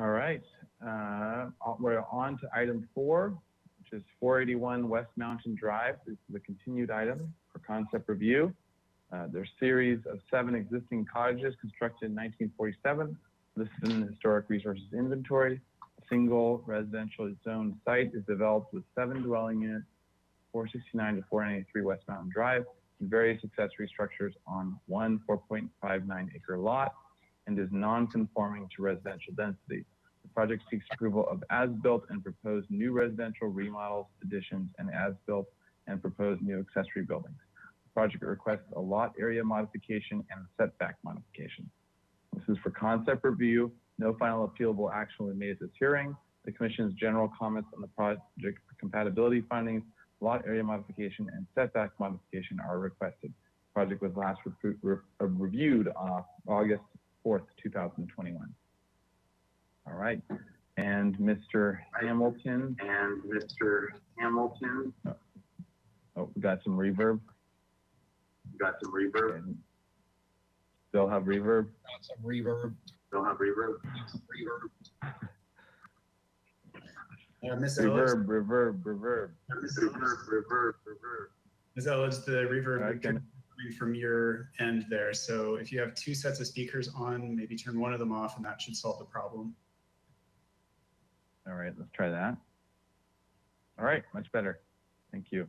All right, we're on to item 4, which is 481 West Mountain Drive. This is a continued item for concept review. There's a series of 7 existing cottages constructed in 1947, listed in the Historic Resources Inventory. A single residential zone site is developed with 7 dwelling units, 469 to 493 West Mountain Drive, and various accessory structures on one 4.59 acre lot, and is non-conforming to residential density. The project seeks approval of as-built and proposed new residential remodels, additions, and as-built and proposed new accessory buildings. The project requests a lot area modification and a setback modification. This is for concept review. No final appealable action will be made at this hearing. The Commission's general comments on the project compatibility findings, lot area modification, and setback modification are requested. The project was last reviewed on August 4th, 2021. All right, and Mr. Hamilton. Oh, we got some reverb. Still have reverb. Got some reverb. Ms. Ellis, Reverb. Ms. Ellis, the reverb I can- coming from your end there. So if you have 2 sets of speakers on, maybe turn one of them off and that should solve the problem. All right, let's try that. All right, much better. Thank you.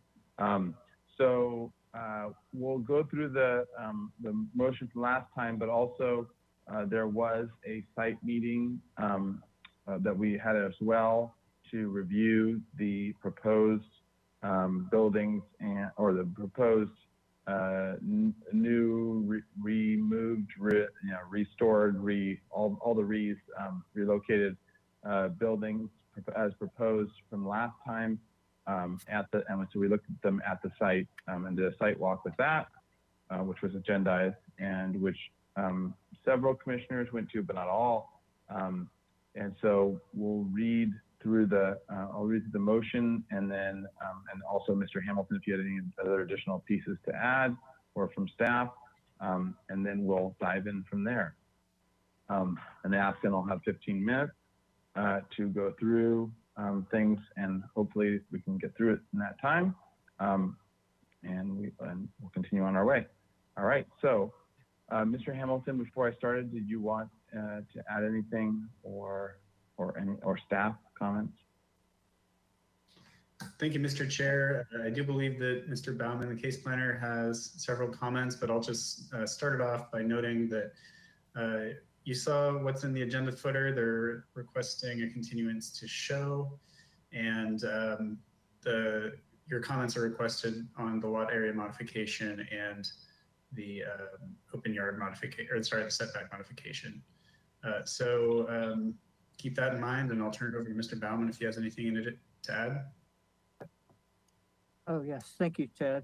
We'll go through the motion from last time, but also there was a site meeting that we had as well to review the proposed buildings or the proposed new, removed, restored, all the relocated buildings as proposed from last time and so we looked at them at the site and did a site walk with that, which was agendized and which several commissioners went to, but not all. And so we'll read through I'll read through the motion and then, and also Mr. Hamilton, if you had any other additional pieces to add or from staff, and then we'll dive in from there. And the applicant will have 15 minutes to go through things, and hopefully we can get through it in that time. And we'll continue on our way. All right, so Mr. Hamilton, before I started, did you want to add anything or staff comments? Thank you, Mr. Chair. I do believe that Mr. Bauman, the case planner, has several comments, but I'll just start it off by noting that you saw what's in the agenda footer. They're requesting a continuance to show, and your comments are requested on the lot area modification and the open yard modification, or sorry, the setback modification. So keep that in mind, and I'll turn it over to Mr. Bauman if he has anything in it to add. Oh, yes. Thank you, Ted.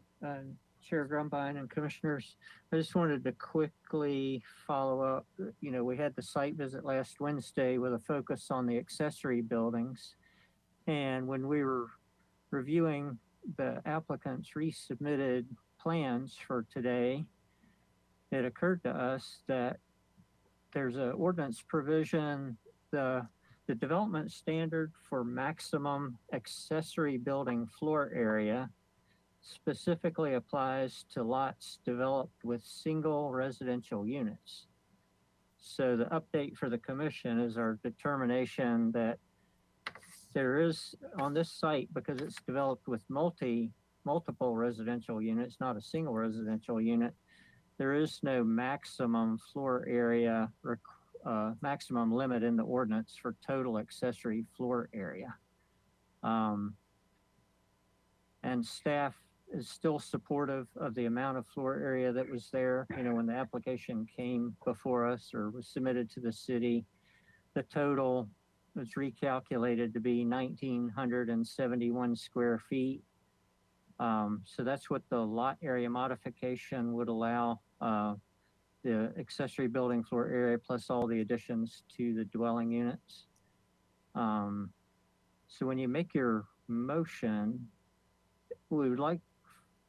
Chair Grumbine and commissioners. I just wanted to quickly follow up. You know, we had the site visit last Wednesday with a focus on the accessory buildings. And when we were reviewing the applicant's resubmitted plans for today, it occurred to us that there's an ordinance provision, the development standard for maximum accessory building floor area specifically applies to lots developed with single residential units. So the update for the commission is our determination that there is on this site, because it's developed with multiple residential units, not a single residential unit, there is no maximum floor area maximum limit in the ordinance for total accessory floor area. And staff is still supportive of the amount of floor area that was there. You know, when the application came before us or was submitted to the city, the total was recalculated to be 1,971 square feet. So that's what the lot area modification would allow, the accessory building floor area plus all the additions to the dwelling units. So when you make your motion, we would like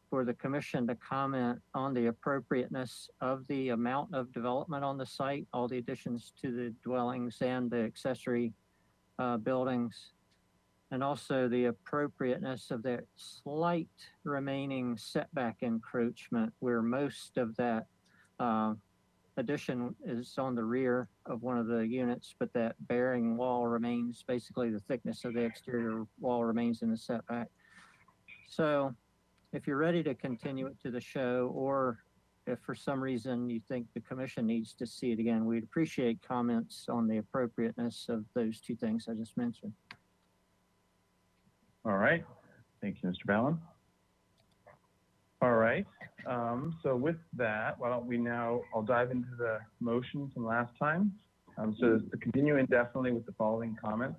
for the commission to comment on the appropriateness of the amount of development on the site, all the additions to the dwellings and the accessory buildings, and also the appropriateness of the slight remaining setback encroachment where most of that addition is on the rear of one of the units, but that bearing wall remains, basically the thickness of the exterior wall remains in the setback. So if you're ready to continue it to the show, or if for some reason you think the commission needs to see it again, we'd appreciate comments on the appropriateness of those two things I just mentioned. All right. Thank you, Mr. Ballin. All right. So with that, why don't we now, I'll dive into the motion from last time. So to continue indefinitely with the following comments.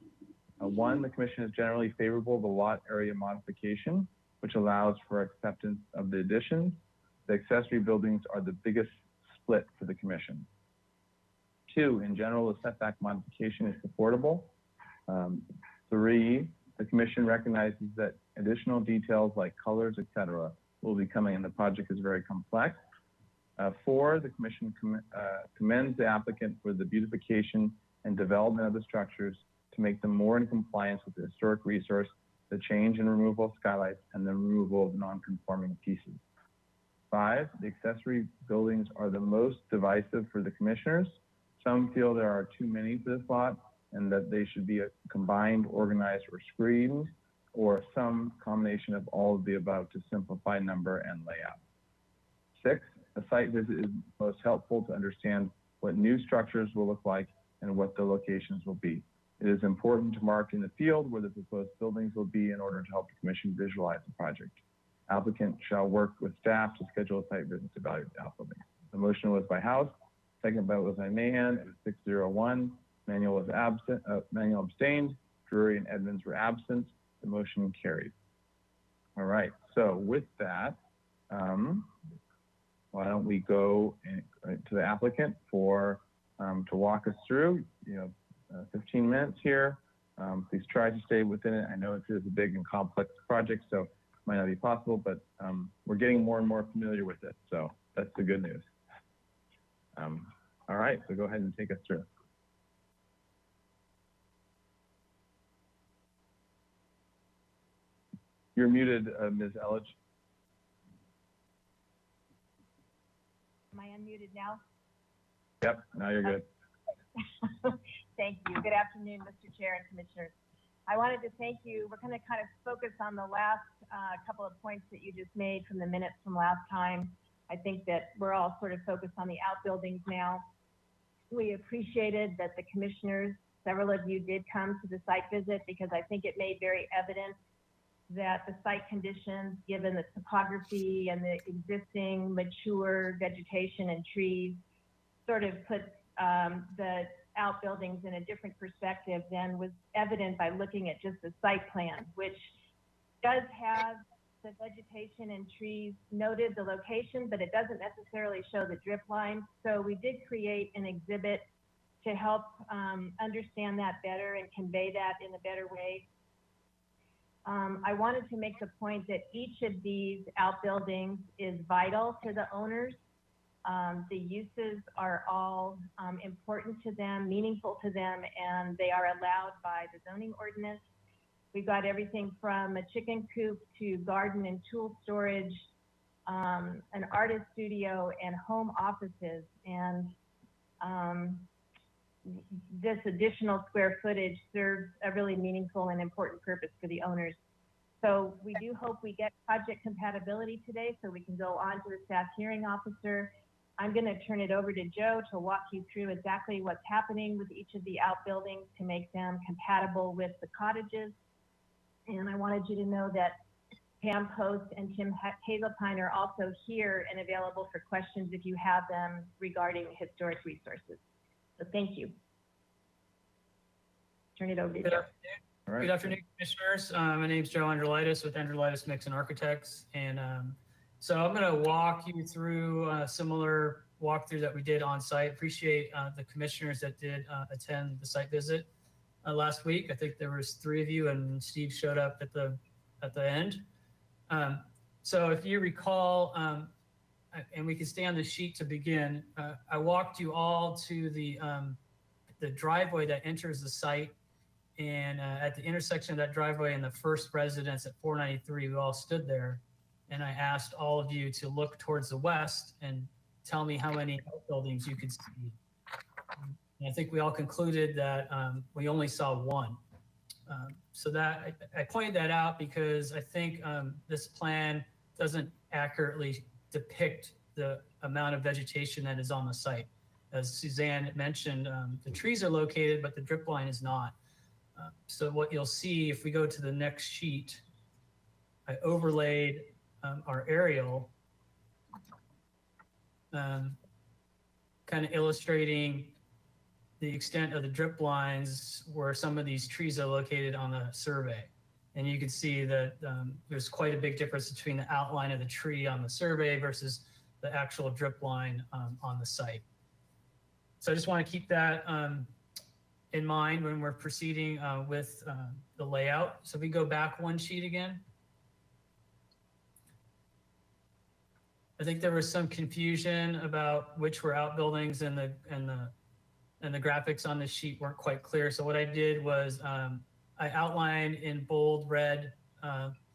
One, the commission is generally favorable of the lot area modification, which allows for acceptance of the additions. The accessory buildings are the biggest split for the commission. Two, in general, the setback modification is supportable. Three, the commission recognizes that additional details like colors, etc., will be coming, and the project is very complex. Four, the commission commends the applicant for the beautification and development of the structures to make them more in compliance with the historic resource, the change and removal of skylights, and the removal of non-conforming pieces. Five, the accessory buildings are the most divisive for the commissioners. Some feel there are too many for this lot and that they should be combined, organized, or screened, or some combination of all of the above to simplify number and layout. Six, a site visit is most helpful to understand what new structures will look like and what the locations will be. It is important to mark in the field where the proposed buildings will be in order to help the commission visualize the project. Applicant shall work with staff to schedule a site visit to evaluate the outbuildings. The motion was by House, second vote was by Mahan. It was 6-0-1. Manuel was absent. Manuel abstained. Drury and Edmonds were absent. The motion carried. All right. So with that, why don't we go to the applicant for to walk us through? 15 minutes here. Please try to stay within it. I know it is a big and complex project, so it might not be possible, but we're getting more and more familiar with it. So that's the good news. All right, so go ahead and take us through. You're muted, Ms. Elledge. Am I unmuted now? Yep, now you're good. Thank you. Good afternoon, Mr. Chair and Commissioners. I wanted to thank you. We're going to kind of focus on the last couple of points that you just made from the minutes from last time. I think that we're all sort of focused on the outbuildings now. We appreciated that the commissioners, several of you did come to the site visit because I think it made very evident that the site conditions, given the topography and the existing mature vegetation and trees, sort of put the outbuildings in a different perspective than was evident by looking at just the site plan, which does have the vegetation and trees noted, the location, but it doesn't necessarily show the drip line. So we did create an exhibit to help understand that better and convey that in a better way. I wanted to make the point that each of these outbuildings is vital to the owners. The uses are all important to them, meaningful to them, and they are allowed by the zoning ordinance. We've got everything from a chicken coop to garden and tool storage, an artist studio, and home offices. And this additional square footage serves a really meaningful and important purpose for the owners. So we do hope we get project compatibility today so we can go on to the staff hearing officer. I'm going to turn it over to Joe to walk you through exactly what's happening with each of the outbuildings to make them compatible with the cottages. And I wanted you to know that Pam Post and Tim Hazelpine are also here and available for questions if you have them regarding historic resources. So thank you. Turn it over to Joe. Right. Good afternoon, commissioners. My name is Joe Androlitis with Androlitis Mixon Architects. And so I'm going to walk you through a similar walkthrough that we did on site. Appreciate the commissioners that did attend the site visit last week. I think there was 3 of you and Steve showed up at the end. So if you recall, and we can stay on the sheet to begin, I walked you all to the driveway that enters the site. And at the intersection of that driveway and the first residence at 493, we all stood there. And I asked all of you to look towards the west and tell me how many buildings you could see. And I think we all concluded that we only saw one. So that I pointed that out because I think this plan doesn't accurately depict the amount of vegetation that is on the site. As Suzanne mentioned, the trees are located, but the drip line is not. So what you'll see if we go to the next sheet, I overlaid our aerial, kind of illustrating the extent of the drip lines where some of these trees are located on the survey. And you can see that there's quite a big difference between the outline of the tree on the survey versus the actual drip line on the site. So I just want to keep that in mind when we're proceeding with the layout. So if we go back one sheet again. I think there was some confusion about which were outbuildings and the graphics on the sheet weren't quite clear. So what I did was I outlined in bold red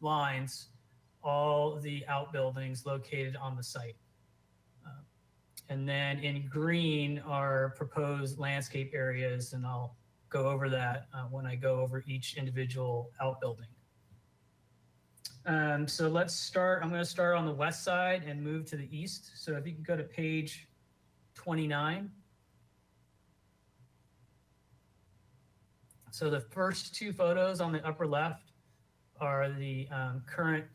lines all the outbuildings located on the site. And then in green are proposed landscape areas, and I'll go over that when I go over each individual outbuilding. So let's start, I'm going to start on the west side and move to the east. So if you can go to page 29. So the first two photos on the upper left are the current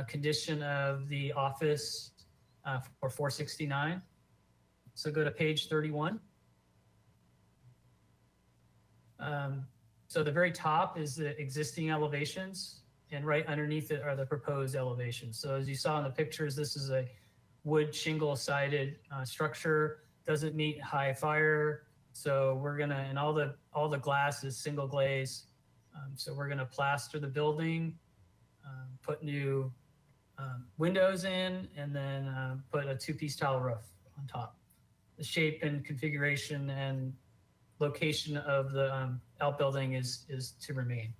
condition of the office for 469. So go to page 31. So the very top is the existing elevations, and right underneath it are the proposed elevations. So as you saw in the pictures, this is a wood shingle sided structure, doesn't meet high fire. So we're gonna, and all the glass is single glaze. So we're gonna plaster the building, put new windows in, and then put a two-piece tile roof on top. The shape and configuration and location of the outbuilding is to remain.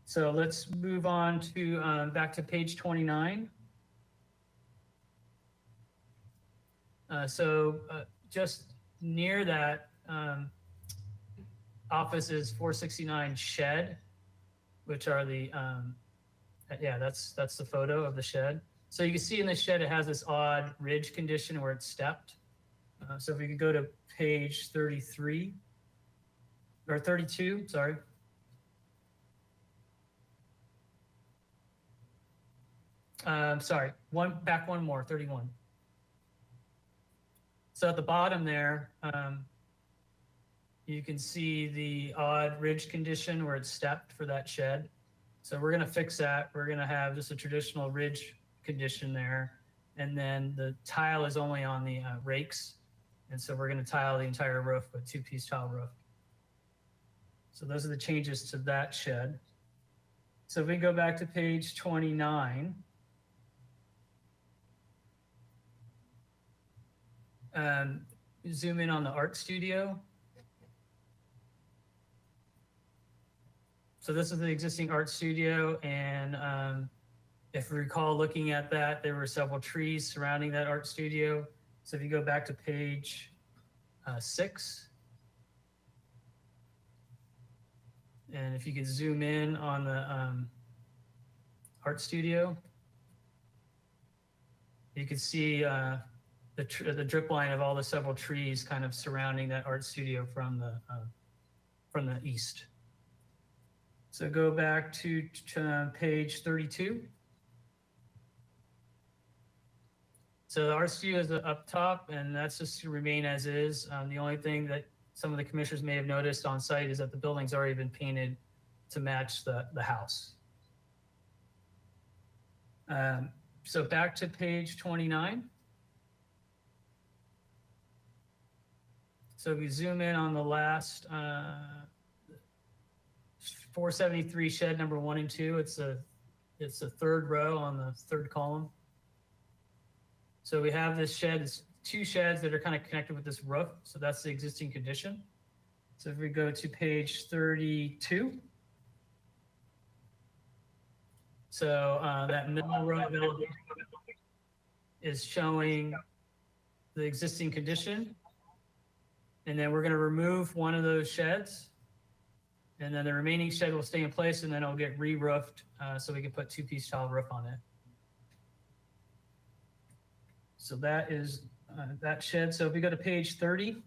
So let's move on to back to page 29. Just near that office is 469 shed, which are the yeah, that's the photo of the shed. So you can see in the shed, it has this odd ridge condition where it's stepped. So if we could go to page 33 or 32, sorry. Sorry, back one more, 31. So at the bottom there, you can see the odd ridge condition where it's stepped for that shed. So we're gonna fix that. We're gonna have just a traditional ridge condition there. And then the tile is only on the rakes. And so we're gonna tile the entire roof with two-piece tile roof. So those are the changes to that shed. So if we go back to page 29, zoom in on the art studio. So this is the existing art studio, and if you recall looking at that, there were several trees surrounding that art studio. So if you go back to page 6, and if you can zoom in on the art studio, you can see the drip line of all the several trees kind of surrounding that art studio from the east. So go back to page 32. So the art studio is up top, and that's just to remain as is. The only thing that some of the commissioners may have noticed on site is that the building's already been painted to match the house. So back to page 29. So if we zoom in on the last 473 shed number 1 and 2, it's a It's the third row on the third column. So we have this shed, it's two sheds that are kind of connected with this roof. So that's the existing condition. So if we go to page 32. So that middle row of elevation is showing the existing condition. And then we're going to remove one of those sheds. And then the remaining shed will stay in place, and then it'll get re-roofed so we can put two-piece tile roof on it. So that is that shed. So if we go to page 30,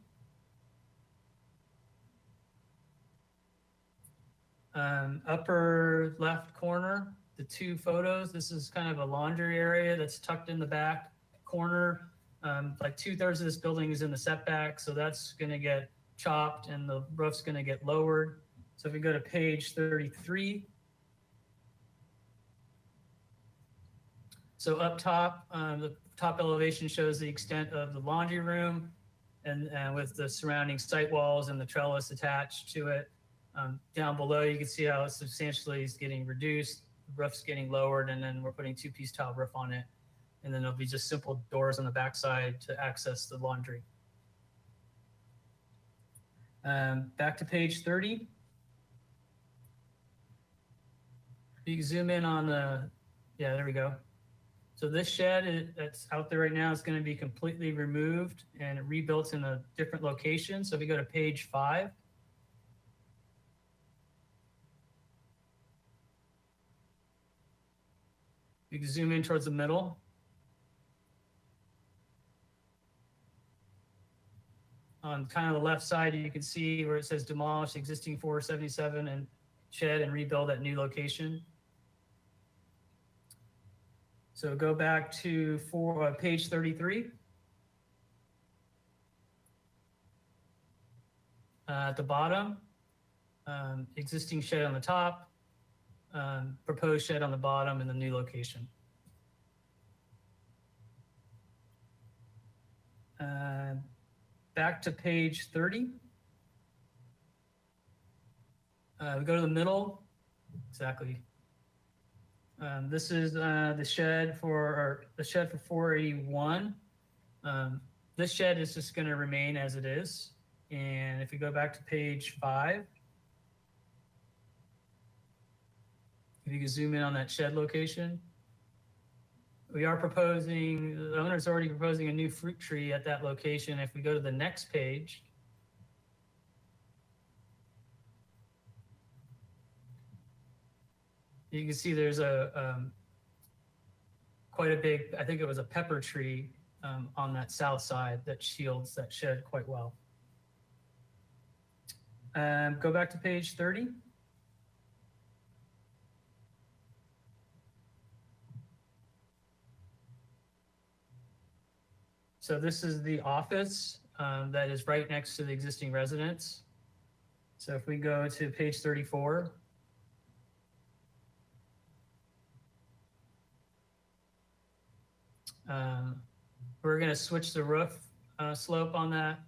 upper left corner, the two photos, this is kind of a laundry area that's tucked in the back corner. Like 2/3 of this building is in the setback, so that's going to get chopped and the roof's going to get lowered. So if we go to page 33, so up top, the top elevation shows the extent of the laundry room and with the surrounding site walls and the trellis attached to it. Down below, you can see how it substantially is getting reduced, the roof's getting lowered, and then we're putting two-piece tile roof on it. And then there'll be just simple doors on the backside to access the laundry. Back to page 30. You can zoom in on the, yeah, there we go. So this shed that's out there right now is going to be completely removed and rebuilt in a different location. So if we go to page 5. You can zoom in towards the middle. On kind of the left side, you can see where it says demolish existing 477 and shed and rebuild at new location. So go back to page 33. At the bottom, existing shed on the top, proposed shed on the bottom, and the new location. Back to page 30. We go to the middle, exactly. This is the shed for 481. This shed is just going to remain as it is. And if we go back to page 5, if you can zoom in on that shed location, we are proposing, the owner's already proposing a new fruit tree at that location. If we go to the next page, you can see there's quite a big, I think it was a pepper tree on that south side that shields that shed quite well. Go back to page 30. So this is the office that is right next to the existing residence. So if we go to page 34, we're going to switch the roof slope on that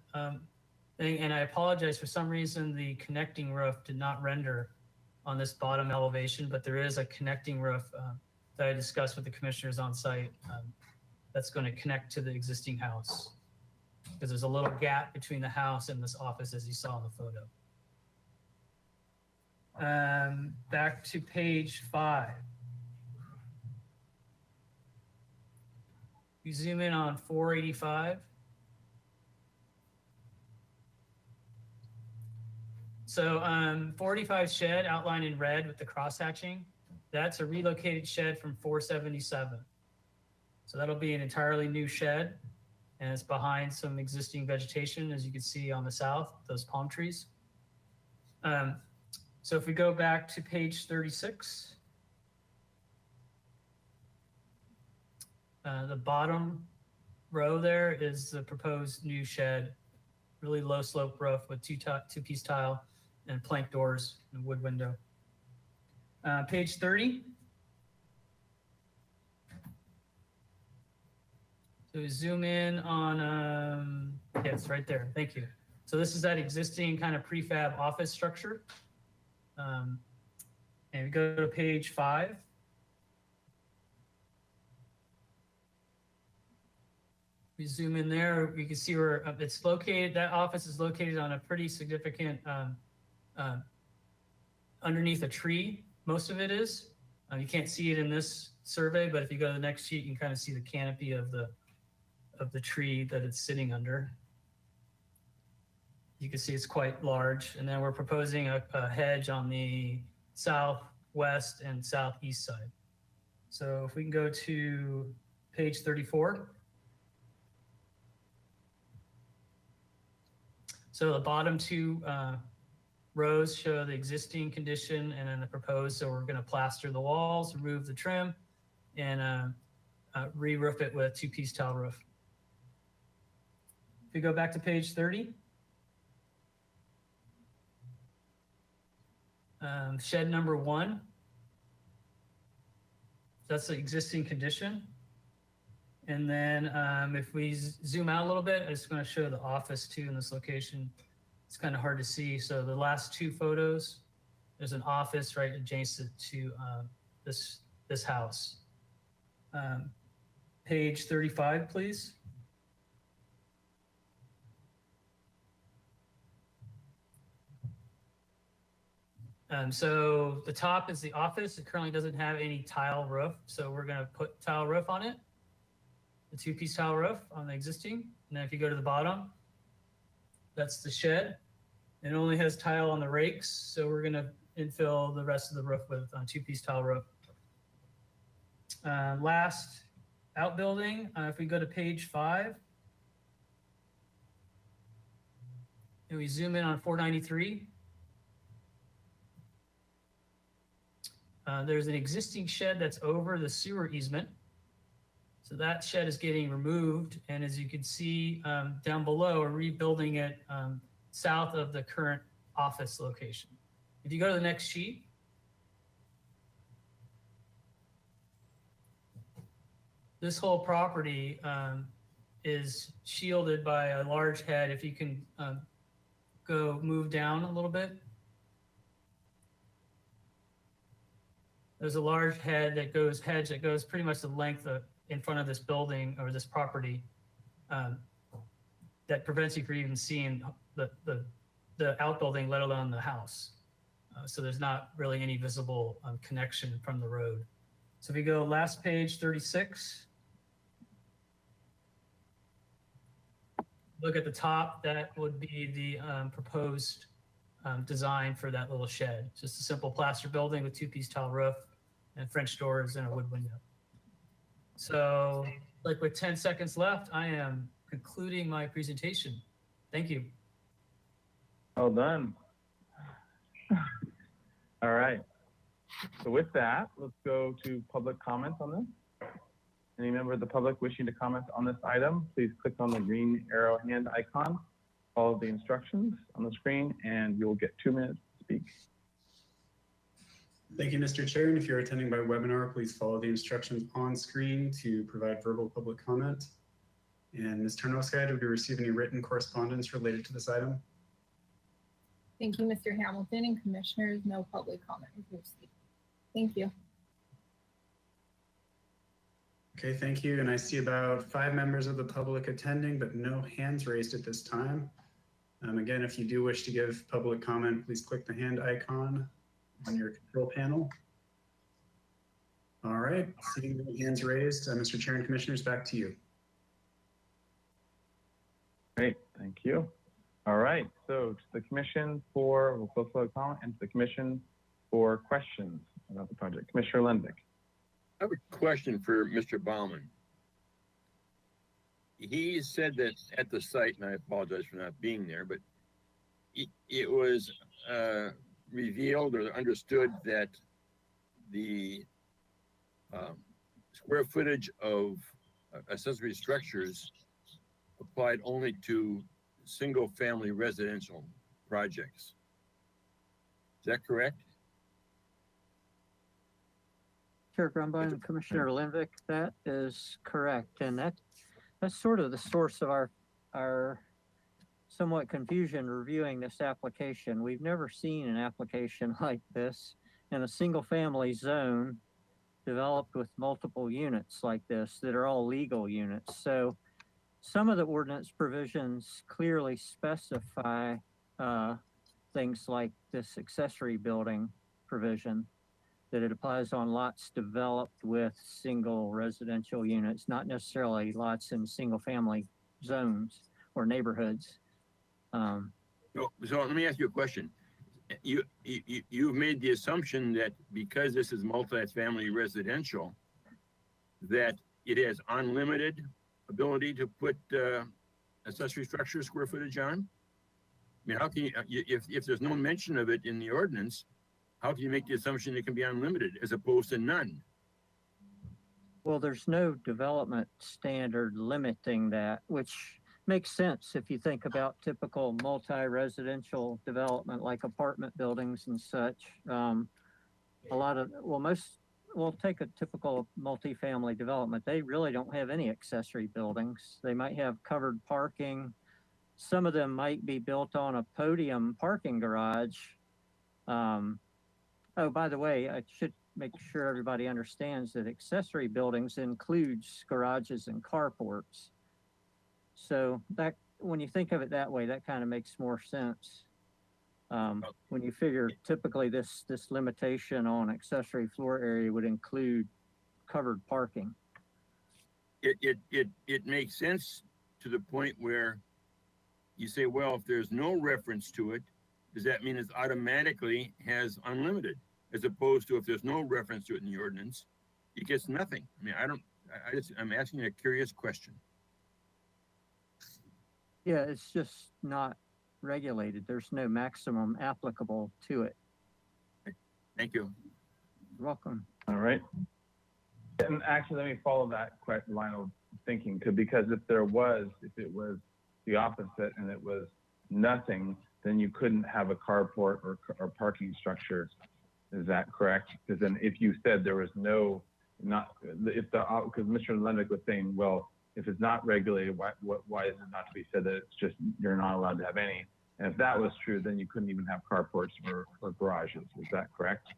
thing. And I apologize, for some reason, the connecting roof did not render on this bottom elevation, but there is a connecting roof that I discussed with the commissioners on site that's going to connect to the existing house, because there's a little gap between the house and this office, as you saw in the photo. Back to page 5. You zoom in on 485. So 485 shed outlined in red with the cross hatching, that's a relocated shed from 477. So that'll be an entirely new shed, and it's behind some existing vegetation, as you can see on the south, those palm trees. So if we go back to page 36, the bottom row there is the proposed new shed, really low slope roof with two-piece tile and plank doors and wood window. Page 30. So zoom in on, yes, right there. Thank you. So this is that existing kind of prefab office structure. And we go to page 5. we zoom in there, you can see where it's located. That office is located on a pretty significant, underneath a tree. Most of it is. You can't see it in this survey, but if you go to the next sheet, you can kind of see the canopy of the tree that it's sitting under. You can see it's quite large. And then we're proposing a hedge on the southwest and southeast side. So if we can go to page 34. So the bottom two rows show the existing condition and then the proposed. So we're going to plaster the walls, remove the trim, and re-roof it with two-piece tile roof. If we go back to page 30. Shed number 1. That's the existing condition. And then if we zoom out a little bit, I'm just going to show the office too in this location. It's kind of hard to see. So the last two photos, there's an office right adjacent to this house. Page 35, please. So the top is the office. It currently doesn't have any tile roof. So we're going to put tile roof on it, the two-piece tile roof on the existing. And then if you go to the bottom, that's the shed. It only has tile on the rakes. So we're going to infill the rest of the roof with two-piece tile roof. Last outbuilding, if we go to page 5, and we zoom in on 493, there's an existing shed that's over the sewer easement. So that shed is getting removed. And as you can see down below, we're rebuilding it south of the current office location. If you go to the next sheet, this whole property is shielded by a large head. If you can go move down a little bit. There's a large hedge that goes pretty much the length in front of this building or this property that prevents you from even seeing the outbuilding, let alone the house. So there's not really any visible connection from the road. So if we go last page, 36. Look at the top, that would be the proposed design for that little shed. Just a simple plaster building with two-piece tile roof and French doors and a wood window. So like with 10 seconds left, I am concluding my presentation. Thank you. Well done. All right. So with that, let's go to public comments on this. Any member of the public wishing to comment on this item, please click on the green arrow hand icon, follow the instructions on the screen, and you'll get 2 minutes to speak. Thank you, Mr. Chair. And if you're attending by webinar, please follow the instructions on screen to provide verbal public comment. And Ms. Tarnowska, did we receive any written correspondence related to this item? Thank you, Mr. Hamilton and commissioners. No public comment was received. Thank you. Okay, thank you. And I see about 5 members of the public attending, but no hands raised at this time. Again, if you do wish to give public comment, please click the hand icon on your control panel. All right, seeing no hands raised, Mr. Chair and Commissioners, back to you. Great, thank you. All right, so to the commission we'll close public comment, and to the commission for questions about the project. Commissioner Lenvick. I have a question for Mr. Baumann. He said that at the site, and I apologize for not being there, but it was revealed or understood that the square footage of accessory structures applied only to single-family residential projects. Is that correct? Chair Grumbine and Commissioner Lenvick, that is correct. And that's sort of the source of our somewhat confusion reviewing this application. We've never seen an application like this in a single family zone developed with multiple units like this that are all legal units. So some of the ordinance provisions clearly specify things like this accessory building provision, that it applies on lots developed with single residential units, not necessarily lots in single family zones or neighborhoods. So let me ask you a question. You've made the assumption that because this is multi-family residential, that it has unlimited ability to put accessory structure square footage on? I mean, how can you, if there's no mention of it in the ordinance, how can you make the assumption it can be unlimited as opposed to none? Well, there's no development standard limiting that, which makes sense if you think about typical multi-residential development like apartment buildings and such. We'll take a typical multifamily development. They really don't have any accessory buildings. They might have covered parking. Some of them might be built on a podium parking garage. Oh, by the way, I should make sure everybody understands that accessory buildings includes garages and carports. So that, when you think of it that way, that kind of makes more sense. When you figure typically this limitation on accessory floor area would include covered parking. It makes sense to the point where you say, well, if there's no reference to it, does that mean it automatically has unlimited? As opposed to if there's no reference to it in the ordinance, it gets nothing. I mean, I'm asking a curious question. Yeah, it's just not regulated. There's no maximum applicable to it. Thank you. You're welcome. All right. And actually, let me follow that line of thinking, because if it was the opposite and it was nothing, then you couldn't have a carport or parking structure. Is that correct? Because then if you said there was because Mr. Lendick was saying, well, if it's not regulated, why is it not to be said that it's just, you're not allowed to have any? And if that was true, then you couldn't even have carports or garages. Is that correct?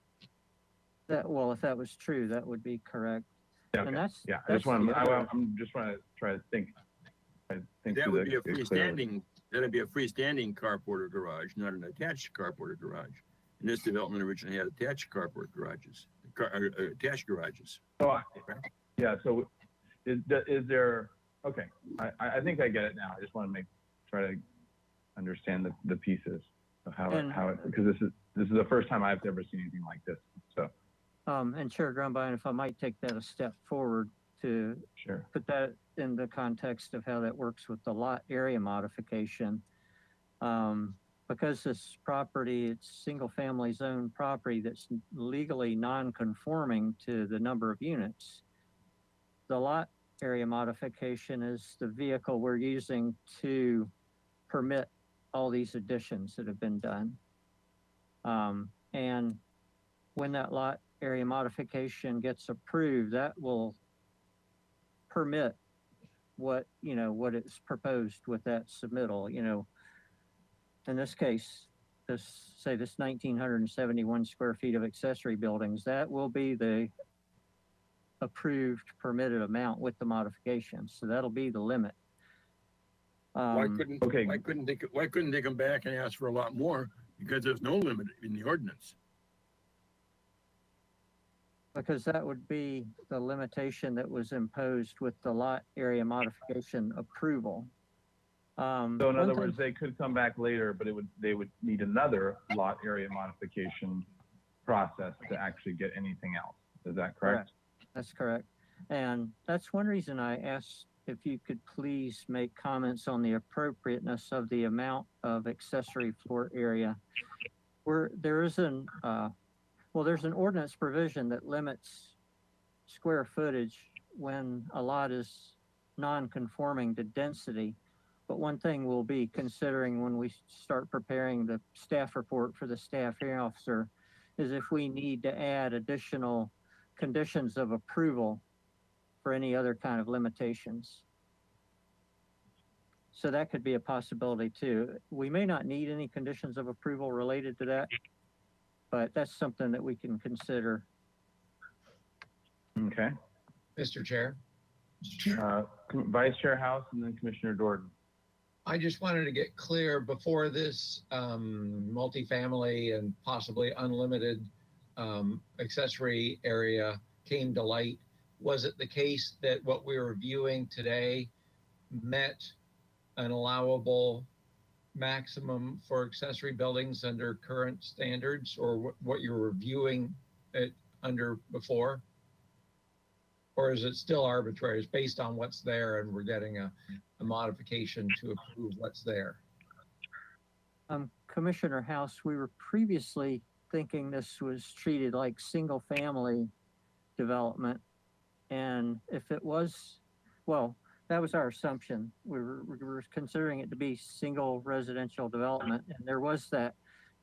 Well, if that was true, that would be correct. Yeah, okay. I'm just trying to try to think. That would be a freestanding. That'd be a freestanding carport or garage, not an attached carport or garage. And this development originally had attached carport garages, attached garages. So So is there? Okay, I think I get it now. I just want to try to understand the pieces of how it, because this is the first time I've ever seen anything like this. So. And Chair Grumbine, if I might take that a step forward to put that in the context of how that works with the lot area modification. Because this property, it's single family zone property that's legally non-conforming to the number of units. The lot area modification is the vehicle we're using to permit all these additions that have been done. And when that lot area modification gets approved, that will permit what is proposed with that submittal. In this case, this 1,971 square feet of accessory buildings, that will be the approved permitted amount with the modification. So that'll be the limit. Why couldn't they come back and ask for a lot more? Because there's no limit in the ordinance. Because that would be the limitation that was imposed with the lot area modification approval. So in other words, they could come back later, but they would need another lot area modification process to actually get anything else. Is that correct? That's correct. And that's one reason I asked if you could please make comments on the appropriateness of the amount of accessory floor area. There's an ordinance provision that limits square footage when a lot is non-conforming to density. But one thing we'll be considering when we start preparing the staff report for the staff hearing officer is if we need to add additional conditions of approval for any other kind of limitations. So that could be a possibility too. We may not need any conditions of approval related to that, but that's something that we can consider. Okay. Mr. Chair? Vice Chair House and then Commissioner Jordan. I just wanted to get clear before this multifamily and possibly unlimited accessory area came to light. Was it the case that what we were viewing today met an allowable maximum for accessory buildings under current standards, or what you were viewing it under before? Or is it still arbitrary? It's based on what's there and we're getting a modification to approve what's there? Commissioner House, we were previously thinking this was treated like single family development. And if it was, well, that was our assumption. We were considering it to be single residential development. And there was that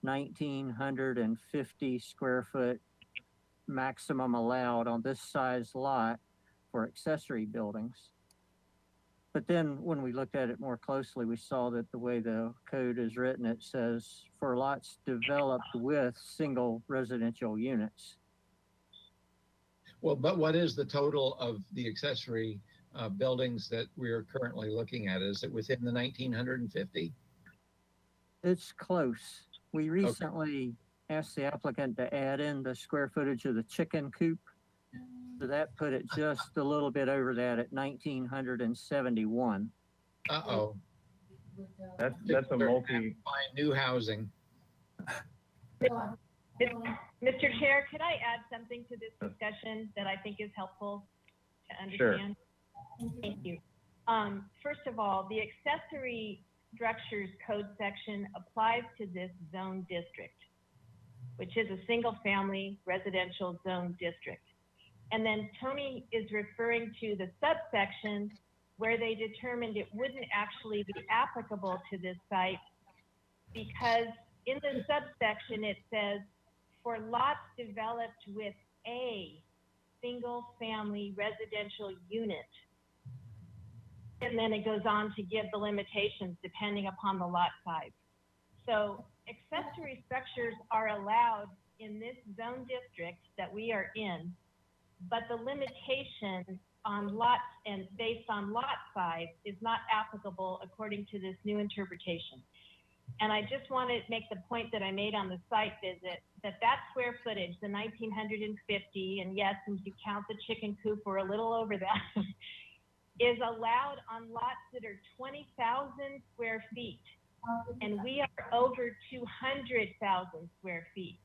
1,950 square foot maximum allowed on this size lot for accessory buildings. But then when we looked at it more closely, we saw that the way the code is written, it says for lots developed with single residential units. Well, but what is the total of the accessory buildings that we are currently looking at? Is it within the 1,950? It's close. We recently asked the applicant to add in the square footage of the chicken coop. So that put it just a little bit over that at 1,971. Uh-oh. That's a multi. Find new housing. Mr. Chair, could I add something to this discussion that I think is helpful to understand? Sure. Thank you. First of all, the accessory structures code section applies to this zone district, which is a single family residential zone district. And then Tony is referring to the subsection where they determined it wouldn't actually be applicable to this site because in the subsection it says, for lots developed with a single family residential unit. And then it goes on to give the limitations depending upon the lot size. So accessory structures are allowed in this zone district that we are in, but the limitation on lots and based on lot size is not applicable according to this new interpretation. And I just want to make the point that I made on the site visit that square footage, the 1,950, and yes, if you count the chicken coop, we're a little over that, is allowed on lots that are 20,000 square feet. And we are over 200,000 square feet.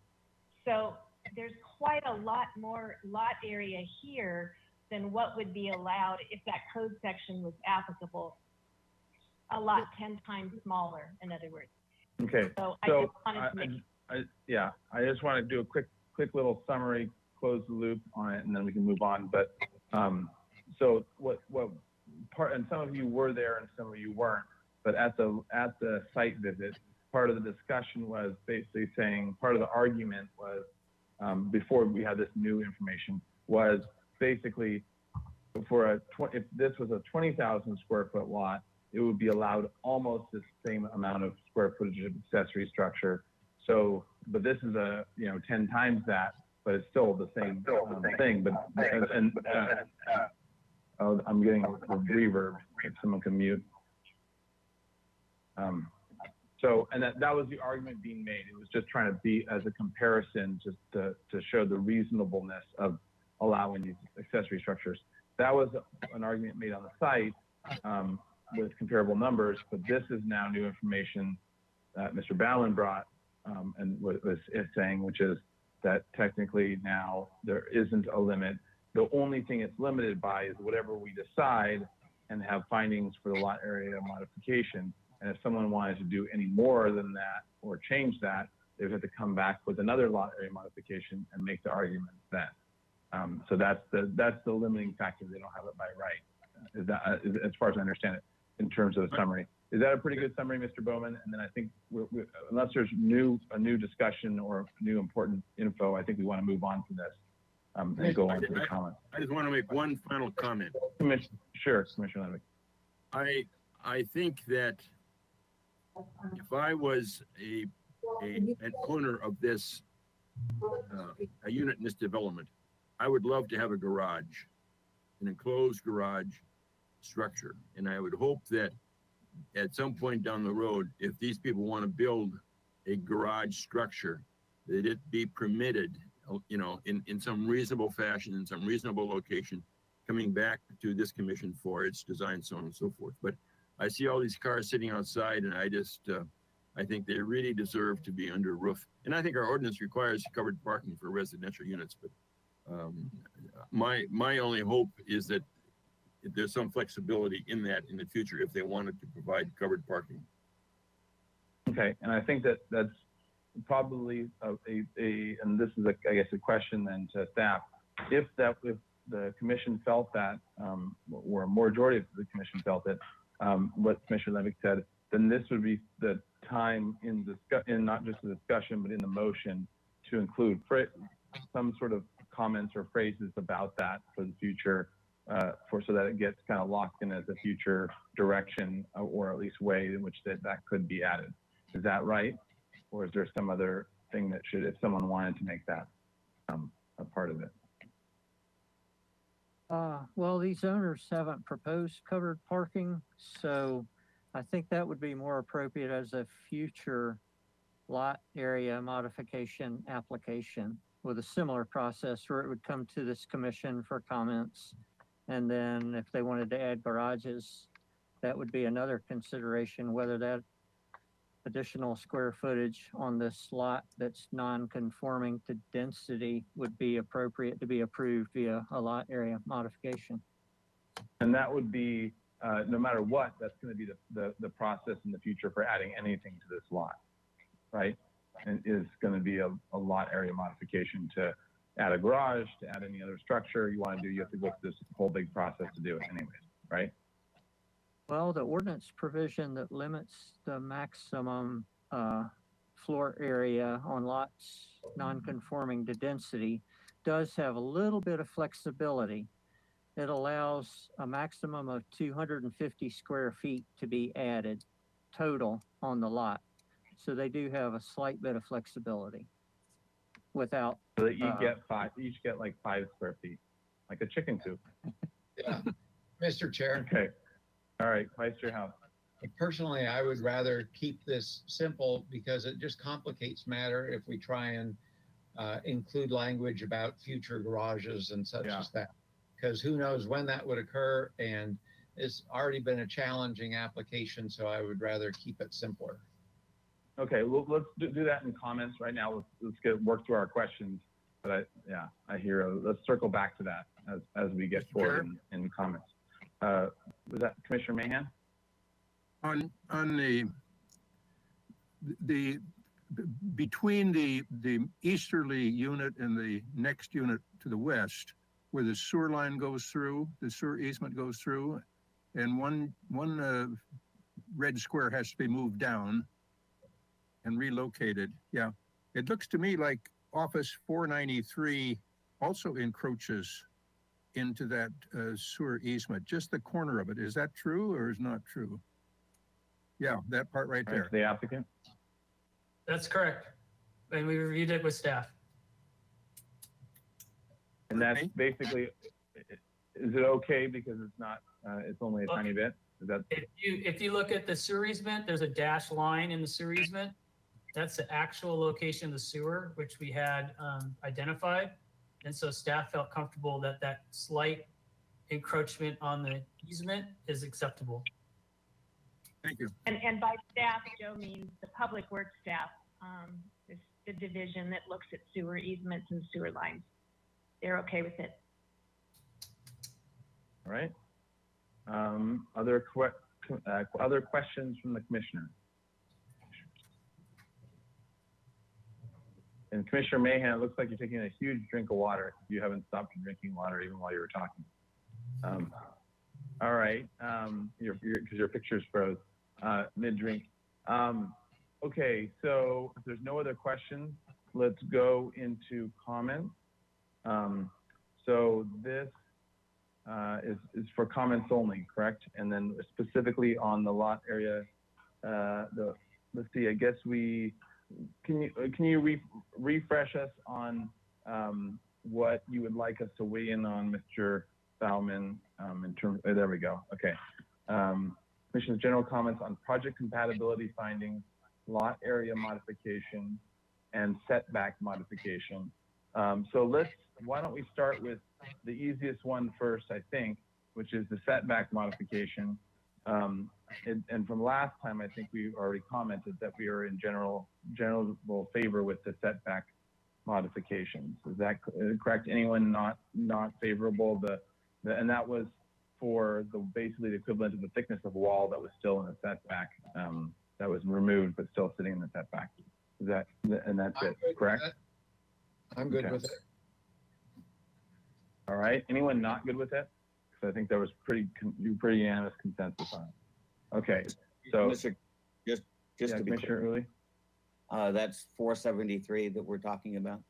So there's quite a lot more lot area here than what would be allowed if that code section was applicable. A lot 10 times smaller, in other words. Okay. So I just want to do a quick little summary, close the loop on it, and then we can move on. But so what part, and some of you were there and some of you weren't, but at the site visit, part of the discussion was basically saying, part of the argument was, before we had this new information, was basically if this was a 20,000 square foot lot, it would be allowed almost the same amount of square footage of accessory structure. So, but this is 10 times that, but it's still the same thing. But I'm getting a reverb. If someone can mute. So, and that was the argument being made. It was just trying to be as a comparison, just to show the reasonableness of allowing these accessory structures. That was an argument made on the site with comparable numbers, but this is now new information that Mr. Ballin brought and was saying, which is that technically now there isn't a limit. The only thing it's limited by is whatever we decide and have findings for the lot area modification. And if someone wanted to do any more than that or change that, they would have to come back with another lot area modification and make the argument then. So that's the limiting factor. They don't have it by right, as far as I understand it, in terms of the summary. Is that a pretty good summary, Mr. Bowman? And then I think, unless there's a new discussion or new important info, I think we want to move on from this and go on to the comments. I just want to make one final comment. Sure, Commissioner Lenwick. I think that if I was an owner of this, a unit in this development, I would love to have a garage. an enclosed garage structure. And I would hope that at some point down the road, if these people want to build a garage structure, that it be permitted, you know, in some reasonable fashion, in some reasonable location, coming back to this commission for its design, so on and so forth. But I see all these cars sitting outside, and I just, I think they really deserve to be under a roof. And I think our ordinance requires covered parking for residential units, but my only hope is that there's some flexibility in that in the future if they wanted to provide covered parking. Okay, and I think that that's probably and this is I guess a question then to staff. If the commission felt that, or a majority of the commission felt it, what Commissioner Levick said, then this would be the time in not just the discussion, but in the motion to include some sort of comments or phrases about that for the future, so that it gets kind of locked in as a future direction, or at least way in which that could be added. Is that right? Or is there some other thing that should, if someone wanted to make that a part of it? Well, these owners haven't proposed covered parking, so I think that would be more appropriate as a future lot area modification application with a similar process where it would come to this commission for comments. And then if they wanted to add garages, that would be another consideration, whether that additional square footage on this lot that's non-conforming to density would be appropriate to be approved via a lot area modification. And that would be, no matter what, that's going to be the process in the future for adding anything to this lot, right? And is going to be a lot area modification to add a garage, to add any other structure you want to do. You have to go through this whole big process to do it anyways, right? Well, the ordinance provision that limits the maximum floor area on lots non-conforming to density does have a little bit of flexibility. It allows a maximum of 250 square feet to be added total on the lot. So they do have a slight bit of flexibility without. So that you each get like 5 square feet, like a chicken coop. Yeah, Mr. Chair. Okay. All right, Vice Chair House. Personally, I would rather keep this simple because it just complicates matter if we try and include language about future garages and such as that. Because who knows when that would occur, and it's already been a challenging application, so I would rather keep it simpler. Okay, well, let's do that in comments right now. Let's work through our questions. But I hear. Let's circle back to that as we get forward in comments. Was that Commissioner Mahan? On the between the easterly unit and the next unit to the west, where the sewer line goes through, the sewer easement goes through, and one red square has to be moved down and relocated. Yeah, it looks to me like Office 493 also encroaches into that sewer easement, just the corner of it. Is that true or is not true? Yeah, that part right there. The applicant? That's correct. And we reviewed it with staff. And that's basically, is it okay because it's not, it's only a tiny bit? Is that? If you look at the sewer easement, there's a dashed line in the sewer easement. That's the actual location of the sewer, which we had identified. And so staff felt comfortable that that slight encroachment on the easement is acceptable. Thank you. And by staff, Joe means the public works staff, the division that looks at sewer easements and sewer lines. They're okay with it. All right. Other questions from the commissioner? And Commissioner Mahan, it looks like you're taking a huge drink of water. You haven't stopped drinking water even while you were talking. All right, because your pictures froze mid-drink. Okay, so if there's no other questions, let's go into comments. So this is for comments only, correct? And then specifically on the lot area, let's see, I guess can you refresh us on what you would like us to weigh in on, Mr. Bauman, in terms, there we go, okay. Commission's general comments on project compatibility findings, lot area modification, and setback modification. So why don't we start with the easiest one first, I think, which is the setback modification. And from last time, I think we already commented that we are in general favor with the setback modifications. Is that correct? Anyone not favorable? And that was for basically the equivalent of the thickness of wall that was still in the setback, that was removed but still sitting in the setback. Is that, and that's it, correct? I'm good Okay. with it. All right. Anyone not good with it? Because I think there was pretty unanimous consensus on it. Okay. So Mr. Just yeah, to be Commissioner clear, Uli, that's 473 that we're talking about.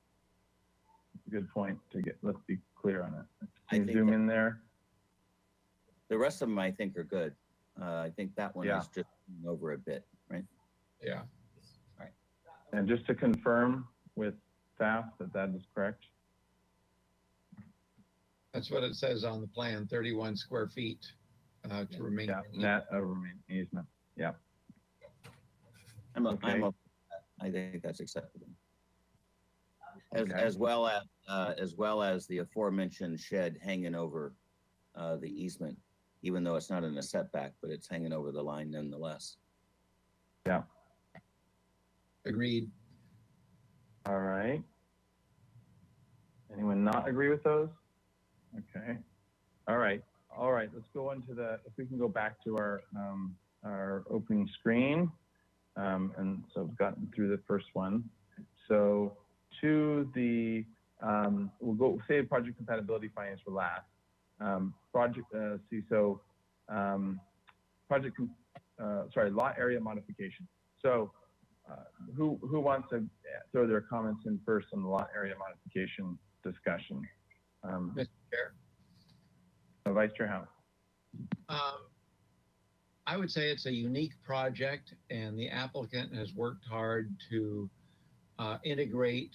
good point to get. Let's be clear on it. I Can you think zoom that- in there? The rest of them I think are good. I think that one Yeah. is just over a bit, right? Yeah. And just to confirm with staff that is correct. That's what it says on the plan, 31 square feet to remain. Yeah, net remain easement. Yeah. Okay. I think that's acceptable. As, Okay. as well as the aforementioned shed hanging over the easement, even though it's not in a setback, but it's hanging over the line nonetheless. Yeah. Agreed. All right. Anyone not agree with those? Okay. All right. All right. Let's go into if we can go back to our opening screen. And so we've gotten through the first one. So to the, we'll go save project compatibility findings for last. Lot area modification. So who wants to throw their comments in first on the lot area modification discussion? Mr. Chair. Vice Chair House. I would say it's a unique project, and the applicant has worked hard to integrate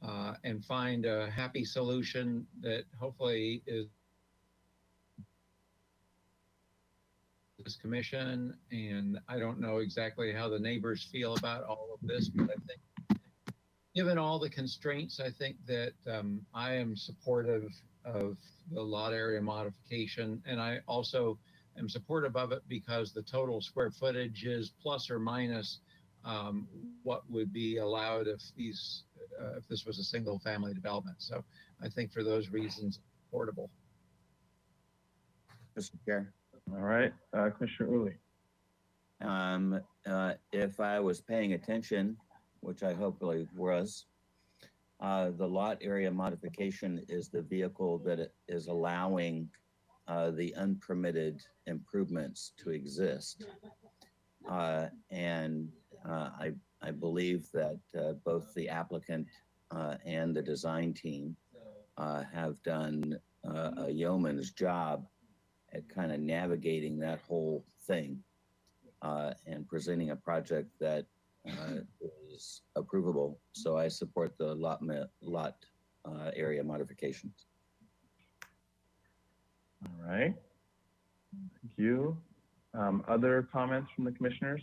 and find a happy solution that hopefully is this commission. And I don't know exactly how the neighbors feel about all of this, but I think given all the constraints, I think that I am supportive of the lot area modification. And I also am supportive of it because the total square footage is plus or minus what would be allowed if this was a single family development. So I think for those reasons, affordable. Mr. Chair. All right, Commissioner Uli. If I was paying attention, which I hopefully was, the lot area modification is the vehicle that is allowing the unpermitted improvements to exist. And I believe that both the applicant and the design team have done a yeoman's job at kind of navigating that whole thing and presenting a project that is approvable. So I support the lot area modifications. All right. Thank you. Other comments from the commissioners?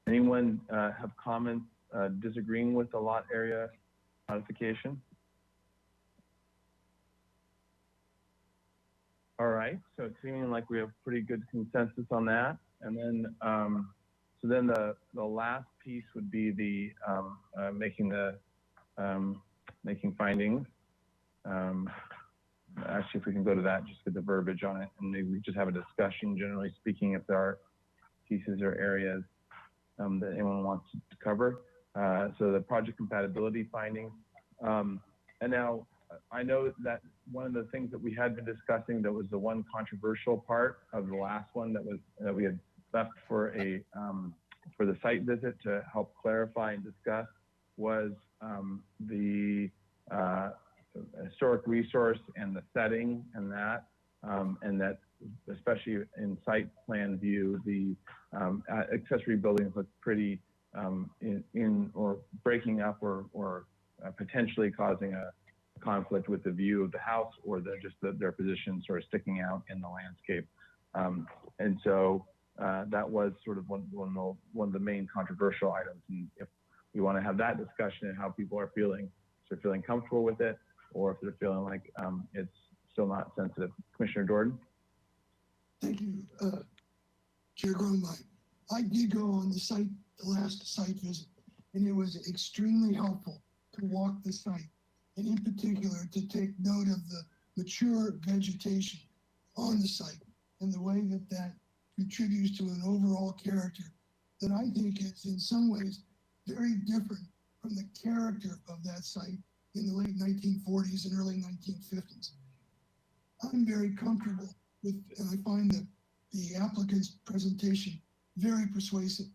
Anyone have comments disagreeing with the lot area modification? All right, so it's seeming like we have pretty good consensus on that. And then, so then the last piece would be the making findings. Actually, if we can go to that, just get the verbiage on it, and maybe we just have a discussion, generally speaking, if there are pieces or areas that anyone wants to cover. So the project compatibility findings. And now I know that one of the things that we had been discussing that was the one controversial part of the last one that we had left for the site visit to help clarify and discuss was the historic resource and the setting and that especially in site plan view, the accessory buildings look pretty in or breaking up or potentially causing conflict with the view of the house or their position sort of sticking out in the landscape. And so that was sort of one of the main controversial items. And if we want to have that discussion and how people are feeling, if they're feeling comfortable with it, or if they're feeling like it's still not sensitive. Commissioner Jordan? Thank you, Chair Grunbein. I did go on the site, the last site visit, and it was extremely helpful to walk the site, and in particular to take note of the mature vegetation on the site and the way that that contributes to an overall character that I think is in some ways very different from the character of that site in the late 1940s and early 1950s. I'm very comfortable with, and I find that the applicant's presentation very persuasive,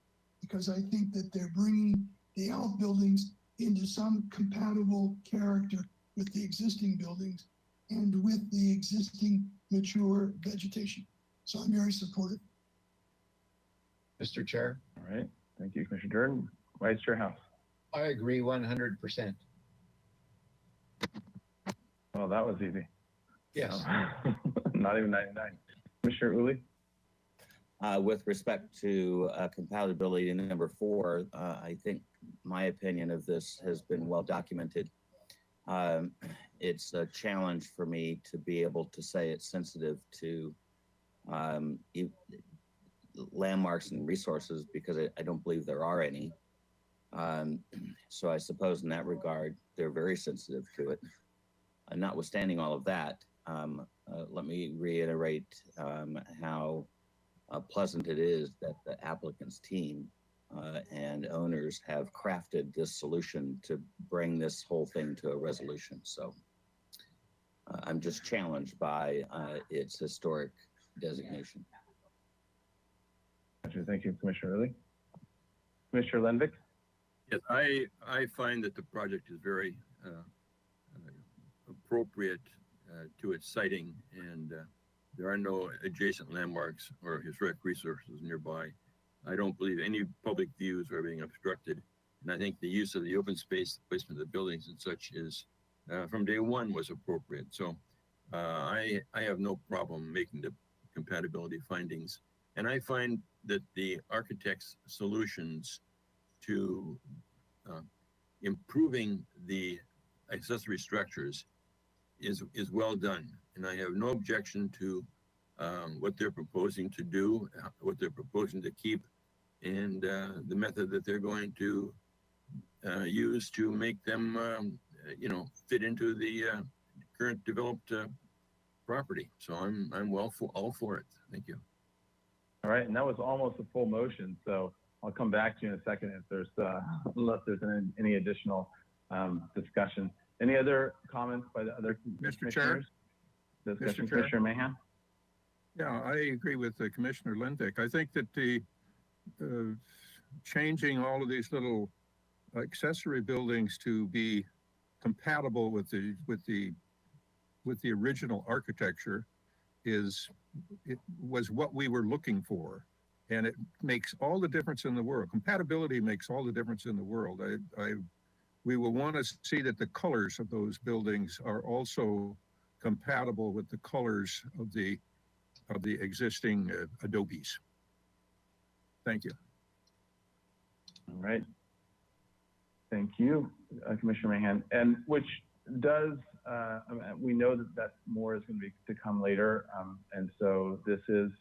because I think that they're bringing the outbuildings into some compatible character with the existing buildings and with the existing mature vegetation. So I'm very supportive. Mr. Chair, All right. Thank you, Commissioner Jordan. Vice Chair House. I agree 100%. Well, that was easy. Yes. Not even 99. Commissioner Uli? With respect to compatibility in number 4, I think my opinion of this has been well documented. It's a challenge for me to be able to say it's sensitive to landmarks and resources, because I don't believe there are any. So I suppose in that regard, they're very sensitive to it. Notwithstanding all of that, let me reiterate how pleasant it is that the applicant's team and owners have crafted this solution to bring this whole thing to a resolution. So I'm just challenged by its historic designation. Thank you, Commissioner Uli. Commissioner Lenvik? Yes, I find that the project is very appropriate to its siting, and there are no adjacent landmarks or historic resources nearby. I don't believe any public views are being obstructed, and I think the use of the open space, placement of the buildings and such is, from day one, was appropriate. So I have no problem making the compatibility findings, and I find that the architect's solutions to improving the accessory structures is well done, and I have no objection to what they're proposing to do, what they're proposing to keep, and the method that they're going to use to make them, fit into the current developed property. So I'm all for it. Thank you. All right, and that was almost a full motion, so I'll come back to you in a second if there's, unless there's any additional discussion. Any other comments by the other Mr. Chair? Discussion, Mr. Chair? Commissioner Mahan? Yeah, I agree with Commissioner Lenvik. I think that the changing all of these little accessory buildings to be compatible with the original architecture was what we were looking for, and it makes all the difference in the world. Compatibility makes all the difference in the world. We will want to see that the colors of those buildings are also compatible with the colors of the existing adobes. Thank you. All right. Thank you, Commissioner Mahan. And which does, we know that more is going to be to come later. And so this is,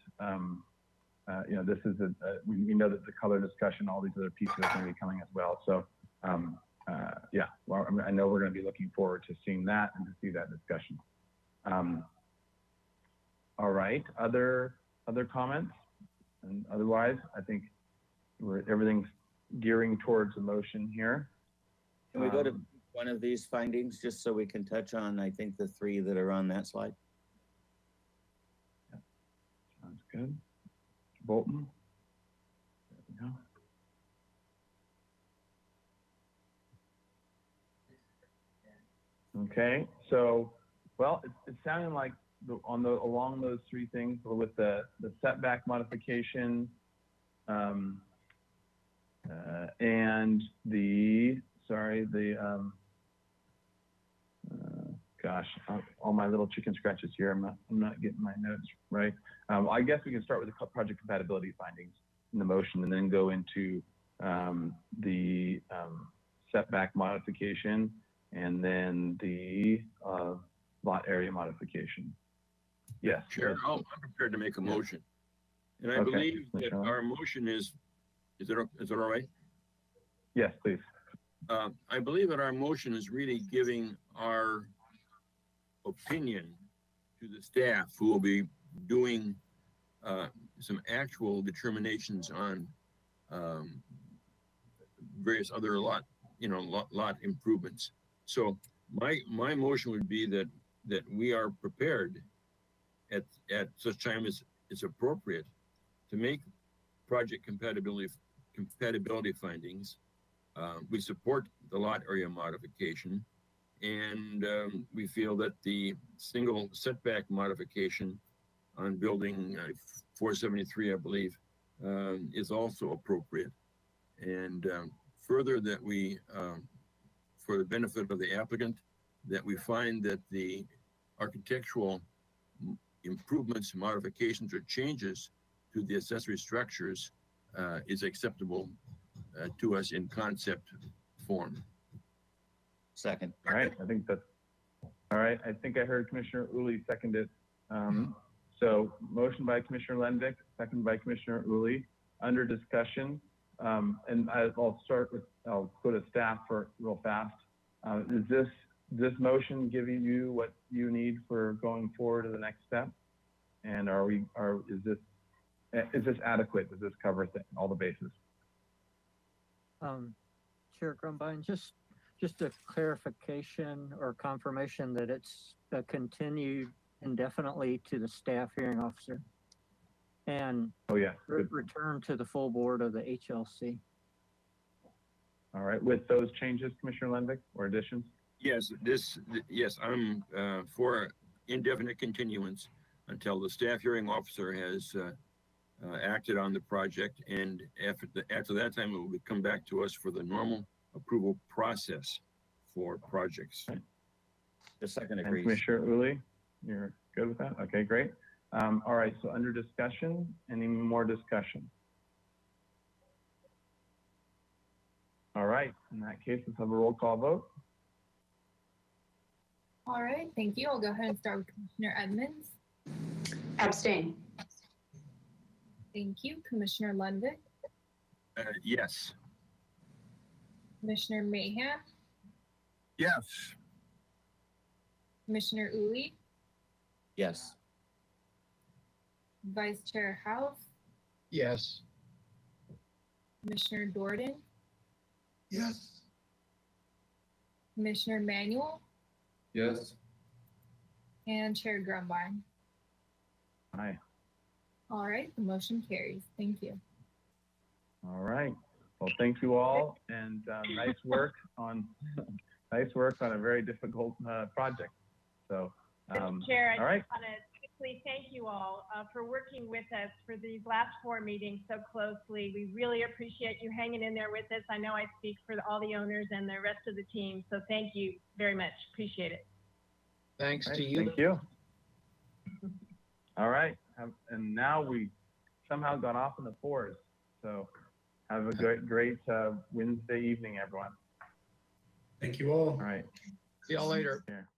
this is we know that the color discussion, all these other pieces are going to be coming as well. So, yeah, well, I know we're going to be looking forward to seeing that and to see that discussion. All right, other comments? And otherwise, I think everything's gearing towards a motion here. Can we go to one of these findings just so we can touch on, I think, the 3 that are on that slide? Yeah. Sounds good. Bolton. There we go. Okay, so, well, it's sounding like along those 3 things, with the setback modification, and gosh, all my little chicken scratches here. I'm not getting my notes right. I guess we can start with the project compatibility findings in the motion and then go into the setback modification and then the lot area modification. Yes. Chair, I'm prepared to make a motion. And I Okay, believe that Michelle. our motion is it all right? Yes, please. I believe that our motion is really giving our opinion to the staff who will be doing some actual determinations on various other lot improvements. So my motion would be that we are prepared at such time as it's appropriate to make project compatibility findings. We support the lot area modification, and we feel that the single setback modification on building 473, I believe, is also appropriate. And further, that we, for the benefit of the applicant, that we find that the architectural improvements, modifications, or changes to the accessory structures is acceptable to us in concept form. Second. All right, I think that's, all right. I think I heard Commissioner Uli second it. So motion by Commissioner Lendick, second by Commissioner Uli, under discussion. And I'll go to staff for real fast. Is this motion giving you what you need for going forward to the next step? And is this adequate? Does this cover all the bases? Chair Grumbine, just a clarification or confirmation that it's continued indefinitely to the staff hearing officer and return to the full board of the HLC. All right, with those changes, Commissioner Lendick, or additions? Yes, I'm for indefinite continuance until the staff hearing officer has acted on the project, and after that time, it will come back to us for the normal approval process for projects. The second And agrees. Commissioner Uli, you're good with that? Okay, great. All right, so under discussion, any more discussion? All right, in that case, let's have a roll call vote. All right, thank you. I'll go ahead and start with Commissioner Edmonds. Abstain. Thank you. Commissioner Lendick, Yes. Commissioner Mahan, Yes. Commissioner Uli, Yes. Vice Chair House, Yes. Commissioner Jordan, Yes. Commissioner Manuel, Yes. and Chair Grumbine. Aye. All right, the motion carries. Thank you. All right. Well, thank you all, and nice work on a very difficult project. So, Mr. Chair, all I right. just want to quickly thank you all for working with us for these last 4 meetings so closely. We really appreciate you hanging in there with us. I know I speak for all the owners and the rest of the team, so thank you very much. Appreciate it. Thanks All to right, you. Thank you. All right, and now we somehow got off in the fours. So have a great Wednesday evening, everyone. Thank you all. All right. See y'all later. Here.